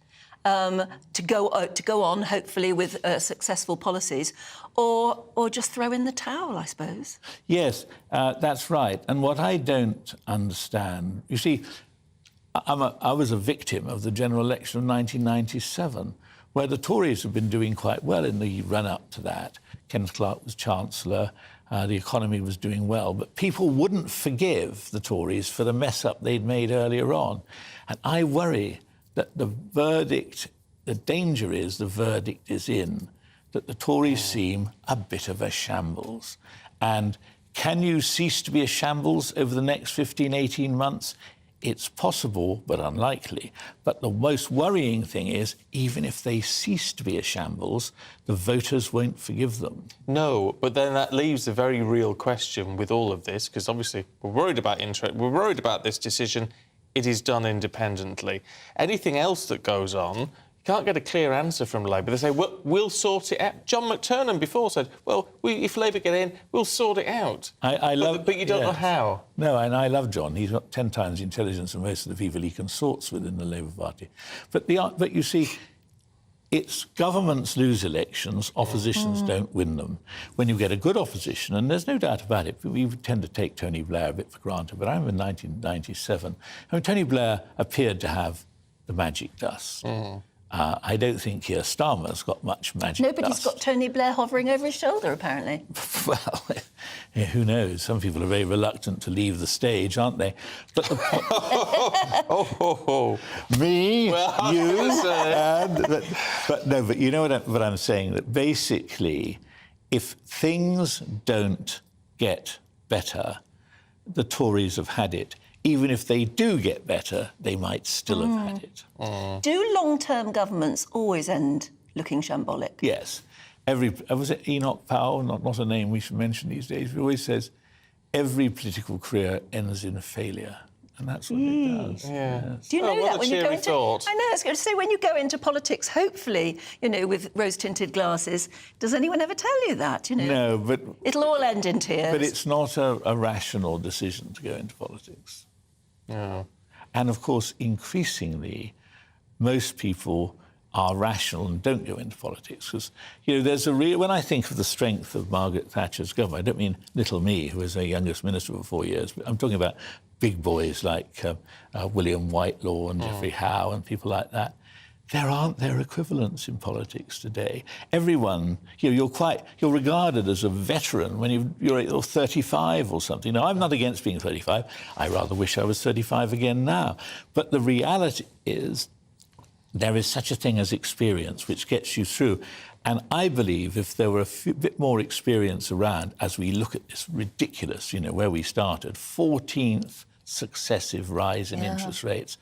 S2: to go on, hopefully, with successful policies, or just throw in the towel, I suppose.
S26: Yes, that's right. And what I don't understand, you see, I was a victim of the general election of 1997, where the Tories have been doing quite well in the run-up to that. Kenneth Clarke was Chancellor, the economy was doing well, but people wouldn't forgive the Tories for the mess-up they'd made earlier on. And I worry that the danger is the verdict is in, that the Tories seem a bit of a shambles. And can you cease to be a shambles over the next 15, 18 months? It's possible, but unlikely. But the most worrying thing is, even if they cease to be a shambles, the voters won't forgive them.
S1: No, but then that leaves a very real question with all of this, because obviously we're worried about interest, we're worried about this decision. It is done independently. Anything else that goes on, you can't get a clear answer from Labour. They say, well, we'll sort it out. John McTernan before said, well, if Labour get in, we'll sort it out. But you don't know how.
S26: No, and I love John. He's got 10 times the intelligence of most of the people he consorts with in the Labour Party. But you see, it's governments lose elections, oppositions don't win them. When you get a good opposition, and there's no doubt about it, we tend to take Tony Blair a bit for granted, but I remember in 1997, Tony Blair appeared to have the magic dust. I don't think Keir Starmer's got much magic dust.
S2: Nobody's got Tony Blair hovering over his shoulder, apparently.
S26: Well, who knows? Some people are very reluctant to leave the stage, aren't they? But the me, well, you, but you know what I'm saying? That basically, if things don't get better, the Tories have had it. Even if they do get better, they might still have had it.
S2: Do long-term governments always end looking shambolic?
S26: Yes. Was it Enoch Powell, not a name we should mention these days, he always says, every political career ends in failure. And that's what it does.
S1: Yeah.
S26: Yes.
S2: Do you know
S1: what
S2: that
S1: a
S2: when you go
S1: cheery
S2: into?
S1: thought.
S2: I know. I was going to say when you go into politics, hopefully, you know, with rose-tinted glasses. Does anyone ever tell you that? You know.
S26: No, but
S2: it'll all end in tears.
S26: But it's not a rational decision to go into politics.
S1: No.
S26: And of course, increasingly, most people are rational and don't go into politics because, you know, there's a real... When I think of the strength of Margaret Thatcher's government, I don't mean little me, who was her youngest minister for 4 years, but I'm talking about big boys like William Whitelaw and Geoffrey Howe and people like that. There aren't their equivalents in politics today. Everyone, you know, you're regarded as a veteran when you're 35 or something. Now, I'm not against being 35. I rather wish I was 35 again now. But the reality is there is such a thing as experience which gets you through. And I believe if there were a bit more experience around as we look at this ridiculous, you know, where we started, 14th successive rise in interest rates,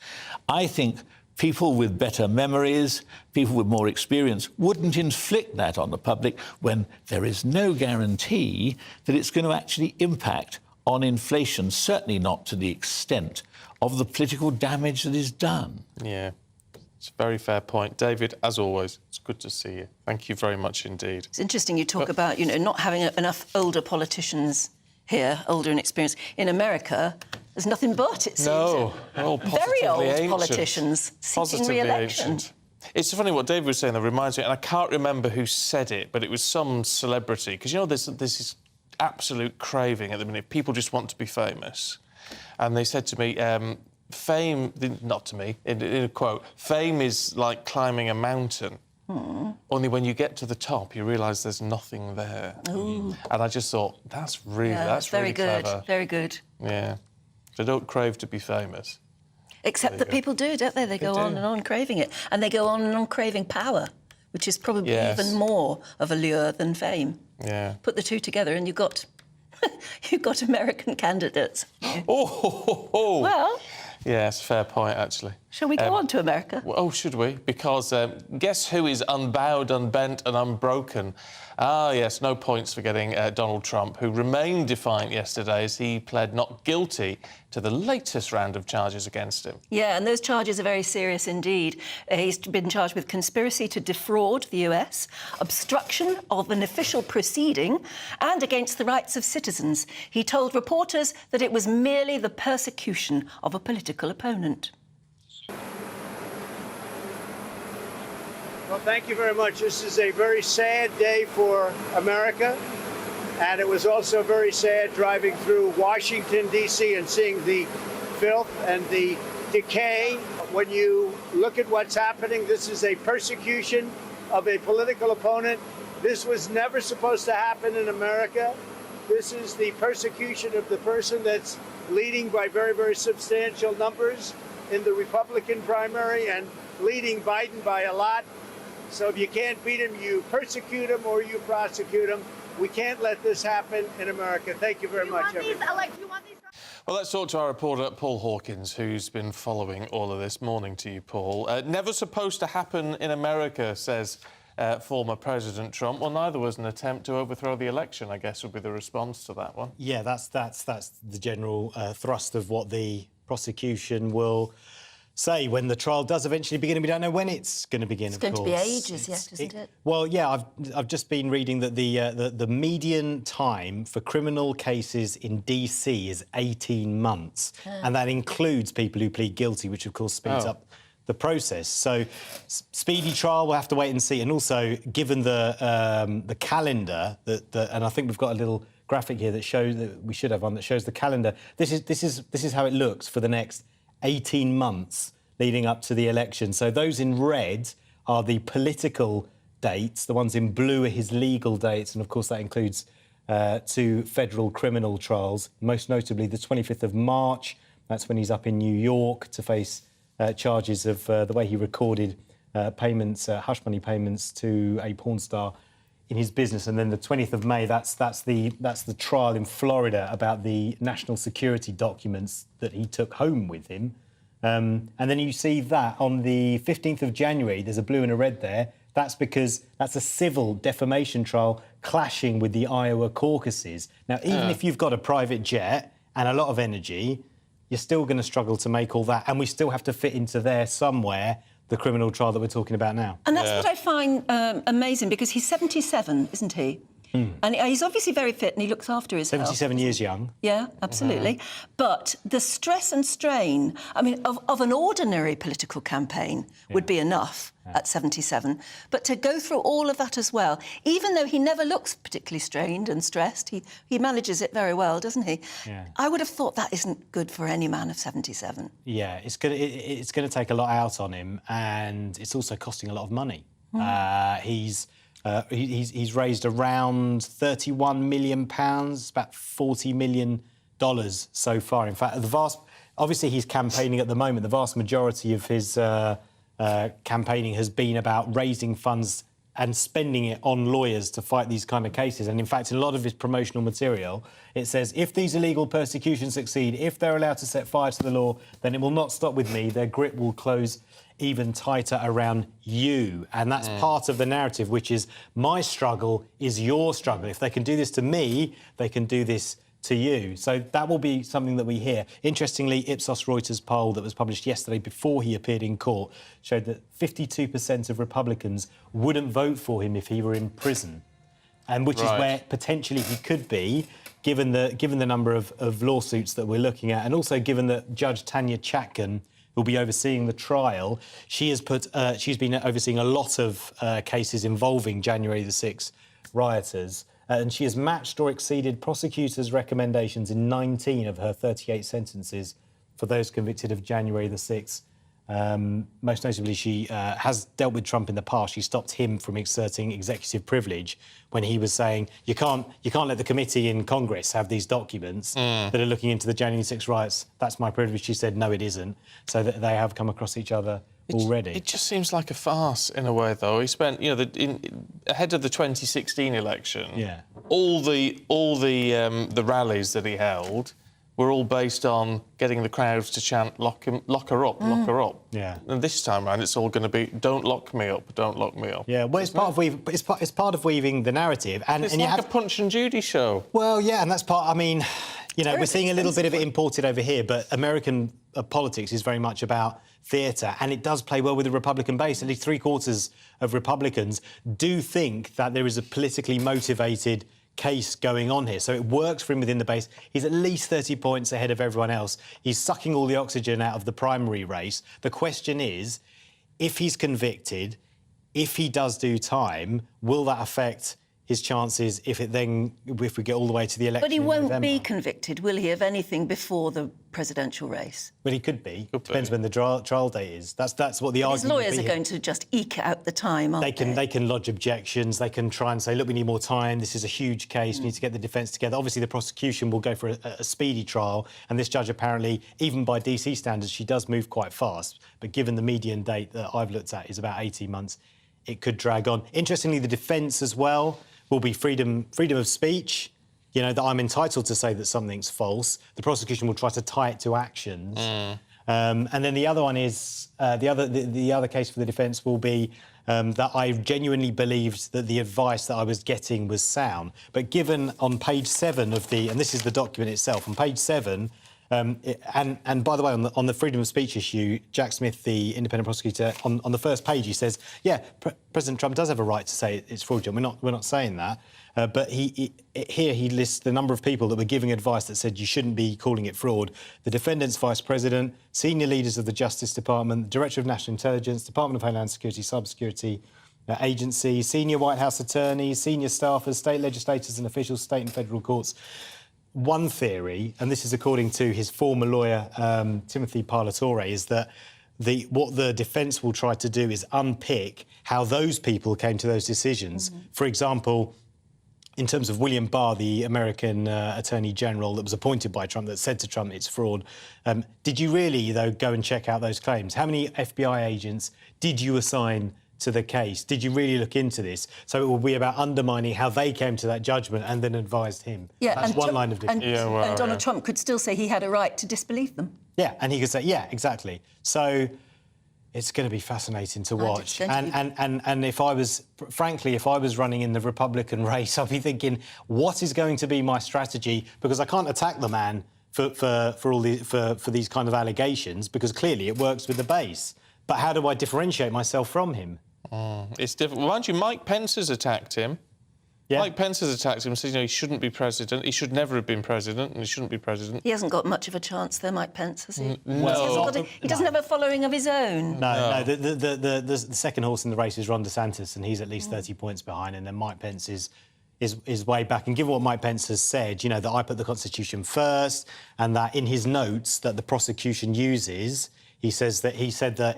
S26: I think people with better memories, people with more experience, wouldn't inflict that on the public when there is no guarantee that it's going to actually impact on inflation, certainly not to the extent of the political damage that is done.
S1: Yeah. It's a very fair point. David, as always, it's good to see you. Thank you very much indeed.
S2: It's interesting you talk about, you know, not having enough older politicians here, older and experienced. In America, there's nothing but, it seems.
S1: No, all
S2: very old
S1: ancient.
S2: politicians seeking
S1: Positively
S2: re-election.
S1: ancient. It's funny what David was saying, that reminds me, and I can't remember who said it, but it was some celebrity, because, you know, there's this absolute craving at the minute. People just want to be famous. And they said to me, fame, not to me, in a quote, fame is like climbing a mountain. Only when you get to the top, you realise there's nothing there.
S2: Ooh.
S1: And I just thought, that's really
S2: very
S1: really
S2: good,
S1: clever.
S2: very good.
S1: Yeah. They don't crave to be famous.
S2: Except that people do, don't they? They go on and on craving it. And they go on and on craving power, which is probably even more of a lure than fame.
S1: Yeah.
S2: Put the two together and you've got you've got American candidates.
S1: Oh.
S2: Well...
S1: Yes, fair point, actually.
S2: Shall we go on to America?
S1: Oh, should we? Because guess who is unbowed, unbent and unbroken? Ah, yes, no points for getting Donald Trump, who remained defiant yesterday as he pled not guilty to the latest round of charges against him.
S2: Yeah, and those charges are very serious indeed. He's been charged with conspiracy to defraud the US, obstruction of an official proceeding, and against the rights of citizens. He told reporters that it was merely the persecution of a political opponent.
S11: Well, thank you very much. This is a very sad day for America. And it was also very sad driving through Washington, D.C. and seeing the filth and the decay. When you look at what's happening, this is a persecution of a political opponent. This was never supposed to happen in America. This is the persecution of the person that's leading by very, very substantial numbers in the Republican primary and leading Biden by a lot. So if you can't beat him, you persecute him or you prosecute him. We can't let this happen in America. Thank you very much, everybody.
S1: Well, let's talk to our reporter, Paul Hawkins, who's been following all of this. Morning to you, Paul. Never supposed to happen in America, says former President Trump. Well, neither was an attempt to overthrow the election, I guess, would be the response to that one.
S12: Yeah, that's the general thrust of what the prosecution will say when the trial does eventually begin. And we don't know when it's going to begin,
S2: It's going to be ages yet, isn't it?
S12: Well, yeah, I've just been reading that the median time for criminal cases in DC is 18 months. And that includes people who plead guilty, which, of course, speeds up the process. So speedy trial, we'll have to wait and see. And also, given the calendar, and I think we've got a little graphic here that shows, that we should have one, that shows the calendar. This is how it looks for the next 18 months leading up to the election. So those in red are the political dates. The ones in blue are his legal dates. And, of course, that includes 2 federal criminal trials, most notably the 25th of March. That's when he's up in New York to face charges of the way he recorded payments, hush money payments to a porn star in his business. And then the 20th of May, that's the trial in Florida about the national security documents that he took home with him. And then you see that on the 15th of January, there's a blue and a red there. That's because that's a civil defamation trial clashing with the Iowa caucuses. Now, even if you've got a private jet and a lot of energy, you're still going to struggle to make all that, and we still have to fit into there somewhere the criminal trial that we're talking about now.
S2: And that's what I find amazing, because he's 77, isn't he? And he's obviously very fit and he looks after his health.
S12: 77 years young.
S2: Yeah, absolutely. But the stress and strain, I mean, of an ordinary political campaign would be enough at 77. But to go through all of that as well, even though he never looks particularly strained and stressed, he manages it very well, doesn't he?
S12: Yeah. I
S2: would have thought that isn't good for any man of 77.
S12: Yeah, it's going to take a lot out on him, and it's also costing a lot of money. He's raised around £31 million, about $40 million so far. In fact, obviously he's campaigning at the moment. The vast majority of his campaigning has been about raising funds and spending it on lawyers to fight these kind of cases. And in fact, in a lot of his promotional material, it says, if these illegal persecutions succeed, if they're allowed to set fire to the law, then it will not stop with me. Their grip will close even tighter around you. And that's part of the narrative, which is my struggle is your struggle. If they can do this to me, they can do this to you. So that will be something that we hear. Interestingly, Ipsos Reuters poll that was published yesterday before he appeared in court showed that 52% of Republicans wouldn't vote for him if he were in prison, and which is where potentially he could be, given the number of lawsuits that we're looking at, and also given that Judge Tanya Chatkan will be overseeing the trial. She's been overseeing a lot of cases involving January the 6th rioters, and she has matched or exceeded prosecutors' recommendations in 19 of her 38 sentences for those convicted of January the 6th. Most notably, she has dealt with Trump in the past. She stopped him from exerting executive privilege when he was saying, you can't let the committee in Congress have these documents that are looking into the January 6 riots. That's my privilege. She said, no, it isn't. So that they have come across each other already.
S1: It just seems like a farce in a way, though. He spent, ahead of the 2016 election, all the rallies that he held were all based on getting the crowds to chant, lock her up, lock her up.
S12: Yeah.
S1: And this time around, it's all going to be, don't lock me up, don't lock me up.
S12: Yeah, well, it's part of weaving the narrative. And
S1: it's
S12: and
S1: like a Punch and Judy show.
S12: Well, yeah, and that's part, I mean, we're seeing a little bit of it imported over here, but American politics is very much about theatre, and it does play well with the Republican base. At least 3/4 of Republicans do think that there is a politically motivated case going on here. So it works for him within the base. He's at least 30 points ahead of everyone else. He's sucking all the oxygen out of the primary race. The question is, if he's convicted, if he does do time, will that affect his chances if we get all the way to the election?
S2: But he won't
S12: November?
S2: be convicted, will he, of anything before the presidential race?
S12: Well, he could be. Depends when the trial date is. That's what the argument.
S2: His lawyers are going to just eke out the time, aren't they?
S12: They can lodge objections. They can try and say, look, we need more time. This is a huge case. We need to get the defence together. Obviously, the prosecution will go for a speedy trial. And this judge, apparently, even by DC standards, she does move quite fast. But given the median date that I've looked at is about 18 months, it could drag on. Interestingly, the defence as well will be freedom of speech. That I'm entitled to say that something's false. The prosecution will try to tie it to actions. And then the other one is the other case for the defence will be that I genuinely believed that the advice that I was getting was sound. But given on page 7 of and this is the document itself, on page 7. And by the way, on the freedom of speech issue, Jack Smith, the independent prosecutor, on the first page, he says, yeah, President Trump does have a right to say it's fraudulent. We're not saying that. But here he lists the number of people that were giving advice that said you shouldn't be calling it fraud. The defendant's vice president, senior leaders of the Justice Department, the Director of National Intelligence, Department of Homeland Security, Cybersecurity Agency, senior White House attorneys, senior staffers, state legislators and officials, state and federal courts. One theory, and this is according to his former lawyer, Timothy Parlatore, is that what the defence will try to do is unpick how those people came to those decisions. For example, in terms of William Barr, the American Attorney General that was appointed by Trump, that said to Trump it's fraud. Did you really, though, go and check out those claims? How many FBI agents did you assign to the case? Did you really look into this? So it will be about undermining how they came to that judgment and then advised him.
S2: Yeah,
S12: that's one line of defence.
S2: And Donald Trump could still say he had a right to disbelieve them.
S12: Yeah, and he could say, yeah, exactly. So it's going to be fascinating to watch. And if I was running in the Republican race, I'd be thinking, what is going to be my strategy? Because I can't attack the man for these kind of allegations, because clearly it works with the base. But how do I differentiate myself from him?
S1: It's difficult. Well, mind you, Mike Pence has attacked him.
S12: Yeah.
S1: Mike Pence has attacked him and said, he shouldn't be president. He should never have been president, and he shouldn't be president.
S2: He hasn't got much of a chance, though, Mike Pence, has he?
S1: No.
S2: He doesn't have a following of his own.
S12: No. The second horse in the race is Ron DeSantis, and he's at least 30 points behind, and then Mike Pence is way back. And given what Mike Pence has said, that I put the Constitution first, and that in his notes that the prosecution uses, he said that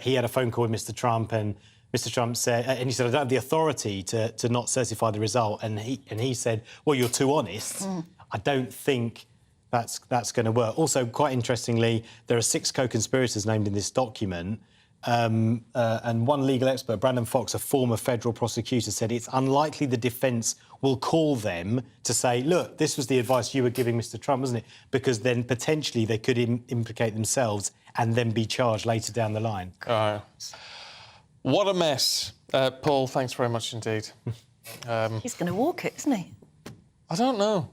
S12: he had a phone call with Mr. Trump, and Mr. Trump said, I don't have the authority to not certify the result, and he said, well, you're too honest. I don't think that's going to work. Also, quite interestingly, there are 6 co-conspirators named in this document, and one legal expert, Brandon Fox, a former federal prosecutor, said it's unlikely the defence will call them to say, look, this was the advice you were giving Mr. Trump, wasn't it? Because then potentially they could implicate themselves and then be charged later down the line.
S1: What a mess. Paul, thanks very much indeed.
S2: He's going to walk it, isn't he?
S1: I don't know.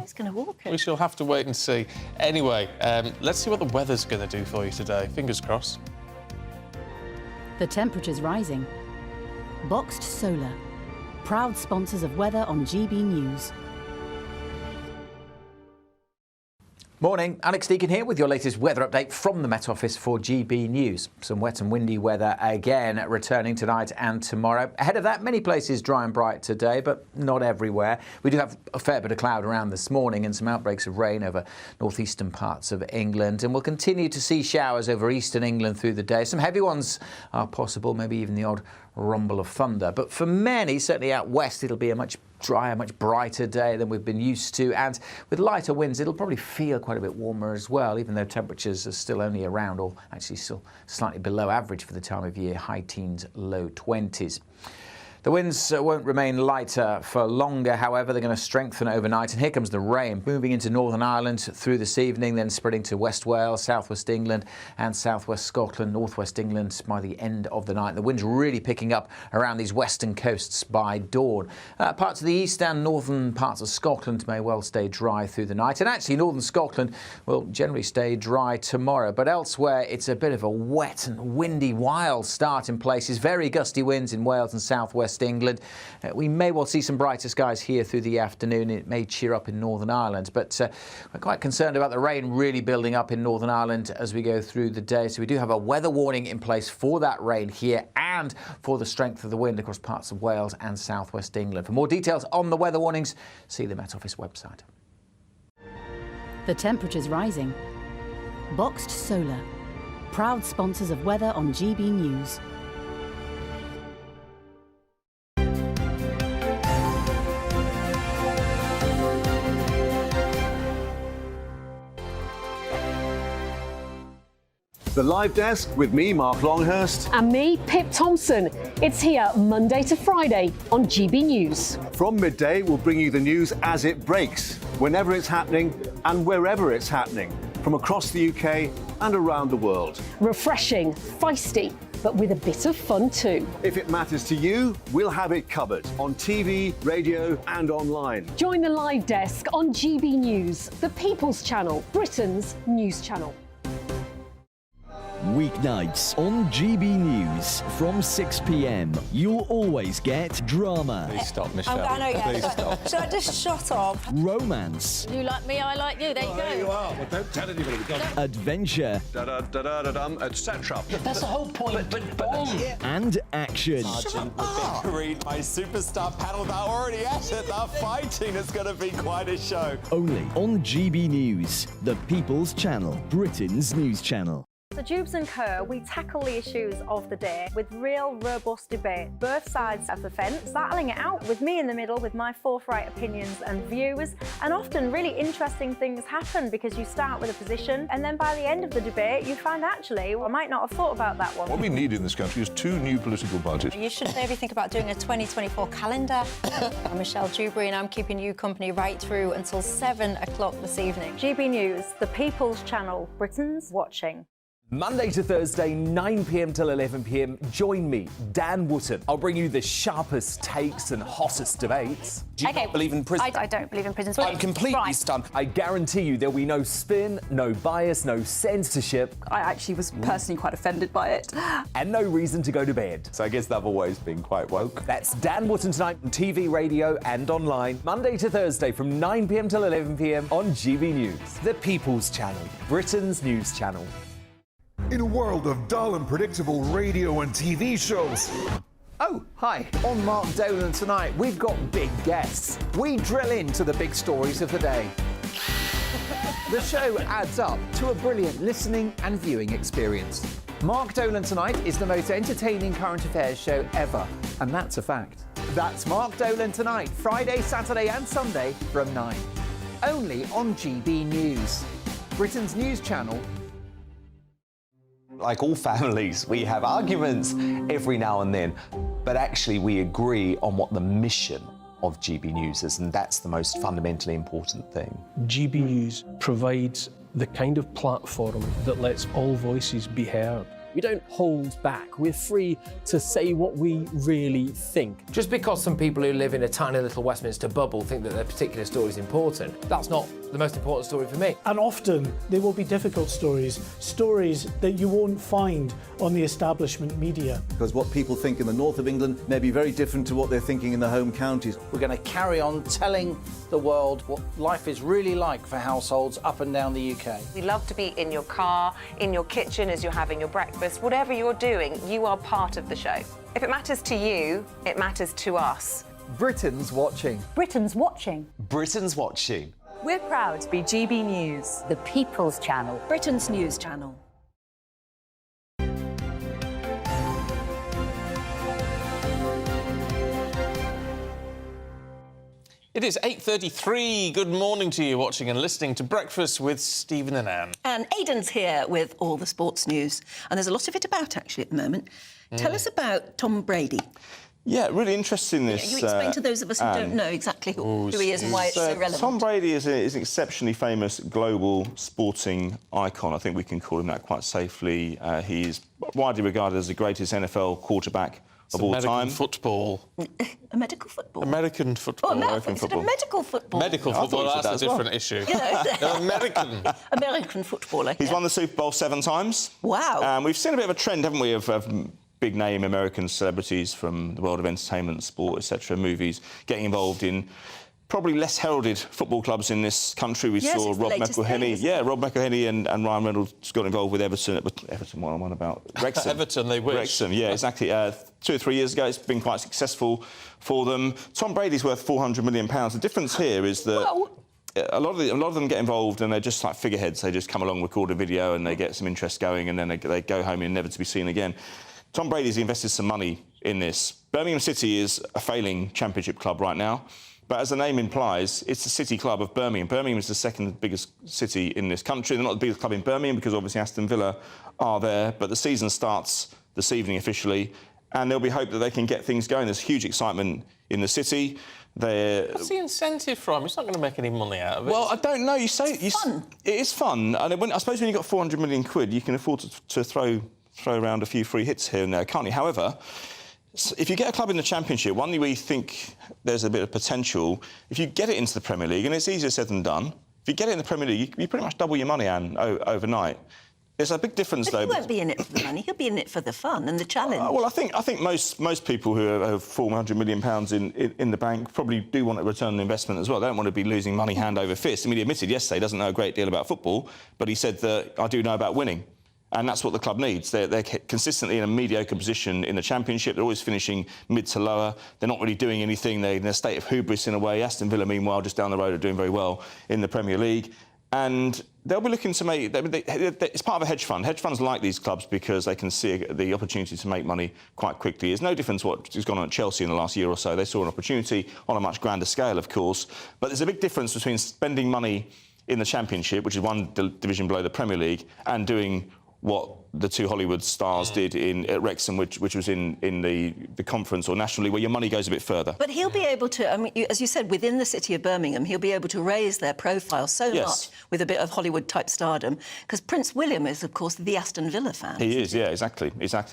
S2: He's going to walk it.
S1: We shall have to wait and see. Anyway, let's see what the weather's going to do for you today. Fingers crossed.
S5: The temperature's rising. Boxed Solar, proud sponsors of weather on GB News.
S3: Morning, Alex Deakin here with your latest weather update from the Met Office for GB News. Some wet and windy weather again returning tonight and tomorrow. Ahead of that, many places dry and bright today, but not everywhere. We do have a fair bit of cloud around this morning and some outbreaks of rain over northeastern parts of England. And we'll continue to see showers over eastern England through the day. Some heavy ones are possible, maybe even the odd rumble of thunder. But for many, certainly out west, it'll be a much drier, much brighter day than we've been used to. And with lighter winds, it'll probably feel quite a bit warmer as well, even though temperatures are still only around, or actually still slightly below average for the time of year, high teens, low 20s. The winds won't remain lighter for longer, however. They're going to strengthen overnight. And here comes the rain, moving into Northern Ireland through this evening, then spreading to West Wales, Southwest England and Southwest Scotland, Northwest England by the end of the night. The wind's really picking up around these western coasts by dawn. Parts of the east and northern parts of Scotland may well stay dry through the night. And actually, northern Scotland will generally stay dry tomorrow. But elsewhere, it's a bit of a wet and windy, wild start in places. Very gusty winds in Wales and Southwest England. We may well see some brighter skies here through the afternoon. It may cheer up in Northern Ireland, but we're quite concerned about the rain really building up in Northern Ireland as we go through the day. So we do have a weather warning in place for that rain here and for the strength of the wind across parts of Wales and Southwest England. For more details on the weather warnings, see the Met Office website.
S5: The temperature's rising. Boxed Solar, proud sponsors of weather on GB News.
S13: The Live Desk with me, Mark Longhurst.
S14: And me, Pip Thompson. It's here Monday to Friday on GB News.
S13: From midday, we'll bring you the news as it breaks, whenever it's happening and wherever it's happening, from across the UK and around the world.
S14: Refreshing, feisty, but with a bit of fun too.
S13: If it matters to you, we'll have it covered on TV, radio and online.
S14: Join the Live Desk on GB News, the People's Channel, Britain's news channel.
S15: Weeknights on GB News from 6 p.m. You'll always get drama.
S1: Please stop, Michelle.
S17: I know, yeah.
S1: Please stop.
S17: Should I just shut up?
S15: Romance.
S17: You like me, I like you. There you go.
S13: There you are. Well, don't tell anybody.
S15: Adventure.
S13: Etc.
S15: That's the whole point. And action.
S9: Sergeant, we're being greeted by superstar panel that are already at it. They're fighting. It's going to be quite a show.
S15: Only on GB News, the People's Channel, Britain's news channel.
S6: So Jubes and Kerr, we tackle the issues of the day with real robust debate, both sides of the fence, battling it out with me in the middle with my forthright opinions and views. And often really interesting things happen because you start with a position and then by the end of the debate you find actually, well, I might not have thought about that one.
S20: What we need in this country is 2 new political parties.
S17: You should maybe think about doing a 2024 calendar. I'm Michelle Dewberry and I'm keeping you company right through until 7 o'clock this evening.
S6: GB News, the People's Channel, Britain's watching.
S9: Monday to Thursday, 9 p.m. till 11 p.m. Join me, Dan Wootton. I'll bring you the sharpest takes and hottest debates.
S18: Do you not believe in prison?
S6: I don't believe in prisons.
S18: I'm completely stunned.
S9: I guarantee you there'll be no spin, no bias, no censorship.
S19: I actually was personally quite offended by it.
S9: And no reason to go to bed.
S21: So I guess they've always been quite woke.
S9: That's Dan Wootton tonight on TV, radio and online. Monday to Thursday from 9 p.m. till 11 p.m. on GB News. The People's Channel, Britain's news channel.
S22: In a world of dull and predictable radio and TV shows.
S3: Oh, hi. On Mark Dolan tonight, we've got big guests. We drill into the big stories of the day. The show adds up to a brilliant listening and viewing experience. Mark Dolan Tonight is the most entertaining current affairs show ever, and that's a fact. That's Mark Dolan Tonight, Friday, Saturday and Sunday from 9. Only on GB News, Britain's news channel.
S9: Like all families, we have arguments every now and then, but actually we agree on what the mission of GB News is, and that's the most fundamentally important thing.
S24: GB News provides the kind of platform that lets all voices be heard. We don't hold back. We're free to say what we really think.
S16: Just because some people who live in a tiny little Westminster bubble think that their particular story is important, that's not the most important story for me.
S25: And often there will be difficult stories that you won't find on the establishment media.
S13: Because what people think in the north of England may be very different to what they're thinking in the home counties.
S27: We're going to carry on telling the world what life is really like for households up and down the UK.
S28: We love to be in your car, in your kitchen as you're having your breakfast. Whatever you're doing, you are part of the show. If it matters to you, it matters to us.
S9: Britain's watching.
S14: Britain's watching.
S9: Britain's watching.
S19: We're proud to be GB News,
S14: The People's Channel,
S2: Britain's news channel.
S1: It is 8:33. Good morning to you watching and listening to Breakfast with Stephen and Anne.
S2: And Aidan's here with all the sports news. And there's a lot of it about, actually, at the moment. Tell us about Tom Brady.
S29: Yeah, really interesting this.
S2: You explain to those of us who don't know exactly who he is and why it's so relevant.
S29: Tom Brady is an exceptionally famous global sporting icon. I think we can call him that quite safely. He's widely regarded as the greatest NFL quarterback of all time.
S1: Football.
S2: American football.
S1: American football.
S2: Oh, no,
S1: American
S2: football. Medical football.
S1: Medical football, that's a different issue.
S2: American footballer.
S29: He's won the Super Bowl 7 times.
S2: Wow.
S29: We've seen a bit of a trend, haven't we, of big-name American celebrities from the world of entertainment, sport, etc., movies, getting involved in probably less heralded football clubs in this country. We saw Rob McElhenney. Rob McElhenney and Ryan Reynolds got involved with Everton. Everton, what am I on about? Wrexham.
S1: Everton, they wish.
S29: Wrexham, yeah, exactly. 2 or 3 years ago, it's been quite successful for them. Tom Brady's worth £400 million. The difference here is that a lot of them get involved and they're just like figureheads. They just come along, record a video, and they get some interest going, and then they go home and never to be seen again. Tom Brady's invested some money in this. Birmingham City is a failing championship club right now. But as the name implies, it's the city club of Birmingham. Birmingham is the second biggest city in this country. They're not the biggest club in Birmingham because obviously Aston Villa are there. But the season starts this evening officially, and there'll be hope that they can get things going. There's huge excitement in the city.
S1: What's the incentive from? It's not going to make any money out of it.
S29: Well, I don't know. It's
S2: fun.
S29: It is fun. And I suppose when you've got 400 million quid, you can afford to throw around a few free hits here and there, can't you? However, if you get a club in the Championship, one where you think there's a bit of potential, if you get it into the Premier League, and it's easier said than done, if you get it in the Premier League, you pretty much double your money, Anne, overnight. There's a big difference, though.
S2: He won't be in it for the money. He'll be in it for the fun and the challenge.
S29: Well, I think most people who have £400 million in the bank probably do want a return on investment as well. They don't want to be losing money hand over fist. I mean, he admitted yesterday he doesn't know a great deal about football, but he said that I do know about winning. And that's what the club needs. They're consistently in a mediocre position in the Championship. They're always finishing mid to lower. They're not really doing anything. They're in a state of hubris in a way. Aston Villa, meanwhile, just down the road, are doing very well in the Premier League. And they'll be looking to make... It's part of a hedge fund. Hedge funds like these clubs because they can see the opportunity to make money quite quickly. There's no difference what has gone on at Chelsea in the last year or so. They saw an opportunity on a much grander scale, of course. But there's a big difference between spending money in the Championship, which is one division below the Premier League, and doing what the two Hollywood stars did at Wrexham, which was in the conference or nationally, where your money goes a bit further.
S2: But he'll be able to, I mean, as you said, within the city of Birmingham, he'll be able to raise their profile so much with a bit of Hollywood-type stardom, because Prince William is, of course, the Aston Villa fan.
S29: He is, yeah, exactly.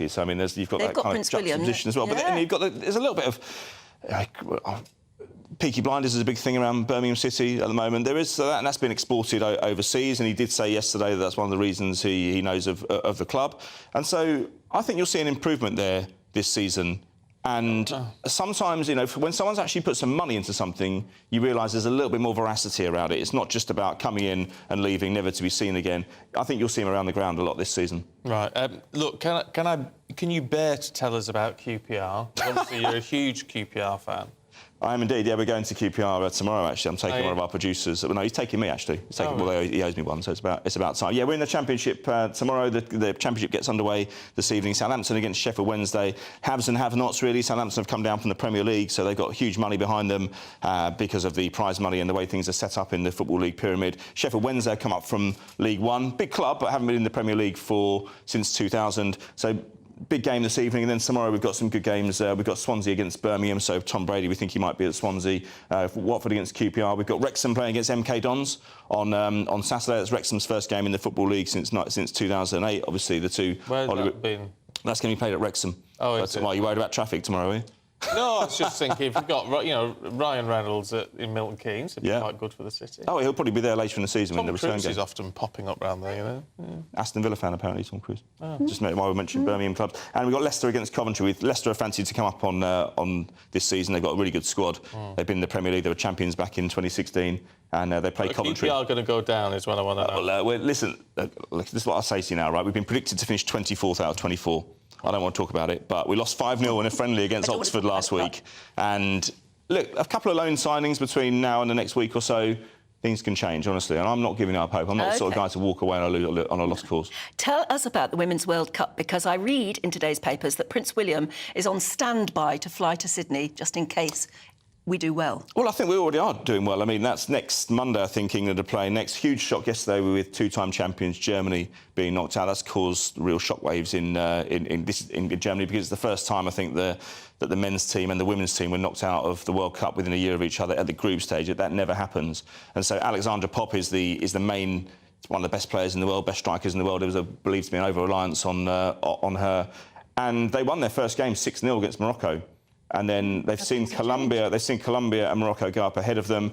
S29: So, I mean, you've got that kind of juxtaposition as well. But then there's a little bit of... Peaky Blinders is a big thing around Birmingham City at the moment. There is that, and that's been exported overseas, and he did say yesterday that that's one of the reasons he knows of the club. And so I think you'll see an improvement there this season. And sometimes, you know, when someone's actually put some money into something, you realise there's a little bit more veracity around it. It's not just about coming in and leaving, never to be seen again. I think you'll see him around the ground a lot this season.
S1: Right. Look, can you bear to tell us about QPR? Obviously, you're a huge QPR fan.
S29: I am indeed, yeah. We're going to QPR tomorrow, actually. I'm taking one of our producers. Well, no, he's taking me, actually. He's taking, well, he owes me one, so it's about time. Yeah, we're in the Championship tomorrow. The Championship gets underway this evening. Southampton against Sheffield Wednesday. Haves and have-nots, really. Southampton have come down from the Premier League, so they've got huge money behind them because of the prize money and the way things are set up in the Football League pyramid. Sheffield Wednesday come up from League One. Big club, but haven't been in the Premier League since 2000. So big game this evening, and then tomorrow we've got some good games. We've got Swansea against Birmingham, so Tom Brady, we think he might be at Swansea. Watford against QPR. We've got Wrexham playing against MK Dons on Saturday. That's Wrexham's first game in the Football League since 2008. Obviously, the two...
S1: Where's that been?
S29: That's going to be played at Wrexham.
S1: Oh, is it?
S29: Why, are you worried about traffic tomorrow, are you?
S1: No, I was just thinking, if you've got, you know, Ryan Reynolds in Milton Keynes, it'd be quite good for the city.
S29: Oh, he'll probably be there later in the season when the return game.
S1: Tom Cruise is often popping up round there, you know. Yeah.
S29: Aston Villa fan, apparently, Tom Cruise. Just why we mentioned Birmingham clubs. And we've got Leicester against Coventry. With Leicester are fancied to come up on this season. They've got a really good squad. They've been in the Premier League. They were champions back in 2016, and they play Coventry.
S1: QPR going to go down is what I want to know.
S29: Well, listen, this is what I'll say to you now, right? We've been predicted to finish 24th out of 24. I don't want to talk about it, but we lost 5-0 in a friendly against Oxford last week. And, look, a couple of loan signings between now and the next week or so, things can change, honestly. And I'm not giving up hope. I'm not the sort of guy to walk away on a lost cause.
S2: Tell us about the Women's World Cup, because I read in today's papers that Prince William is on standby to fly to Sydney just in case we do well.
S29: Well, I think we already are doing well. I mean, that's next Monday, I think, England are playing. Next huge shock yesterday with two-time champions Germany being knocked out. That's caused real shockwaves in Germany, because it's the first time, I think, that the men's team and the women's team were knocked out of the World Cup within a year of each other at the group stage. That never happens. And so Alexandra Popp is the main... one of the best players in the world, best strikers in the world. There was believed to be an over-reliance on her. And they won their first game 6-0 against Morocco. And then they've seen Colombia and Morocco go up ahead of them.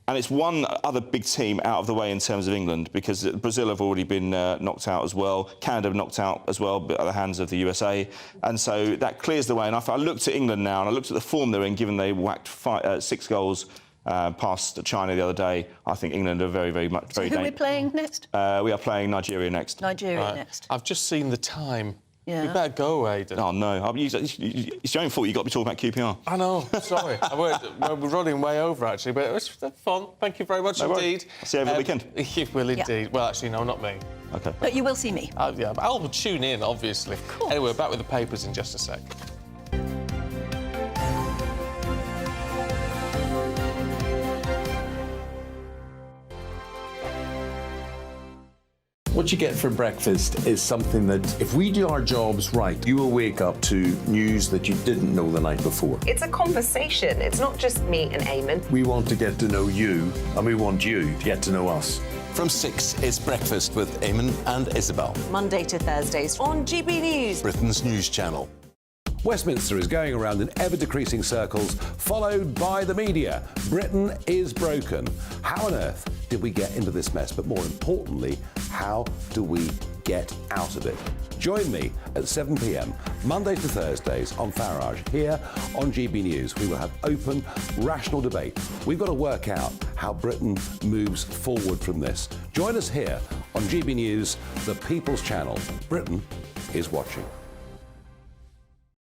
S29: And it's one other big team out of the way in terms of England, because Brazil have already been knocked out as well. Canada knocked out as well, but at the hands of the USA. And so that clears the way. And I looked at England now, and I looked at the form they're in, given they whacked 6 goals past China the other day. I think England are very dangerous.
S2: Who are we playing next?
S29: We are playing Nigeria next.
S2: Nigeria next.
S1: I've just seen the time.
S2: Yeah.
S1: You better go, Aidan.
S29: Oh, no. It's your own fault you've got to be talking about QPR.
S1: I know, sorry. We're running way over, actually, but it was fun. Thank you very much indeed.
S29: I'll see you over the weekend.
S1: You will indeed. Well, actually, no, not me.
S29: OK.
S2: But you will see me.
S1: Yeah, I'll tune in, obviously.
S2: Of course.
S1: Anyway, we're back with the papers in just a sec.
S4: What you get for breakfast is something that, if we do our jobs right, you will wake up to news that you didn't know the night before.
S28: It's a conversation. It's not just me and Eamon.
S4: We want to get to know you, and we want you to get to know us.
S5: From 6, it's Breakfast with Eamon and Isabel.
S28: Monday to Thursdays on GB News,
S5: Britain's news channel.
S7: Westminster is going around in ever-decreasing circles, followed by the media. Britain is broken. How on earth did we get into this mess? But more importantly, how do we get out of it? Join me at 7 p.m, Mondays to Thursdays on Farage, here on GB News. We will have open, rational debate. We've got to work out how Britain moves forward from this. Join us here on GB News, the People's Channel. Britain is watching.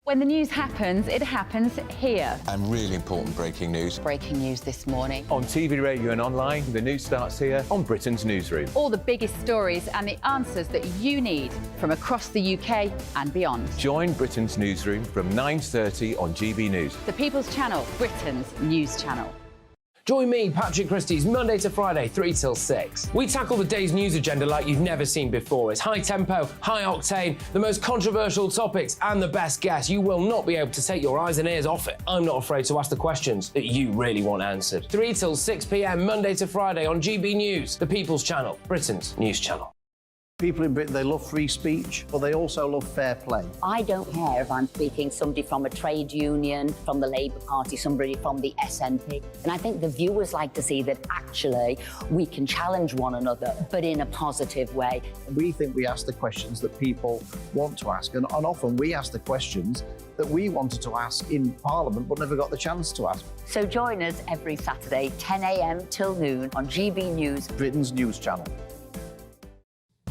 S8: When the news happens, it happens here.
S5: And really important breaking news.
S8: Breaking news this morning.
S10: On TV, radio and online, the news starts here on Britain's Newsroom.
S8: All the biggest stories and the answers that you need from across the UK and beyond.
S10: Join Britain's Newsroom from 9:30 on GB News.
S8: The People's Channel, Britain's news channel.
S16: Join me, Patrick Christie's Monday to Friday, 3 till 6. We tackle the day's news agenda like you've never seen before. It's high tempo, high octane, the most controversial topics and the best guests. You will not be able to take your eyes and ears off it. I'm not afraid to ask the questions that you really want answered. 3 till 6 p.m, Monday to Friday on GB News, the People's Channel, Britain's news channel.
S27: People in Britain, they love free speech, but they also love fair play.
S6: I don't care if I'm speaking somebody from a trade union, from the Labour Party, somebody from the SNP. And I think the viewers like to see that actually we can challenge one another, but in a positive way.
S27: We think we ask the questions that people want to ask, and often we ask the questions that we wanted to ask in Parliament but never got the chance to ask.
S6: So join us every Saturday, 10 a.m. till noon on GB News,
S27: Britain's news channel.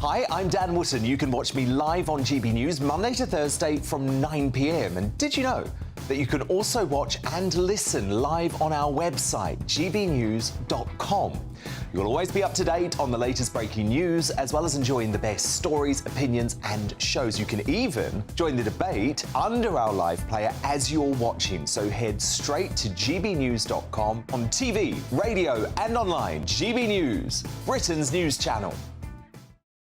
S9: Hi, I'm Dan Wootton. You can watch me live on GB News Monday to Thursday from 9 p.m. And did you know that you can also watch and listen live on our website, gbnews.com. You'll always be up to date on the latest breaking news, as well as enjoying the best stories, opinions and shows. You can even join the debate under our live player as you're watching. So head straight to gbnews.com on TV, radio and online. GB News, Britain's news channel.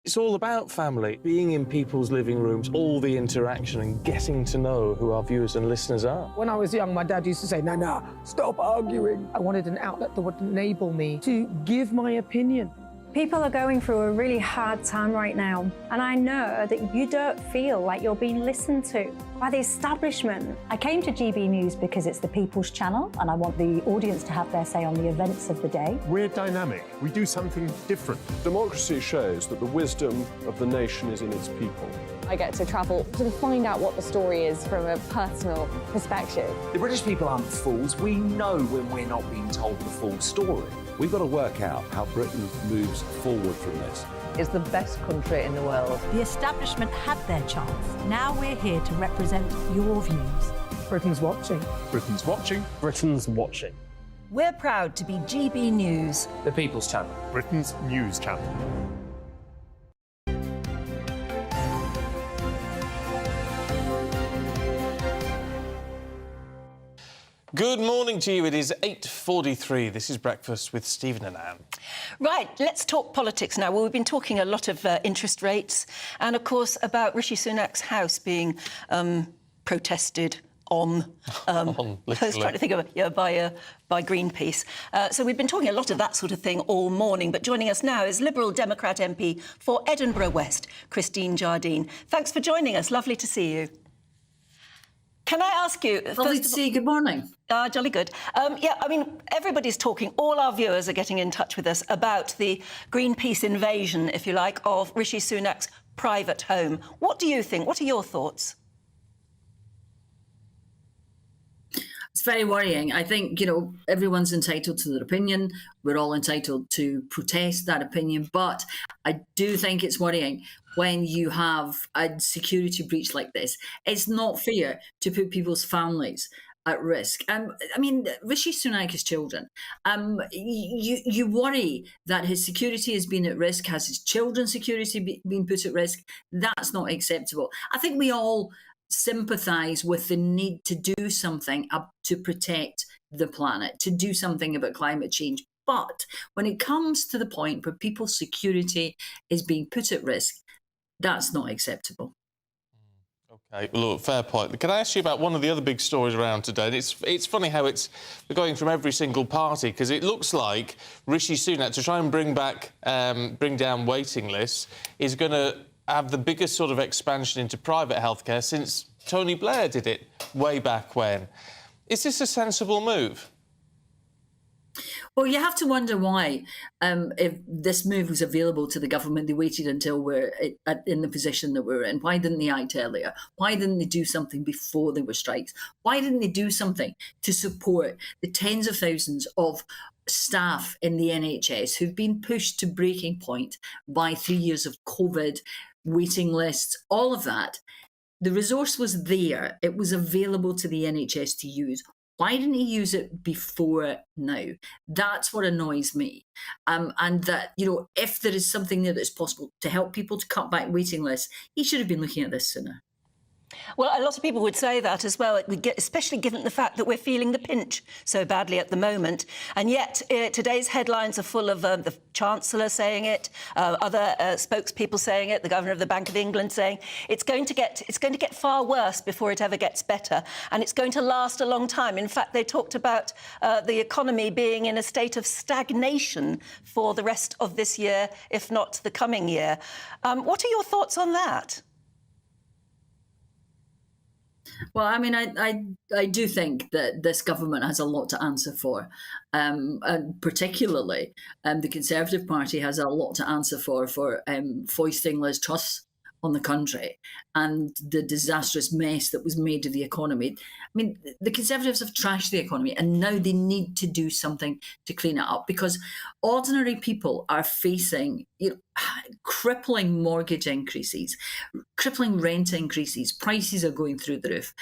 S1: It's all about family, being in people's living rooms, all the interaction and getting to know who our viewers and listeners are.
S11: When I was young, my dad used to say, Nana, stop arguing. I wanted an outlet that would enable me to give my opinion.
S12: People are going through a really hard time right now, and I know that you don't feel like you're being listened to by the establishment.
S15: I came to GB News because it's the People's Channel, and I want the audience to have their say on the events of the day.
S17: We're dynamic. We do something different. Democracy shows that the wisdom of the nation is in its people.
S18: I get to travel to find out what the story is from a personal perspective.
S3: The British people aren't fools. We know when we're not being told the full story.
S7: We've got to work out how Britain moves forward from this.
S20: It's the best country in the world.
S23: The establishment had their chance. Now we're here to represent your views.
S11: Britain's watching.
S17: Britain's watching.
S24: Britain's watching.
S2: We're proud to be GB News,
S16: the People's Channel,
S17: Britain's news channel.
S1: Good morning to you. It is 8:43. This is Breakfast with Stephen and Anne.
S2: Right, let's talk politics now. Well, we've been talking a lot of interest rates and, of course, about Rishi Sunak's house being protested on. I was trying to think of it, by Greenpeace. So we've been talking a lot of that sort of thing all morning. But joining us now is Liberal Democrat MP for Edinburgh West, Christine Jardine. Thanks for joining us. Lovely to see you. Can I ask you...
S20: Lovely to see you. Good morning.
S2: Jolly good. Yeah, I mean, everybody's talking, all our viewers are getting in touch with us about the Greenpeace invasion, if you like, of Rishi Sunak's private home. What do you think? What are your thoughts?
S20: It's very worrying. I think, everyone's entitled to their opinion. We're all entitled to protest that opinion. But I do think it's worrying when you have a security breach like this. It's not fair to put people's families at risk. I mean, Rishi Sunak has children. You worry that his security has been at risk, has his children's security been put at risk. That's not acceptable. I think we all sympathise with the need to do something to protect the planet, to do something about climate change. But when it comes to the point where people's security is being put at risk, that's not acceptable.
S1: OK, well, look, fair point. Can I ask you about one of the other big stories around today? And it's funny how we're going from every single party, because it looks like Rishi Sunak, to try and bring down waiting lists, is going to have the biggest sort of expansion into private healthcare since Tony Blair did it way back when. Is this a sensible move?
S20: Well, you have to wonder why, if this move was available to the government, they waited until we're in the position that we're in. Why didn't they act earlier? Why didn't they do something before there were strikes? Why didn't they do something to support the tens of thousands of staff in the NHS who've been pushed to breaking point by 3 years of COVID, waiting lists, all of that? The resource was there. It was available to the NHS to use. Why didn't he use it before now? That's what annoys me. And that, if there is something there that's possible to help people to cut back waiting lists, he should have been looking at this sooner.
S2: Well, a lot of people would say that as well, especially given the fact that we're feeling the pinch so badly at the moment. And yet, today's headlines are full of the Chancellor saying it, other spokespeople saying it, the Governor of the Bank of England saying it's going to get far worse before it ever gets better, and it's going to last a long time. In fact, they talked about the economy being in a state of stagnation for the rest of this year, if not the coming year. What are your thoughts on that?
S20: Well, I mean, I do think that this government has a lot to answer for, and particularly the Conservative Party has a lot to answer for foisting Liz Truss on the country and the disastrous mess that was made of the economy. I mean, the Conservatives have trashed the economy, and now they need to do something to clean it up, because ordinary people are facing crippling mortgage increases, crippling rent increases, prices are going through the roof.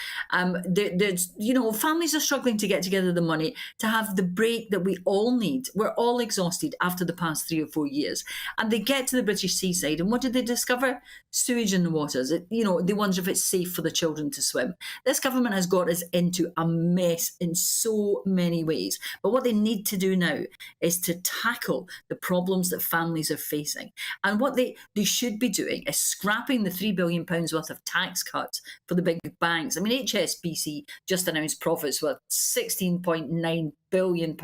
S20: Families are struggling to get together the money to have the break that we all need. We're all exhausted after the past 3 or 4 years. And they get to the British seaside, and what did they discover? Sewage in the waters. They wonder if it's safe for the children to swim. This government has got us into a mess in so many ways. But what they need to do now is to tackle the problems that families are facing. And what they should be doing is scrapping the £3 billion worth of tax cuts for the big banks. I mean, HSBC just announced profits worth £16.9 billion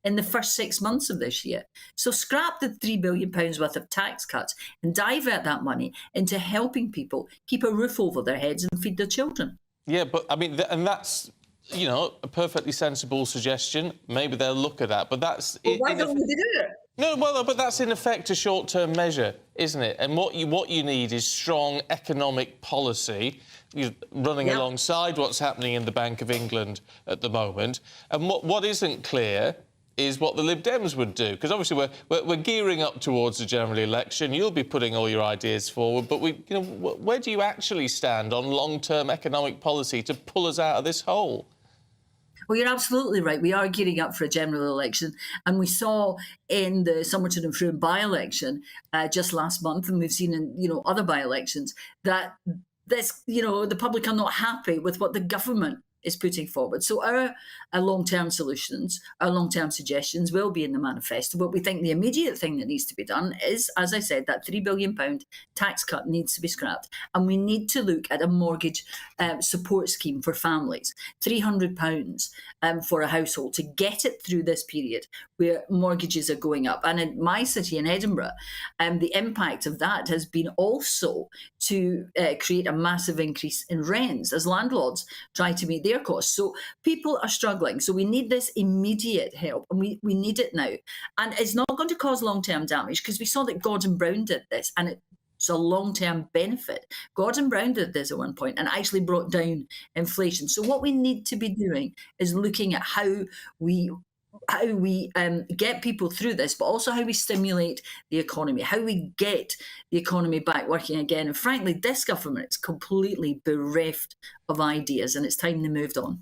S20: in the first 6 months of this year. So scrap the £3 billion worth of tax cuts and divert that money into helping people keep a roof over their heads and feed their children.
S1: Yeah, but I mean, and that's, a perfectly sensible suggestion. Maybe they'll look at that, but that's...
S20: Well, why don't we do it?
S1: No, well, but that's in effect a short-term measure, isn't it? And what you need is strong economic policy running alongside what's happening in the Bank of England at the moment. And what isn't clear is what the Lib Dems would do, because obviously we're gearing up towards the general election. You'll be putting all your ideas forward, but where do you actually stand on long-term economic policy to pull us out of this hole?
S20: Well, you're absolutely right. We are gearing up for a general election. And we saw in the Somerton and Frome by-election just last month, and we've seen in, other by-elections, that the public are not happy with what the government is putting forward. So our long-term solutions, our long-term suggestions will be in the manifesto. But we think the immediate thing that needs to be done is, as I said, that £3 billion tax cut needs to be scrapped. And we need to look at a mortgage support scheme for families, £300 for a household to get it through this period where mortgages are going up. And in my city, in Edinburgh, the impact of that has been also to create a massive increase in rents as landlords try to meet their costs. So people are struggling. So we need this immediate help, and we need it now. And it's not going to cause long-term damage, because we saw that Gordon Brown did this, and it's a long-term benefit. Gordon Brown did this at one point and actually brought down inflation. So what we need to be doing is looking at how we get people through this, but also how we stimulate the economy, how we get the economy back working again. And frankly, this government is completely bereft of ideas, and it's time they moved on.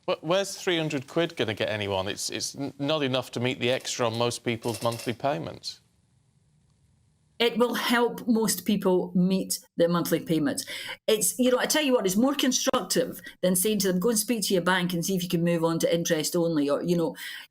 S1: But where's £300 going to get anyone? It's not enough to meet the extra on most people's monthly payments.
S20: It will help most people meet their monthly payments. It's, I tell you what, it's more constructive than saying to them, go and speak to your bank and see if you can move on to interest only, or,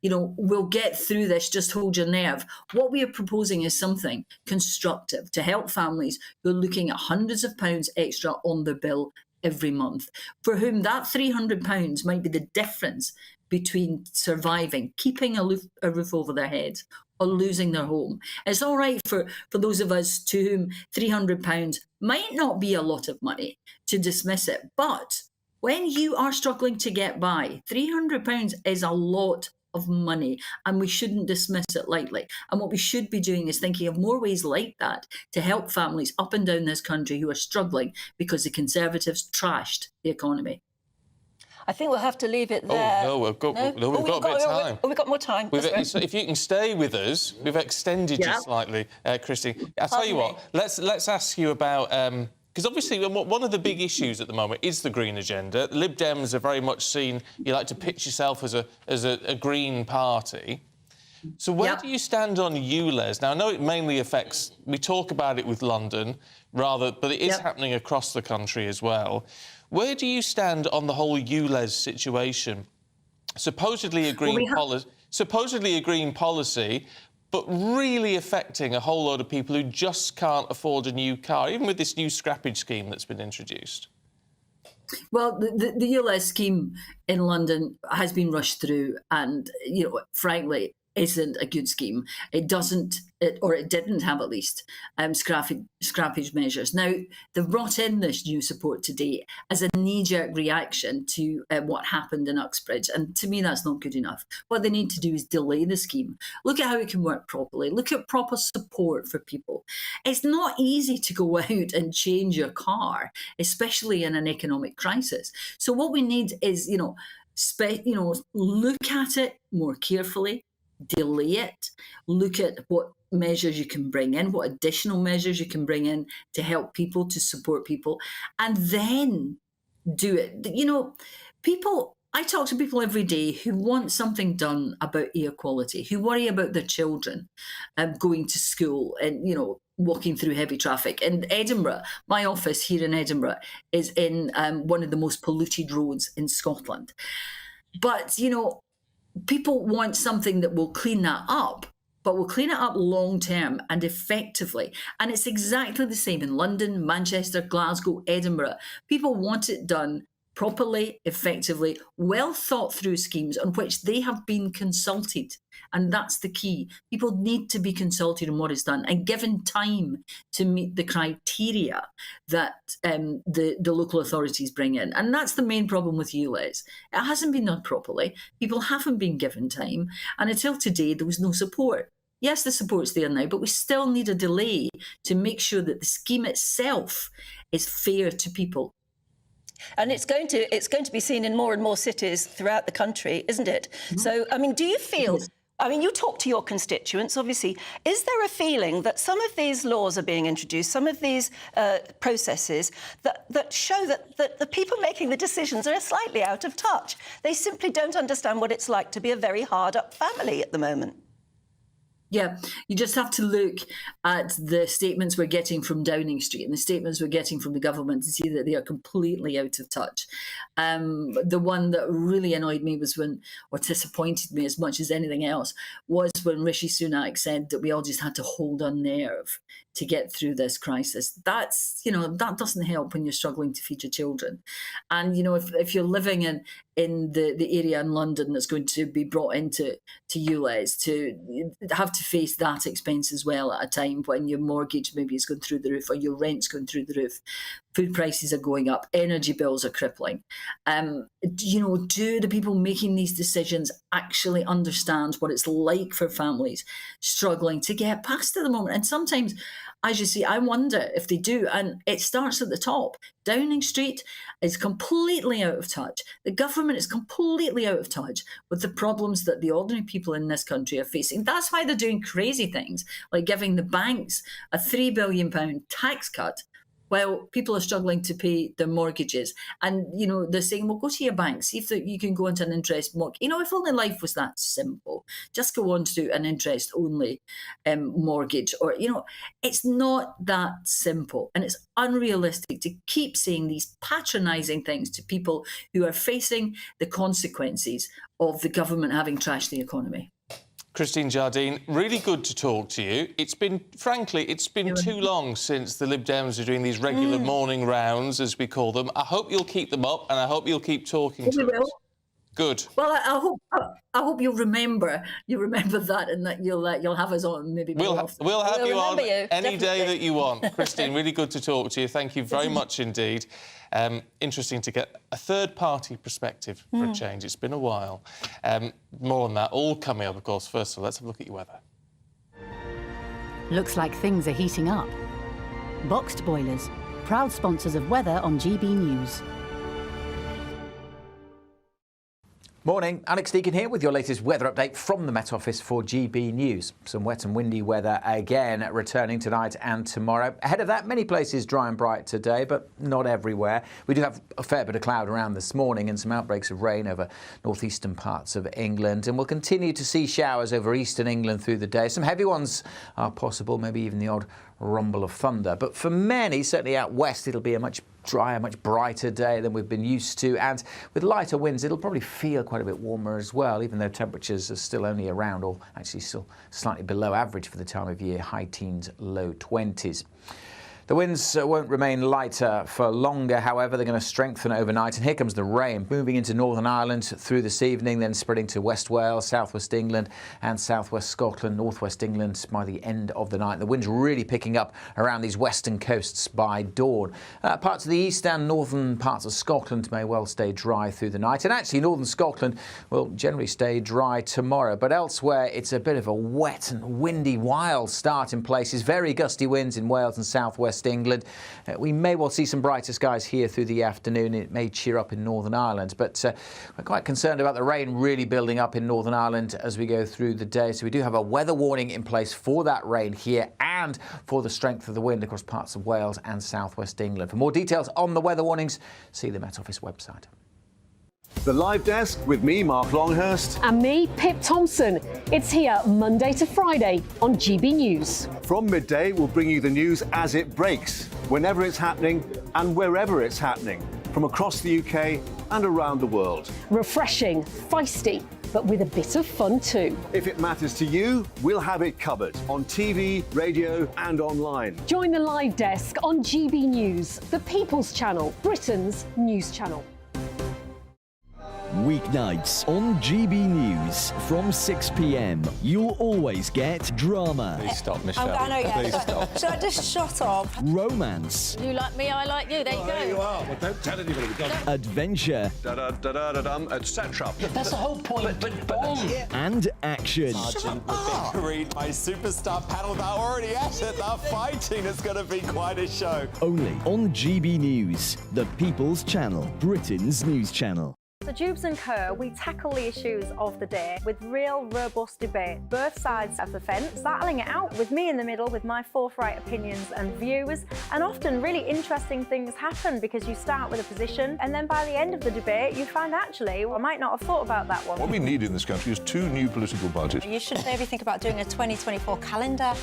S20: we'll get through this, just hold your nerve. What we are proposing is something constructive to help families who are looking at hundreds of pounds extra on their bill every month, for whom that £300 might be the difference between surviving, keeping a roof over their heads, or losing their home. It's all right for those of us to whom £300 might not be a lot of money to dismiss it. But when you are struggling to get by, £300 is a lot of money, and we shouldn't dismiss it lightly. And what we should be doing is thinking of more ways like that to help families up and down this country who are struggling because the Conservatives trashed the economy.
S2: I think we'll have to leave it there.
S1: Oh, no, we've got a bit of time.
S2: We've got more time.
S1: So if you can stay with us, we've extended you slightly, Christine. I'll tell you what, let's ask you about... because obviously one of the big issues at the moment is the green agenda. Lib Dems are very much seen... You like to pitch yourself as a green party. So where do you stand on ULEZ? Now, I know it mainly affects... We talk about it with London, but it is happening across the country as well. Where do you stand on the whole ULEZ situation? Supposedly agreeing policy, but really affecting a whole load of people who just can't afford a new car, even with this new scrappage scheme that's been introduced.
S20: Well, the ULEZ scheme in London has been rushed through and, you know, frankly, isn't a good scheme. It doesn't, or it didn't have at least, scrappage measures. Now, they've brought in this new support today as a knee-jerk reaction to what happened in Uxbridge, and to me that's not good enough. What they need to do is delay the scheme. Look at how it can work properly. Look at proper support for people. It's not easy to go out and change your car, especially in an economic crisis. So what we need is, look at it more carefully, delay it, look at what measures you can bring in, what additional measures you can bring in to help people, to support people, and then do it. You know, I talk to people every day who want something done about air quality, who worry about their children going to school and, walking through heavy traffic. In Edinburgh, my office here in Edinburgh is in one of the most polluted roads in Scotland. But, people want something that will clean that up, but will clean it up long term and effectively. And it's exactly the same in London, Manchester, Glasgow, Edinburgh. People want it done properly, effectively, well thought through schemes on which they have been consulted. And that's the key. People need to be consulted on what is done and given time to meet the criteria that the local authorities bring in. And that's the main problem with ULEZ. It hasn't been done properly. People haven't been given time. And until today, there was no support. Yes, the support's there now, but we still need a delay to make sure that the scheme itself is fair to people.
S2: And it's going to be seen in more and more cities throughout the country, isn't it? Mm-hmm. So, I mean, do you feel... I mean, you talk to your constituents, obviously. Is there a feeling that some of these laws are being introduced, some of these processes that show that the people making the decisions are slightly out of touch? They simply don't understand what it's like to be a very hard-up family at the moment.
S20: Yeah, you just have to look at the statements we're getting from Downing Street and the statements we're getting from the government to see that they are completely out of touch. The one that really annoyed me was or disappointed me as much as anything else, was when Rishi Sunak said that we all just had to hold our nerve to get through this crisis. That's, that doesn't help when you're struggling to feed your children. And, if you're living in the area in London that's going to be brought into ULEZ, to have to face that expense as well at a time when your mortgage maybe is going through the roof or your rent's going through the roof, food prices are going up, energy bills are crippling. Do the people making these decisions actually understand what it's like for families struggling to get past at the moment? And sometimes, as you see, I wonder if they do. And it starts at the top. Downing Street is completely out of touch. The government is completely out of touch with the problems that the ordinary people in this country are facing. That's why they're doing crazy things, like giving the banks a £3 billion tax cut, while people are struggling to pay their mortgages. And, they're saying, well, go to your bank, see if you can go into an interest mortgage. If only life was that simple, just go on to an interest-only mortgage. Or, it's not that simple. And it's unrealistic to keep saying these patronising things to people who are facing the consequences of the government having trashed the economy.
S1: Christine Jardine, really good to talk to you. It's been too long since the Lib Dems are doing these regular morning rounds, as we call them. I hope you'll keep them up, and I hope you'll keep talking to us. Good.
S20: Well, I hope you'll remember that, and that you'll have us on maybe.
S1: We'll have you on any day that you want, Christine. Really good to talk to you. Thank you very much indeed. Interesting to get a third-party perspective for a change. It's been a while. More on that all coming up, of course. First of all, let's have a look at your weather.
S23: Looks like things are heating up. Boxed boilers, proud sponsors of weather on GB News.
S3: Morning, Alex Deacon here with your latest weather update from the Met Office for GB News. Some wet and windy weather again returning tonight and tomorrow. Ahead of that, many places dry and bright today, but not everywhere. We do have a fair bit of cloud around this morning and some outbreaks of rain over northeastern parts of England. And we'll continue to see showers over eastern England through the day. Some heavy ones are possible, maybe even the odd rumble of thunder. But for many, certainly out west, it'll be a much drier, much brighter day than we've been used to. And with lighter winds, it'll probably feel quite a bit warmer as well, even though temperatures are still only around, or actually still slightly below average for the time of year, high teens, low 20s. The winds won't remain lighter for longer, however. They're going to strengthen overnight. And here comes the rain, moving into Northern Ireland through this evening, then spreading to West Wales, South West England and South West Scotland, North West England by the end of the night. The wind's really picking up around these western coasts by dawn. Parts of the east and northern parts of Scotland may well stay dry through the night. And actually, northern Scotland will generally stay dry tomorrow. But elsewhere, it's a bit of a wet and windy, wild start in places. Very gusty winds in Wales and South West England. We may well see some brighter skies here through the afternoon. It may cheer up in Northern Ireland, but we're quite concerned about the rain really building up in Northern Ireland as we go through the day. So we do have a weather warning in place for that rain here and for the strength of the wind across parts of Wales and South West England. For more details on the weather warnings, see the Met Office website.
S4: The Live Desk with me, Mark Longhurst.
S13: And me, Pip Thompson. It's here Monday to Friday on GB News.
S4: From midday, we'll bring you the news as it breaks, whenever it's happening and wherever it's happening, from across the UK and around the world.
S13: Refreshing, feisty, but with a bit of fun too.
S4: If it matters to you, we'll have it covered on TV, radio and online.
S13: Join the Live Desk on GB News, the People's Channel, Britain's news channel.
S14: Weeknights on GB News from 6 p.m. You'll always get drama.
S1: Please stop, Michelle.
S19: I know, yeah.
S1: Please stop.
S19: Should I just shut up?
S14: Romance.
S19: You like me, I like you. There you go.
S4: There you are. Well, don't tell anybody.
S14: Adventure.
S4: Etc.
S1: That's the whole point. But
S14: and action.
S9: Sergeant Mercury, my superstar panel, they're already at it. They're fighting. It's going to be quite a show.
S14: Only on GB News, the People's Channel, Britain's news channel.
S12: So Jubes and Co, we tackle the issues of the day with real robust debate, both sides of the fence, battling it out with me in the middle with my forthright opinions and views. And often really interesting things happen because you start with a position and then by the end of the debate you find actually, well, I might not have thought about that one.
S21: What we need in this country is 2 new political parties.
S19: You should maybe think about doing a 2024 calendar.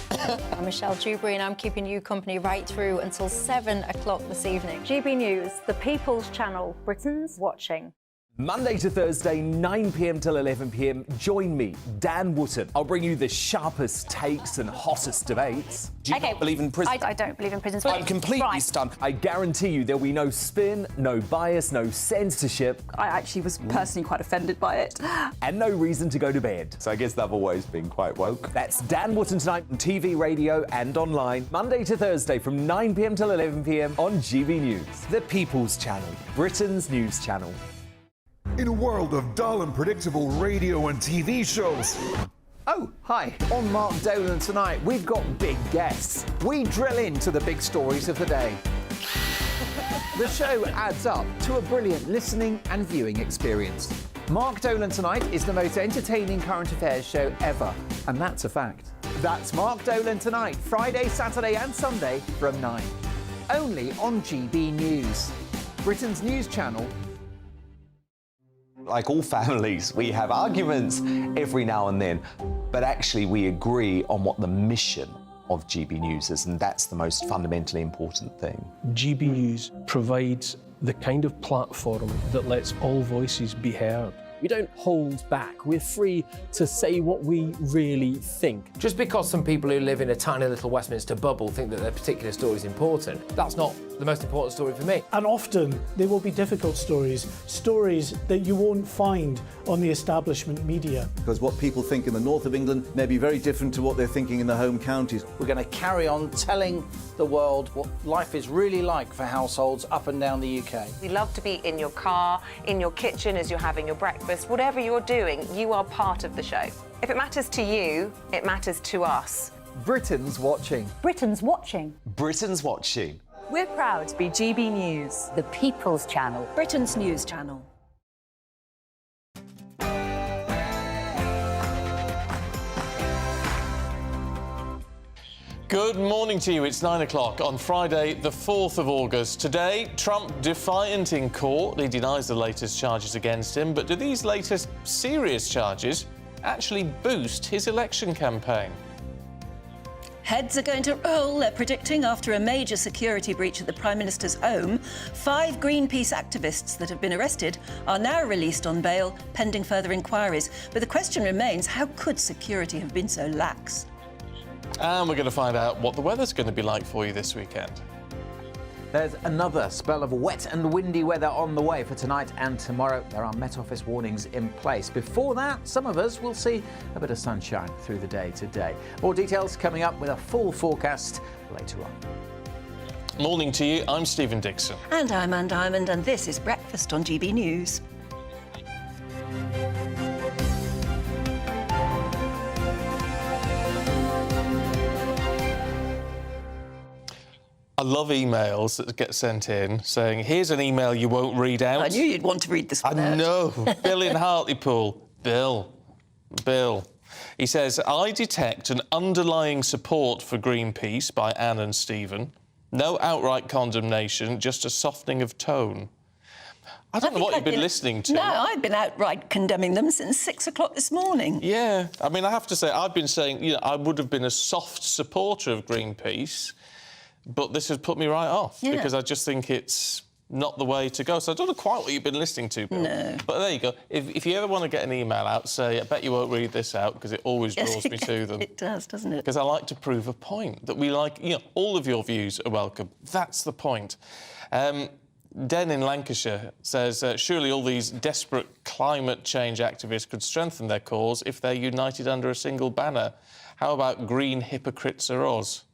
S19: I'm Michelle Dewberry and I'm keeping you company right through until 7 o'clock this evening.
S12: GB News, the People's Channel, Britain's watching.
S22: Monday to Thursday, 9 p.m. till 11 p.m. Join me, Dan Wootton. I'll bring you the sharpest takes and hottest debates. Do you not believe in prison?
S12: I don't believe in prisons.
S22: I'm completely stunned. I guarantee you there'll be no spin, no bias, no censorship.
S25: I actually was personally quite offended by it.
S22: And no reason to go to bed.
S9: So I guess they've always been quite woke.
S22: That's Dan Wootton tonight on TV, radio and online. Monday to Thursday from 9 p.m. till 11 p.m. on GB News. The People's Channel, Britain's news channel.
S26: In a world of dull and predictable radio and TV shows.
S3: Oh, hi. On Mark Dolan tonight, we've got big guests. We drill into the big stories of the day. The show adds up to a brilliant listening and viewing experience. Mark Dolan Tonight is the most entertaining current affairs show ever, and that's a fact. That's Mark Dolan Tonight, Friday, Saturday and Sunday from 9. Only on GB News, Britain's news channel.
S9: Like all families, we have arguments every now and then, but actually we agree on what the mission of GB News is, and that's the most fundamentally important thing.
S24: GB News provides the kind of platform that lets all voices be heard. We don't hold back. We're free to say what we really think.
S16: Just because some people who live in a tiny little Westminster bubble think that their particular story is important, that's not the most important story for me.
S29: And often they will be difficult stories, stories that you won't find on the establishment media.
S27: Because what people think in the north of England may be very different to what they're thinking in the home counties.
S30: We're going to carry on telling the world what life is really like for households up and down the UK.
S28: We love to be in your car, in your kitchen as you're having your breakfast. Whatever you're doing, you are part of the show. If it matters to you, it matters to us.
S9: Britain's watching.
S15: Britain's watching.
S9: Britain's watching.
S28: We're proud to be GB News,
S6: the People's Channel,
S2: Britain's news channel.
S1: Good morning to you. It's 9 o'clock on Friday, the 4th of August. Today, Trump defiant in court. He denies the latest charges against him. But do these latest serious charges actually boost his election campaign?
S2: Heads are going to roll, they're predicting, after a major security breach at the Prime Minister's home. 5 Greenpeace activists that have been arrested are now released on bail, pending further inquiries. But the question remains, how could security have been so lax?
S1: And we're going to find out what the weather's going to be like for you this weekend.
S3: There's another spell of wet and windy weather on the way for tonight and tomorrow. There are Met Office warnings in place. Before that, some of us will see a bit of sunshine through the day today. More details coming up with a full forecast later on.
S1: Morning to you. I'm Stephen Dixon.
S2: And I'm Ann Diamond, and this is Breakfast on GB News.
S1: I love emails that get sent in saying, here's an email you won't read out.
S2: I knew you'd want to read this one out.
S1: I know. Bill in Hartlepool. Bill. He says, I detect an underlying support for Greenpeace by Anne and Stephen. No outright condemnation, just a softening of tone. I don't know what you've been listening to.
S2: No, I've been outright condemning them since 6 o'clock this morning.
S1: Yeah. I mean, I have to say, I've been saying, you know, I would have been a soft supporter of Greenpeace, but this has put me right off because I just think it's not the way to go. So I don't know quite what you've been listening to, Bill.
S2: No.
S1: But there you go. If you ever want to get an email out, say, I bet you won't read this out, because it always draws me to them.
S2: It does, doesn't it?
S1: Because I like to prove a point, that we like, you know, all of your views are welcome. That's the point. Den in Lancashire says, surely all these desperate climate change activists could strengthen their cause if they're united under a single banner. How about green hypocrites are us?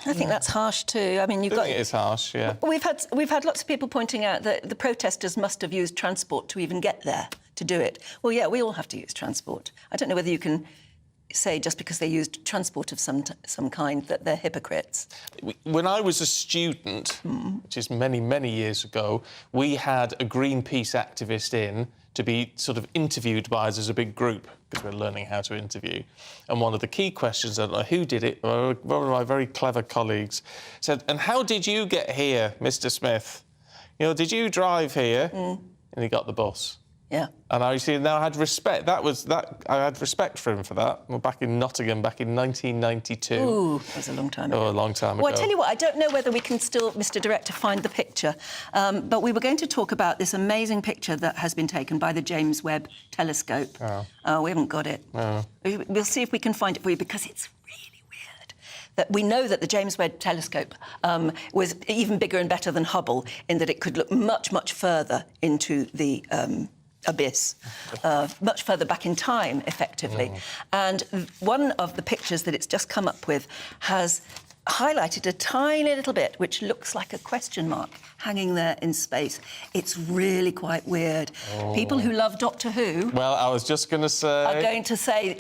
S2: I think that's harsh too. I mean,
S1: I think it is harsh, yeah.
S2: We've had lots of people pointing out that the protesters must have used transport to even get there to do it. Well, yeah, we all have to use transport. I don't know whether you can say just because they used transport of some kind that they're hypocrites.
S1: When I was a student, which is many, many years ago, we had a Greenpeace activist in to be sort of interviewed by us as a big group, because we're learning how to interview. And one of the key questions, I don't know who did it, one of my very clever colleagues said, and how did you get here, Mr. Smith? You know, did you drive here? And he got the bus.
S2: Yeah.
S1: And I see now I had respect. I had respect for him for that. Well, back in Nottingham, back in 1992.
S2: Ooh, that was a long time ago.
S1: Oh, a long time ago.
S2: Well, I tell you what, I don't know whether we can still, Mr. Director, find the picture. But we were going to talk about this amazing picture that has been taken by the James Webb Telescope. Oh, we haven't got it.
S1: Oh.
S2: We'll see if we can find it for you, because it's really weird. That we know that the James Webb Telescope was even bigger and better than Hubble in that it could look much, much further into the abyss, much further back in time, effectively. And one of the pictures that it's just come up with has highlighted a tiny little bit which looks like a question mark hanging there in space. It's really quite weird. People who love Doctor Who...
S1: Well, I was just going to say...
S2: ...are going to say,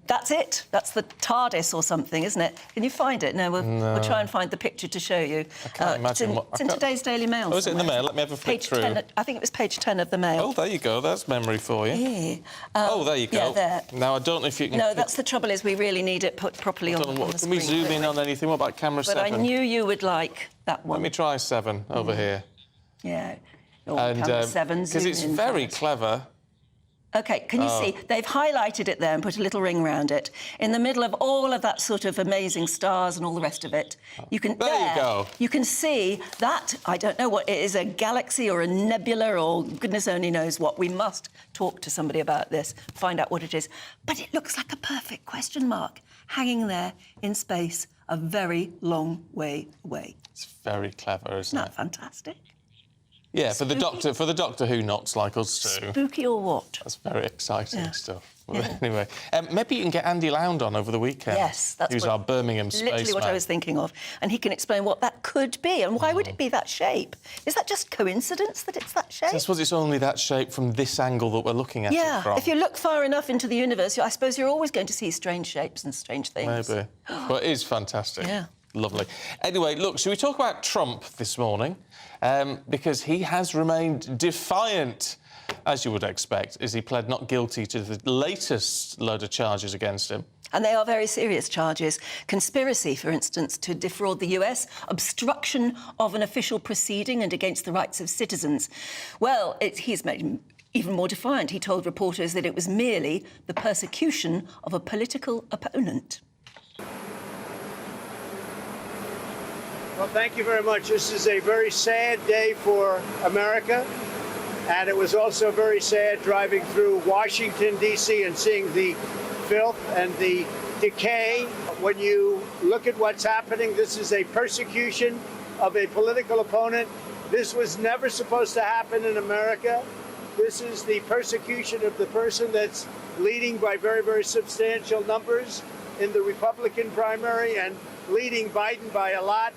S2: that's it. That's the TARDIS or something, isn't it? Can you find it? No, we'll try and find the picture to show you.
S1: I can't imagine
S2: it's in today's Daily Mail.
S1: Oh, is it in the Mail? Let me have a flick through.
S2: 10, I think it was page 10 of the Mail.
S1: Oh, there you go. That's memory for you.
S2: Yeah.
S1: Oh, there you go.
S2: Yeah, there.
S1: Now, I don't know if you can...
S2: No, that's the trouble, is we really need it put properly on the screen.
S1: Can we zoom in on anything? What about camera 7?
S2: But I knew you would like that one.
S1: Let me try 7 over here.
S2: Yeah. Camera 7,
S1: because it's very clever.
S2: OK, can you see? They've highlighted it there and put a little ring around it. In the middle of all of that sort of amazing stars and all the rest of it, you can...
S1: There you go.
S2: You can see that, I don't know what it is, a galaxy or a nebula or goodness only knows what. We must talk to somebody about this, find out what it is. But it looks like a perfect question mark hanging there in space a very long way away.
S1: It's very clever, isn't it?
S2: Isn't that fantastic?
S1: Yeah, for the Doctor Who nuts like us too.
S2: Spooky or what?
S1: That's very exciting stuff. Well, anyway, maybe you can get Andy Lound on over the weekend.
S2: Yes, that's
S1: who's our Birmingham spaceman.
S2: Literally what I was thinking of, and he can explain what that could be and why would it be that shape. Is that just coincidence that it's that shape?
S1: So I suppose it's only that shape from this angle that we're looking at it from.
S2: If you look far enough into the universe, I suppose you're always going to see strange shapes and strange things.
S1: Maybe. But it is fantastic.
S2: Yeah.
S1: Lovely. Anyway, look, should we talk about Trump this morning? Because he has remained defiant, as you would expect, as he pled not guilty to the latest load of charges against him.
S2: And they are very serious charges. Conspiracy, for instance, to defraud the US, obstruction of an official proceeding and against the rights of citizens. Well, he's made him even more defiant. He told reporters that it was merely the persecution of a political opponent.
S5: Well, thank you very much. This is a very sad day for America. And it was also very sad driving through Washington, D.C. and seeing the filth and the decay. When you look at what's happening, this is a persecution of a political opponent. This was never supposed to happen in America. This is the persecution of the person that's leading by very, very substantial numbers in the Republican primary and leading Biden by a lot.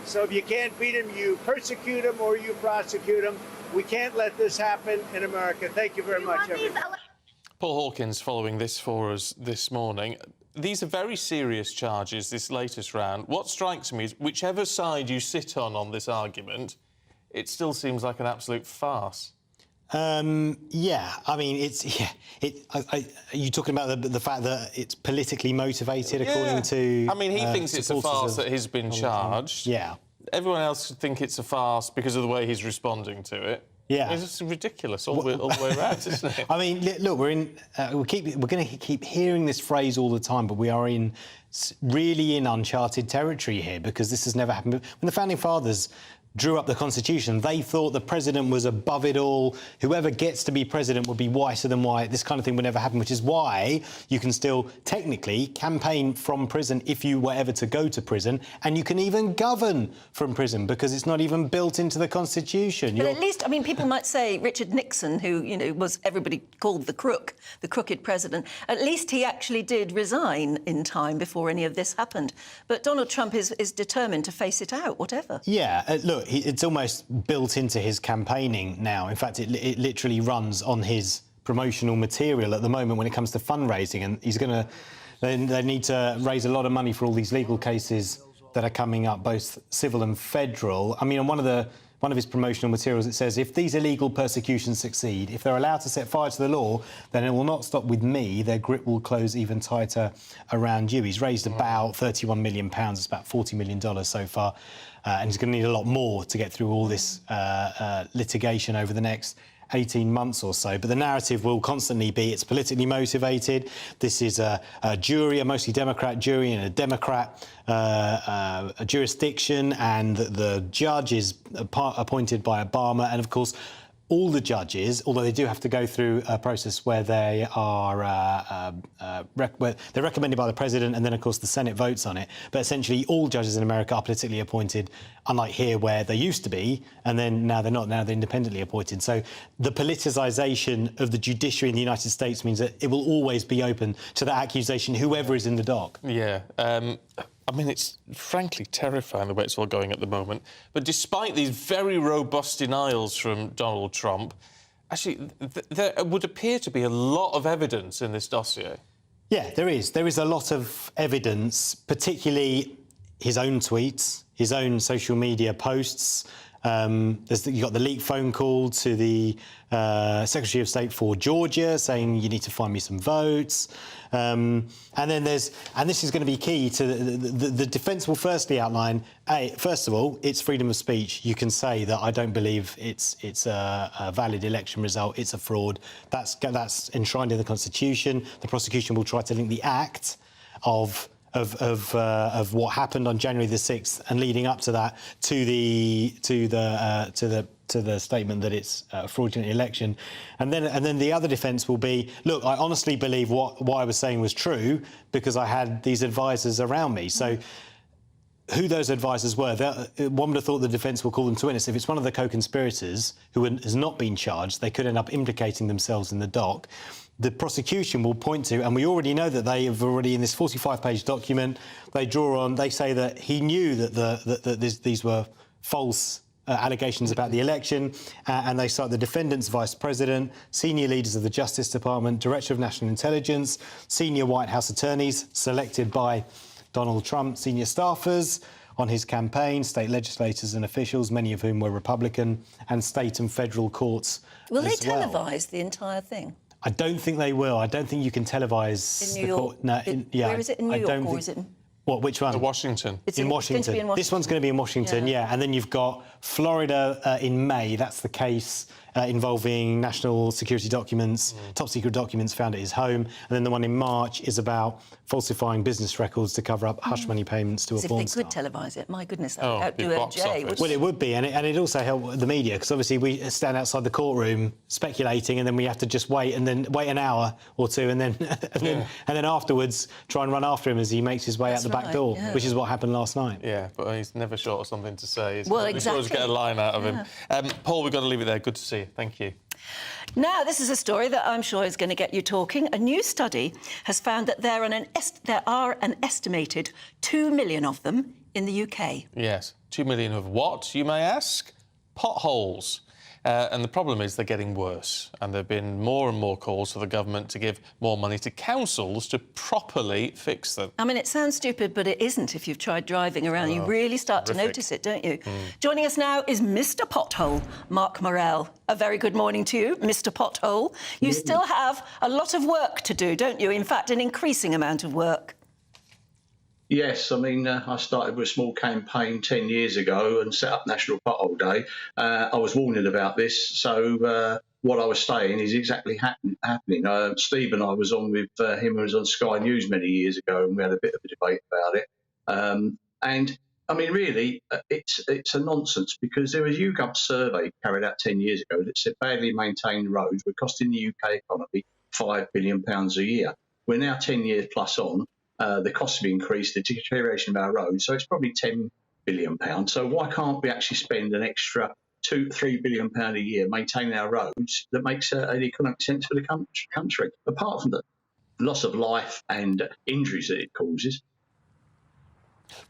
S5: So if you can't beat him, you persecute him or you prosecute him. We can't let this happen in America. Thank you very much, everyone.
S1: Paul Hawkins following this for us this morning. These are very serious charges, this latest round. What strikes me is whichever side you sit on this argument, it still seems like an absolute farce.
S7: Yeah, I mean, are you talking about the fact that it's politically motivated, according to...
S1: I mean, he thinks it's a farce that he's been charged.
S7: Yeah.
S1: Everyone else would think it's a farce because of the way he's responding to it.
S7: Yeah.
S1: It's just ridiculous all the way around, isn't it?
S7: I mean, look, we're going to keep hearing this phrase all the time, but we are really in uncharted territory here, because this has never happened. When the Founding Fathers drew up the Constitution, they thought the president was above it all. Whoever gets to be president would be whiter than white. This kind of thing would never happen, which is why you can still technically campaign from prison if you were ever to go to prison, and you can even govern from prison because it's not even built into the Constitution.
S2: But at least, I mean, people might say Richard Nixon, who, you know, was everybody called the crook, the crooked president, at least he actually did resign in time before any of this happened. But Donald Trump is determined to face it out, whatever.
S7: Yeah, look, it's almost built into his campaigning now. In fact, it literally runs on his promotional material at the moment when it comes to fundraising, and he's going to... They need to raise a lot of money for all these legal cases that are coming up, both civil and federal. I mean, on one of his promotional materials, it says, if these illegal persecutions succeed, if they're allowed to set fire to the law, then it will not stop with me. Their grip will close even tighter around you. He's raised about £31 million. It's about $40 million so far. And he's going to need a lot more to get through all this litigation over the next 18 months or so. But the narrative will constantly be it's politically motivated. This is a jury, a mostly Democrat jury in a Democrat jurisdiction, and the judge is appointed by Obama. And, of course, all the judges, although they do have to go through a process where they are they're recommended by the president, and then, of course, the Senate votes on it. But essentially, all judges in America are politically appointed, unlike here, where they used to be, and then now they're not. Now they're independently appointed. So the politicisation of the judiciary in the United States means that it will always be open to that accusation, whoever is in the dock.
S1: Yeah. I mean, it's frankly terrifying the way it's all going at the moment. But despite these very robust denials from Donald Trump, actually, there would appear to be a lot of evidence in this dossier.
S7: Yeah, there is. There is a lot of evidence, particularly his own tweets, his own social media posts. You've got the leaked phone call to the Secretary of State for Georgia saying you need to find me some votes. And then and this is going to be key to the defence will firstly outline, first of all, it's freedom of speech. You can say that I don't believe it's a valid election result, it's a fraud. That's enshrined in the Constitution. The prosecution will try to link the act of what happened on January the 6th and leading up to that to the statement that it's a fraudulent election, and then the other defence will be, look, I honestly believe what I was saying was true because I had these advisors around me. So who those advisors were, one would have thought the defence will call them to witness. If it's one of the co-conspirators who has not been charged, they could end up implicating themselves in the dock. The prosecution will point to, and we already know that they have already, in this 45-page document, they say that he knew that these were false allegations about the election, and they cite the defendant's vice president, senior leaders of the Justice Department, Director of National Intelligence, senior White House attorneys selected by Donald Trump, senior staffers on his campaign, state legislators and officials, many of whom were Republican, and state and federal courts.
S2: Will they televise the entire thing?
S7: I don't think they will. I don't think you can televise
S2: in New York. Where is it, in New York, or is it?
S7: What? Which one?
S1: Washington.
S2: It's
S7: in
S2: going
S7: Washington.
S2: to be in Washington.
S7: This one's going to be in Washington, yeah. And then you've got Florida in May. That's the case involving national security documents, top secret documents found at his home. And then the one in March is about falsifying business records to cover up hush money payments to a porn star.
S2: If they could televise it, my goodness, that would outdo OJ.
S7: Well, it would be, and it'd also help the media, because obviously we stand outside the courtroom speculating, and then we have to just wait an hour or two, and then afterwards try and run after him as he makes his way out the back door, which is what happened last night.
S1: Yeah, but he's never short of something to say. Is he?
S2: Well,
S1: We
S2: exactly.
S1: always get a line out of him. Paul, we've got to leave it there. Good to see you. Thank you.
S2: Now, this is a story that I'm sure is going to get you talking. A new study has found that there are an estimated 2 million of them in the UK.
S1: Yes. 2 million of what, you may ask? Potholes. And the problem is they're getting worse, and there have been more and more calls for the government to give more money to councils to properly fix them.
S2: I mean, it sounds stupid, but it isn't if you've tried driving around. You really start to notice it, don't you? Joining us now is Mr. Pothole, Mark Morell. A very good morning to you, Mr. Pothole. You still have a lot of work to do, don't you? In fact, an increasing amount of work.
S27: Yes, I mean, I started with a small campaign 10 years ago and set up National Pothole Day. I was warning about this, so what I was saying is exactly happening. Steve and I was on with him, who was on Sky News many years ago, and we had a bit of a debate about it. And I mean, really, it's a nonsense, because there was a YouGov survey carried out 10 years ago that said badly maintained roads were costing the UK economy £5 billion a year. We're now 10 years plus on. The costs have increased, the deterioration of our roads, so it's probably £10 billion. So why can't we actually spend an extra £2-3 billion a year maintaining our roads that makes an economic sense for the country, apart from the loss of life and injuries that it causes?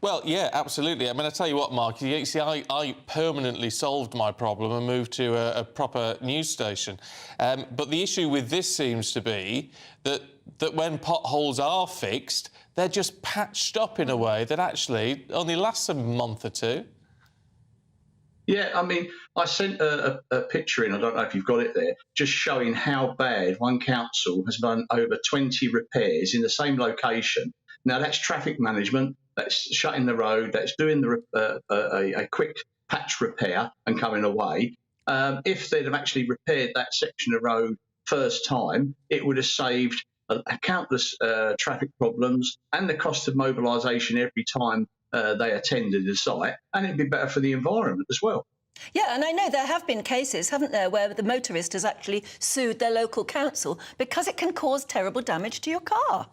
S1: Well, yeah, absolutely. I mean, I tell you what, Mark, you see, I permanently solved my problem and moved to a proper news station. But the issue with this seems to be that when potholes are fixed, they're just patched up in a way that actually only lasts a month or two.
S27: Yeah, I mean, I sent a picture in, I don't know if you've got it there, just showing how bad one council has done over 20 repairs in the same location. Now, that's traffic management, that's shutting the road, that's doing a quick patch repair and coming away. If they'd have actually repaired that section of road first time, it would have saved countless traffic problems and the cost of mobilisation every time they attended the site, and it'd be better for the environment as well.
S2: Yeah, and I know there have been cases, haven't there, where the motorist has actually sued their local council because it can cause terrible damage to your car.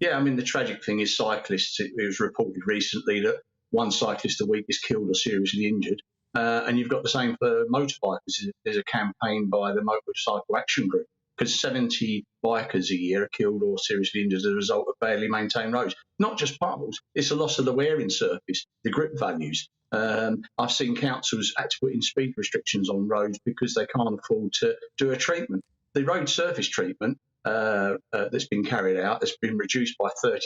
S27: Yeah, I mean, the tragic thing is cyclists. It was reported recently that one cyclist a week is killed or seriously injured. And you've got the same for motorbikers. There's a campaign by the Motorcycle Action Group, because 70 bikers a year are killed or seriously injured as a result of badly maintained roads. Not just potholes, it's the loss of the wearing surface, the grip values. I've seen councils had to put in speed restrictions on roads because they can't afford to do a treatment. The road surface treatment that's been carried out has been reduced by 30%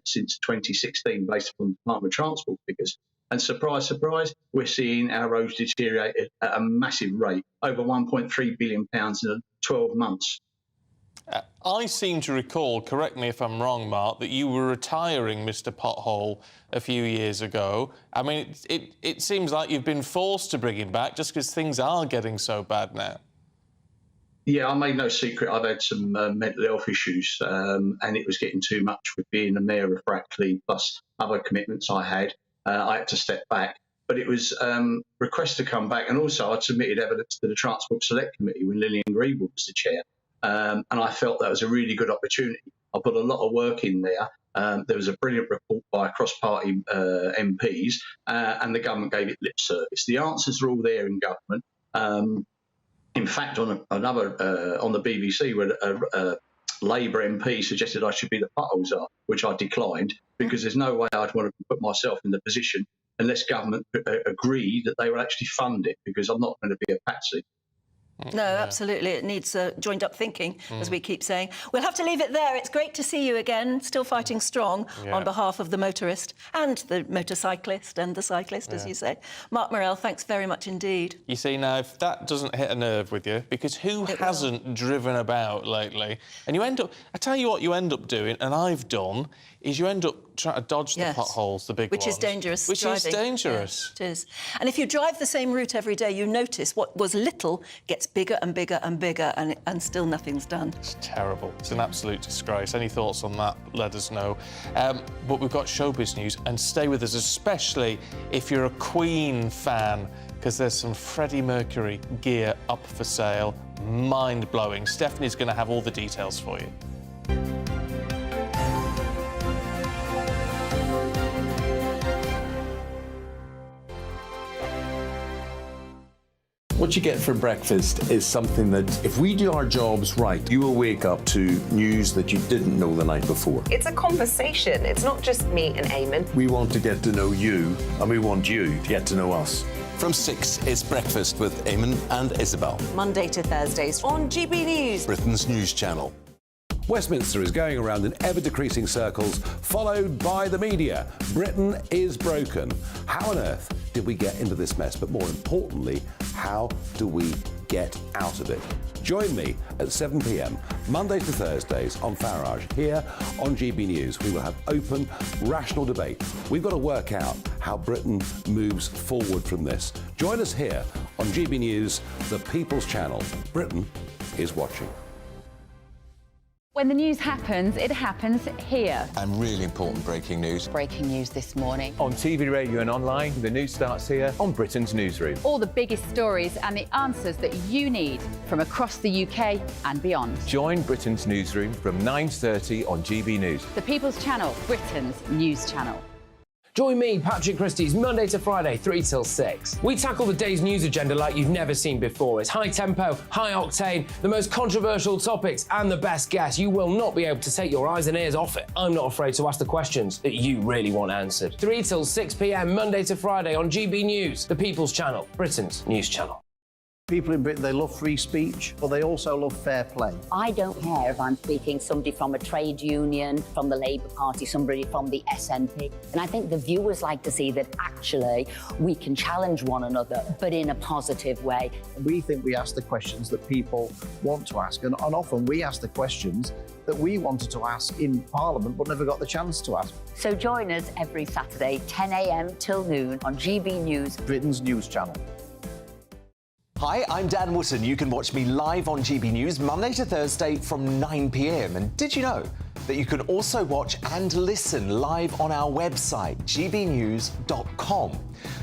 S27: since 2016 based on Department of Transport figures. And surprise, surprise, we're seeing our roads deteriorate at a massive rate, over £1.3 billion in 12 months.
S1: I seem to recall, correct me if I'm wrong, Mark, that you were retiring Mr. Pothole a few years ago. I mean, it seems like you've been forced to bring him back just because things are getting so bad now.
S27: Yeah, I made no secret I've had some mental health issues, and it was getting too much with being the mayor of Brackley, plus other commitments I had. I had to step back. But it was request to come back, and also I'd submitted evidence to the Transport Select Committee when Lillian Greenwood was the chair, and I felt that was a really good opportunity. I put a lot of work in there. There was a brilliant report by cross-party MPs, and the government gave it lip service. The answers are all there in government. In fact, on the BBC, where a Labour MP suggested I should be the pothole czar, which I declined, because there's no way I'd want to put myself in the position unless government agreed that they would actually fund it, because I'm not going to be a patsy.
S2: No, absolutely. It needs joined-up thinking, as we keep saying. We'll have to leave it there. It's great to see you again, still fighting strong on behalf of the motorist and the motorcyclist and the cyclist, as you say. Mark Morell, thanks very much indeed.
S1: You see, now, if that doesn't hit a nerve with you, because who hasn't driven about lately? And you end up... I tell you what you end up doing, and I've done, is you end up trying to dodge the potholes, the big ones.
S2: Which is dangerous
S1: Which
S2: driving.
S1: is dangerous.
S2: Yeah, it is. And if you drive the same route every day, you notice what was little gets bigger and bigger and bigger, and still nothing's done.
S1: It's terrible. It's an absolute disgrace. Any thoughts on that, let us know. But we've got showbiz news, and stay with us, especially if you're a Queen fan, because there's some Freddie Mercury gear up for sale. Mind-blowing. Stephanie's going to have all the details for you.
S4: What you get for breakfast is something that, if we do our jobs right, you will wake up to news that you didn't know the night before.
S28: It's a conversation. It's not just me and Eamon.
S4: We want to get to know you, and we want you to get to know us.
S8: From 6, it's Breakfast with Eamon and Isabel.
S28: Monday to Thursdays on GB News.
S8: Britain's news channel.
S10: Westminster is going around in ever-decreasing circles, followed by the media. Britain is broken. How on earth did we get into this mess? But more importantly, how do we get out of it? Join me at 7 p.m, Monday to Thursdays on Farage, here on GB News. We will have open, rational debate. We've got to work out how Britain moves forward from this. Join us here on GB News, the People's Channel. Britain is watching.
S11: When the news happens, it happens here.
S8: And really important breaking news.
S11: Breaking news this morning.
S22: On TV, radio and online, the news starts here on Britain's Newsroom.
S11: All the biggest stories and the answers that you need from across the UK and beyond.
S22: Join Britain's Newsroom from 9:30 on GB News.
S11: The People's Channel, Britain's news channel.
S16: Join me, Patrick Christie's, Monday to Friday, 3 till 6. We tackle the day's news agenda like you've never seen before. It's high tempo, high octane, the most controversial topics and the best guests. You will not be able to take your eyes and ears off it. I'm not afraid to ask the questions that you really want answered. 3 till 6 p.m, Monday to Friday on GB News, the People's Channel, Britain's news channel.
S30: People in Britain, they love free speech, but they also love fair play.
S6: I don't care if I'm speaking somebody from a trade union, from the Labour Party, somebody from the SNP. And I think the viewers like to see that actually we can challenge one another, but in a positive way.
S30: We think we ask the questions that people want to ask, and often we ask the questions that we wanted to ask in Parliament but never got the chance to ask.
S6: So join us every Saturday, 10 a.m. till noon on GB News,
S30: Britain's news channel.
S9: Hi, I'm Dan Wootton. You can watch me live on GB News Monday to Thursday from 9 p.m. And did you know that you can also watch and listen live on our website, gbnews.com?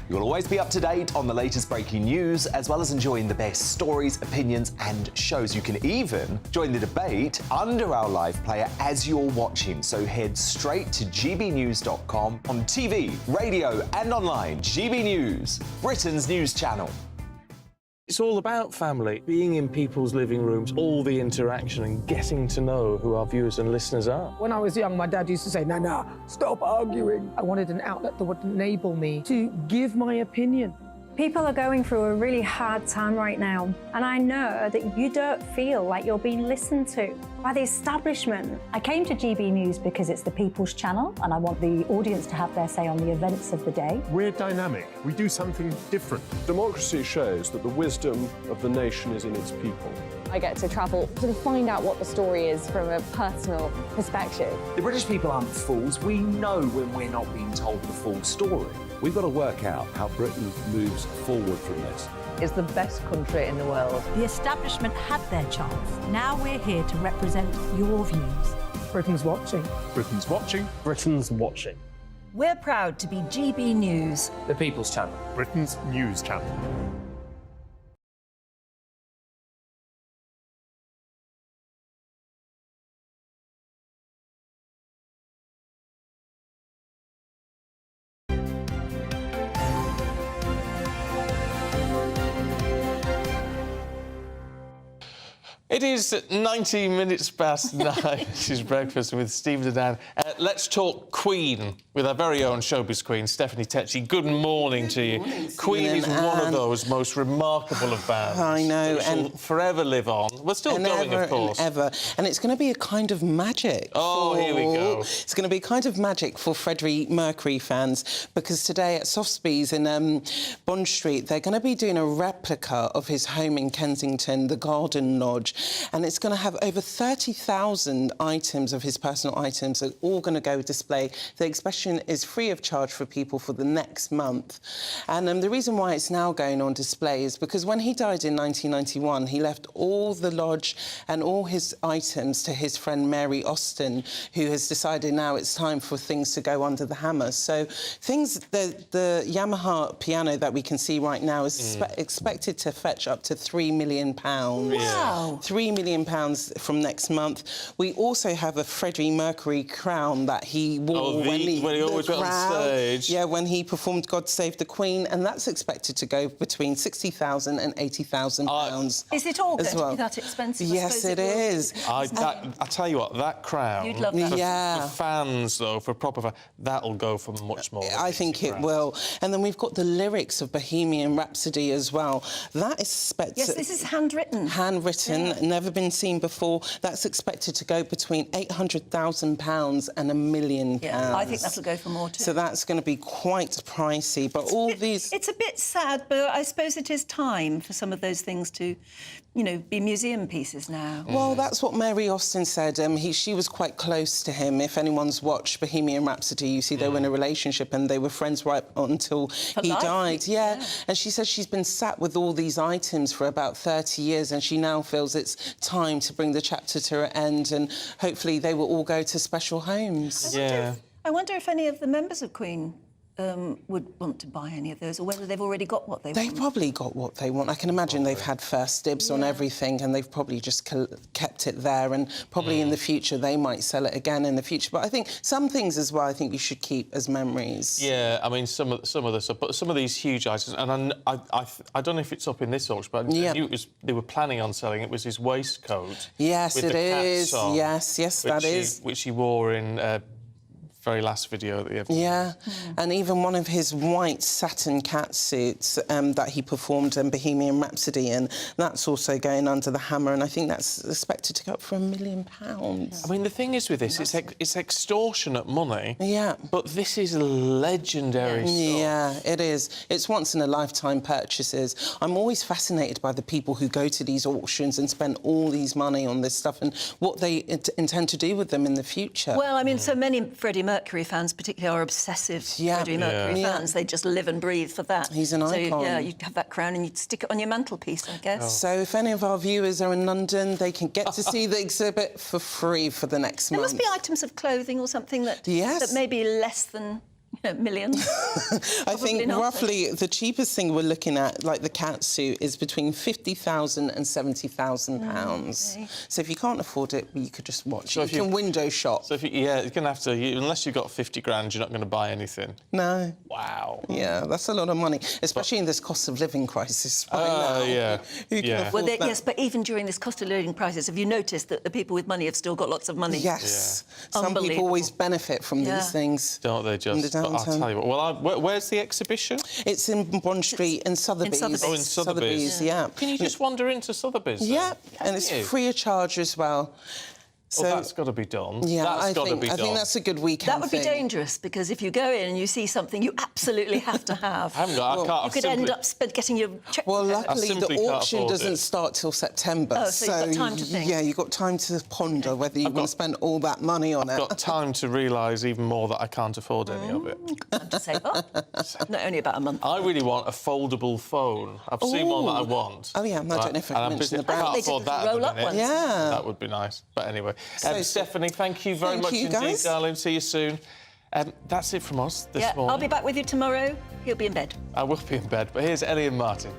S9: You'll always be up to date on the latest breaking news, as well as enjoying the best stories, opinions and shows. You can even join the debate under our live player as you're watching. So head straight to gbnews.com on TV, radio and online. GB News, Britain's news channel.
S1: It's all about family, being in people's living rooms, all the interaction and getting to know who our viewers and listeners are.
S13: When I was young, my dad used to say, Nana, stop arguing. I wanted an outlet that would enable me to give my opinion.
S12: People are going through a really hard time right now, and I know that you don't feel like you're being listened to by the establishment.
S15: I came to GB News because it's the People's Channel, and I want the audience to have their say on the events of the day.
S14: We're dynamic. We do something different. Democracy shows that the wisdom of the nation is in its people.
S17: I get to travel to find out what the story is from a personal perspective.
S22: The British people aren't fools. We know when we're not being told the full story.
S10: We've got to work out how Britain moves forward from this.
S18: It's the best country in the world.
S15: The establishment had their chance. Now we're here to represent your views.
S13: Britain's watching.
S21: Britain's watching.
S24: Britain's watching.
S2: We're proud to be GB News,
S16: The People's Channel,
S21: Britain's news channel.
S1: It is 90 minutes past 9. This is Breakfast with Stephen and Dan. Let's talk Queen with our very own showbiz queen, Stephanie Tetchy. Good morning to you. Queen is one of those most remarkable of bands.
S3: I know.
S1: And forever live on. We're still going, of course.
S3: And ever. And it's going to be a kind of magic.
S1: Oh, here we go.
S3: It's going to be a kind of magic for Freddie Mercury fans, because today at Sotheby's in Bond Street, they're going to be doing a replica of his home in Kensington, the Garden Lodge. And it's going to have over 30,000 items of his personal items that are all going to go display. The exhibition is free of charge for people for the next month. And the reason why it's now going on display is because when he died in 1991, he left all the lodge and all his items to his friend Mary Austin, who has decided now it's time for things to go under the hammer. So the Yamaha piano that we can see right now is expected to fetch up to £3 million.
S2: Wow.
S3: £3 million from next month. We also have a Freddie Mercury crown that he wore when he
S1: always went on stage.
S3: Yeah, when he performed God Save the Queen, and that's expected to go between £60,000 and £80,000.
S2: Is it all going
S3: to
S2: be that expensive?
S3: Yes, it is.
S1: I tell you what, that crown.
S2: You'd love that.
S1: For fans, though, for proper fans, that'll go for much more.
S3: I think it will. And then we've got the lyrics of Bohemian Rhapsody as well. That is expected.
S2: Yes, this is handwritten.
S3: Handwritten, never been seen before. That's expected to go between £800,000 and £1 million.
S2: Yeah, I think that'll go for more too.
S3: So that's going to be quite pricey. But
S2: It's a bit sad, but I suppose it is time for some of those things to, you know, be museum pieces now.
S3: Well, that's what Mary Austin said. She was quite close to him. If anyone's watched Bohemian Rhapsody, you see they were in a relationship and they were friends right until he died. Yeah. And she said she's been sat with all these items for about 30 years and she now feels it's time to bring the chapter to an end, and hopefully they will all go to special homes.
S2: I wonder if any of the members of Queen would want to buy any of those, or whether they've already got what they want.
S3: They've probably got what they want. I can imagine they've had first dibs on everything, and they've probably just kept it there, and probably in the future they might sell it again in the future. But I think some things as well, I think you should keep as memories.
S1: Yeah, I mean, some of the stuff, but some of these huge items, and I don't know if it's up in this auction, but I knew they were planning on selling it, was his waistcoat.
S3: Yes,
S1: with
S3: it
S1: the
S3: is.
S1: cats on,
S3: Yes, that is.
S1: Which he wore in... very last video that you ever
S3: and even one of his white satin cat suits that he performed in Bohemian Rhapsody in, that's also going under the hammer, and I think that's expected to go up for £1 million.
S1: I mean, the thing is with this, it's extortionate money.
S3: Yeah.
S1: But this is legendary stuff.
S3: Yeah, it is. It's once-in-a-lifetime purchases. I'm always fascinated by the people who go to these auctions and spend all these money on this stuff and what they intend to do with them in the future.
S2: Well, I mean, so many Freddie Mercury fans particularly are obsessive Freddie Mercury fans. They just live and breathe for that.
S3: He's an icon.
S2: Yeah, you'd have that crown and you'd stick it on your mantelpiece, I guess.
S3: So if any of our viewers are in London, they can get to see the exhibit for free for the next month.
S2: There must be items of clothing or something that may be less than... millions.
S3: I think roughly the cheapest thing we're looking at, like the cat suit, is between £50,000 and £70,000. So if you can't afford it, you could just watch it. You can window shop.
S1: So if you're going to have to, unless you've got 50 grand, you're not going to buy anything.
S3: No.
S1: Wow.
S3: Yeah, that's a lot of money, especially in this cost of living crisis right now.
S1: Yeah.
S3: Who can afford that?
S2: Yes, but even during this cost of living crisis, have you noticed that the people with money have still got lots of money?
S3: Yes. Some people always benefit from these things.
S1: Don't they just? I'll tell you what. Well, where's the exhibition?
S3: It's in Bond Street in Sotheby's.
S1: Oh, in Sotheby's.
S3: Yeah.
S1: Can you just wander into Sotheby's?
S3: Yeah, and it's free of charge as well.
S1: So that's got to be done.
S3: Yeah,
S1: I think
S3: that's a good weekend.
S2: That would be dangerous, because if you go in and you see something you absolutely have to have, you could end up getting your check.
S3: Well, luckily the auction doesn't start till September,
S2: so you've got time to think.
S3: Yeah, you've got time to ponder whether you want to spend all that money on it.
S1: I've got time to realise even more that I can't afford any of it.
S2: Time to save up. Not only about a month.
S1: I really want a foldable phone. I've seen one that I want.
S3: Oh yeah, I don't know if I can mention the brand.
S1: I can't afford that at the minute.
S3: Yeah,
S1: that would be nice. But anyway, Stephanie, thank you very much indeed, darling. See you soon. That's it from us this morning.
S2: I'll be back with you tomorrow. He'll be in bed.
S1: I will be in bed, but here's Ellie and Martin.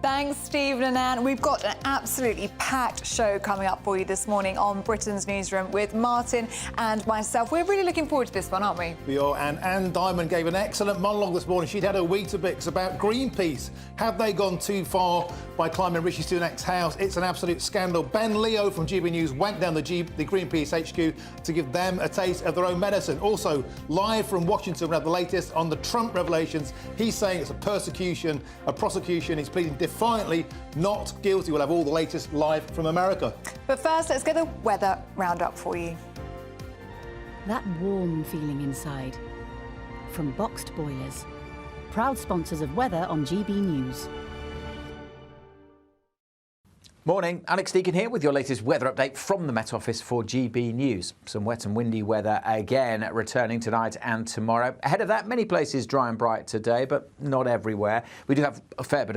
S4: Thanks, Stephen and Anne. We've got an absolutely packed show coming up for you this morning on Britain's Newsroom with Martin and myself. We're really looking forward to this one, aren't we?
S5: We are, and Anne Diamond gave an excellent monologue this morning. She'd had her Weetabix about Greenpeace. Have they gone too far by climbing Rishi Sunak's house? It's an absolute scandal. Ben Leo from GB News went down the Greenpeace HQ to give them a taste of their own medicine. Also, live from Washington, we have the latest on the Trump revelations. He's saying it's a prosecution. He's pleading defiantly not guilty. We'll have all the latest live from America.
S4: But first, let's get the weather roundup for you.
S7: That warm feeling inside. From Boxed Boilers. Proud sponsors of weather on GB News.
S19: Morning, Alex Deacon here with your latest weather update from the Met Office for GB News. Some wet and windy weather again returning tonight and tomorrow. Ahead of that, many places dry and bright today, but not everywhere. We do have a fair bit of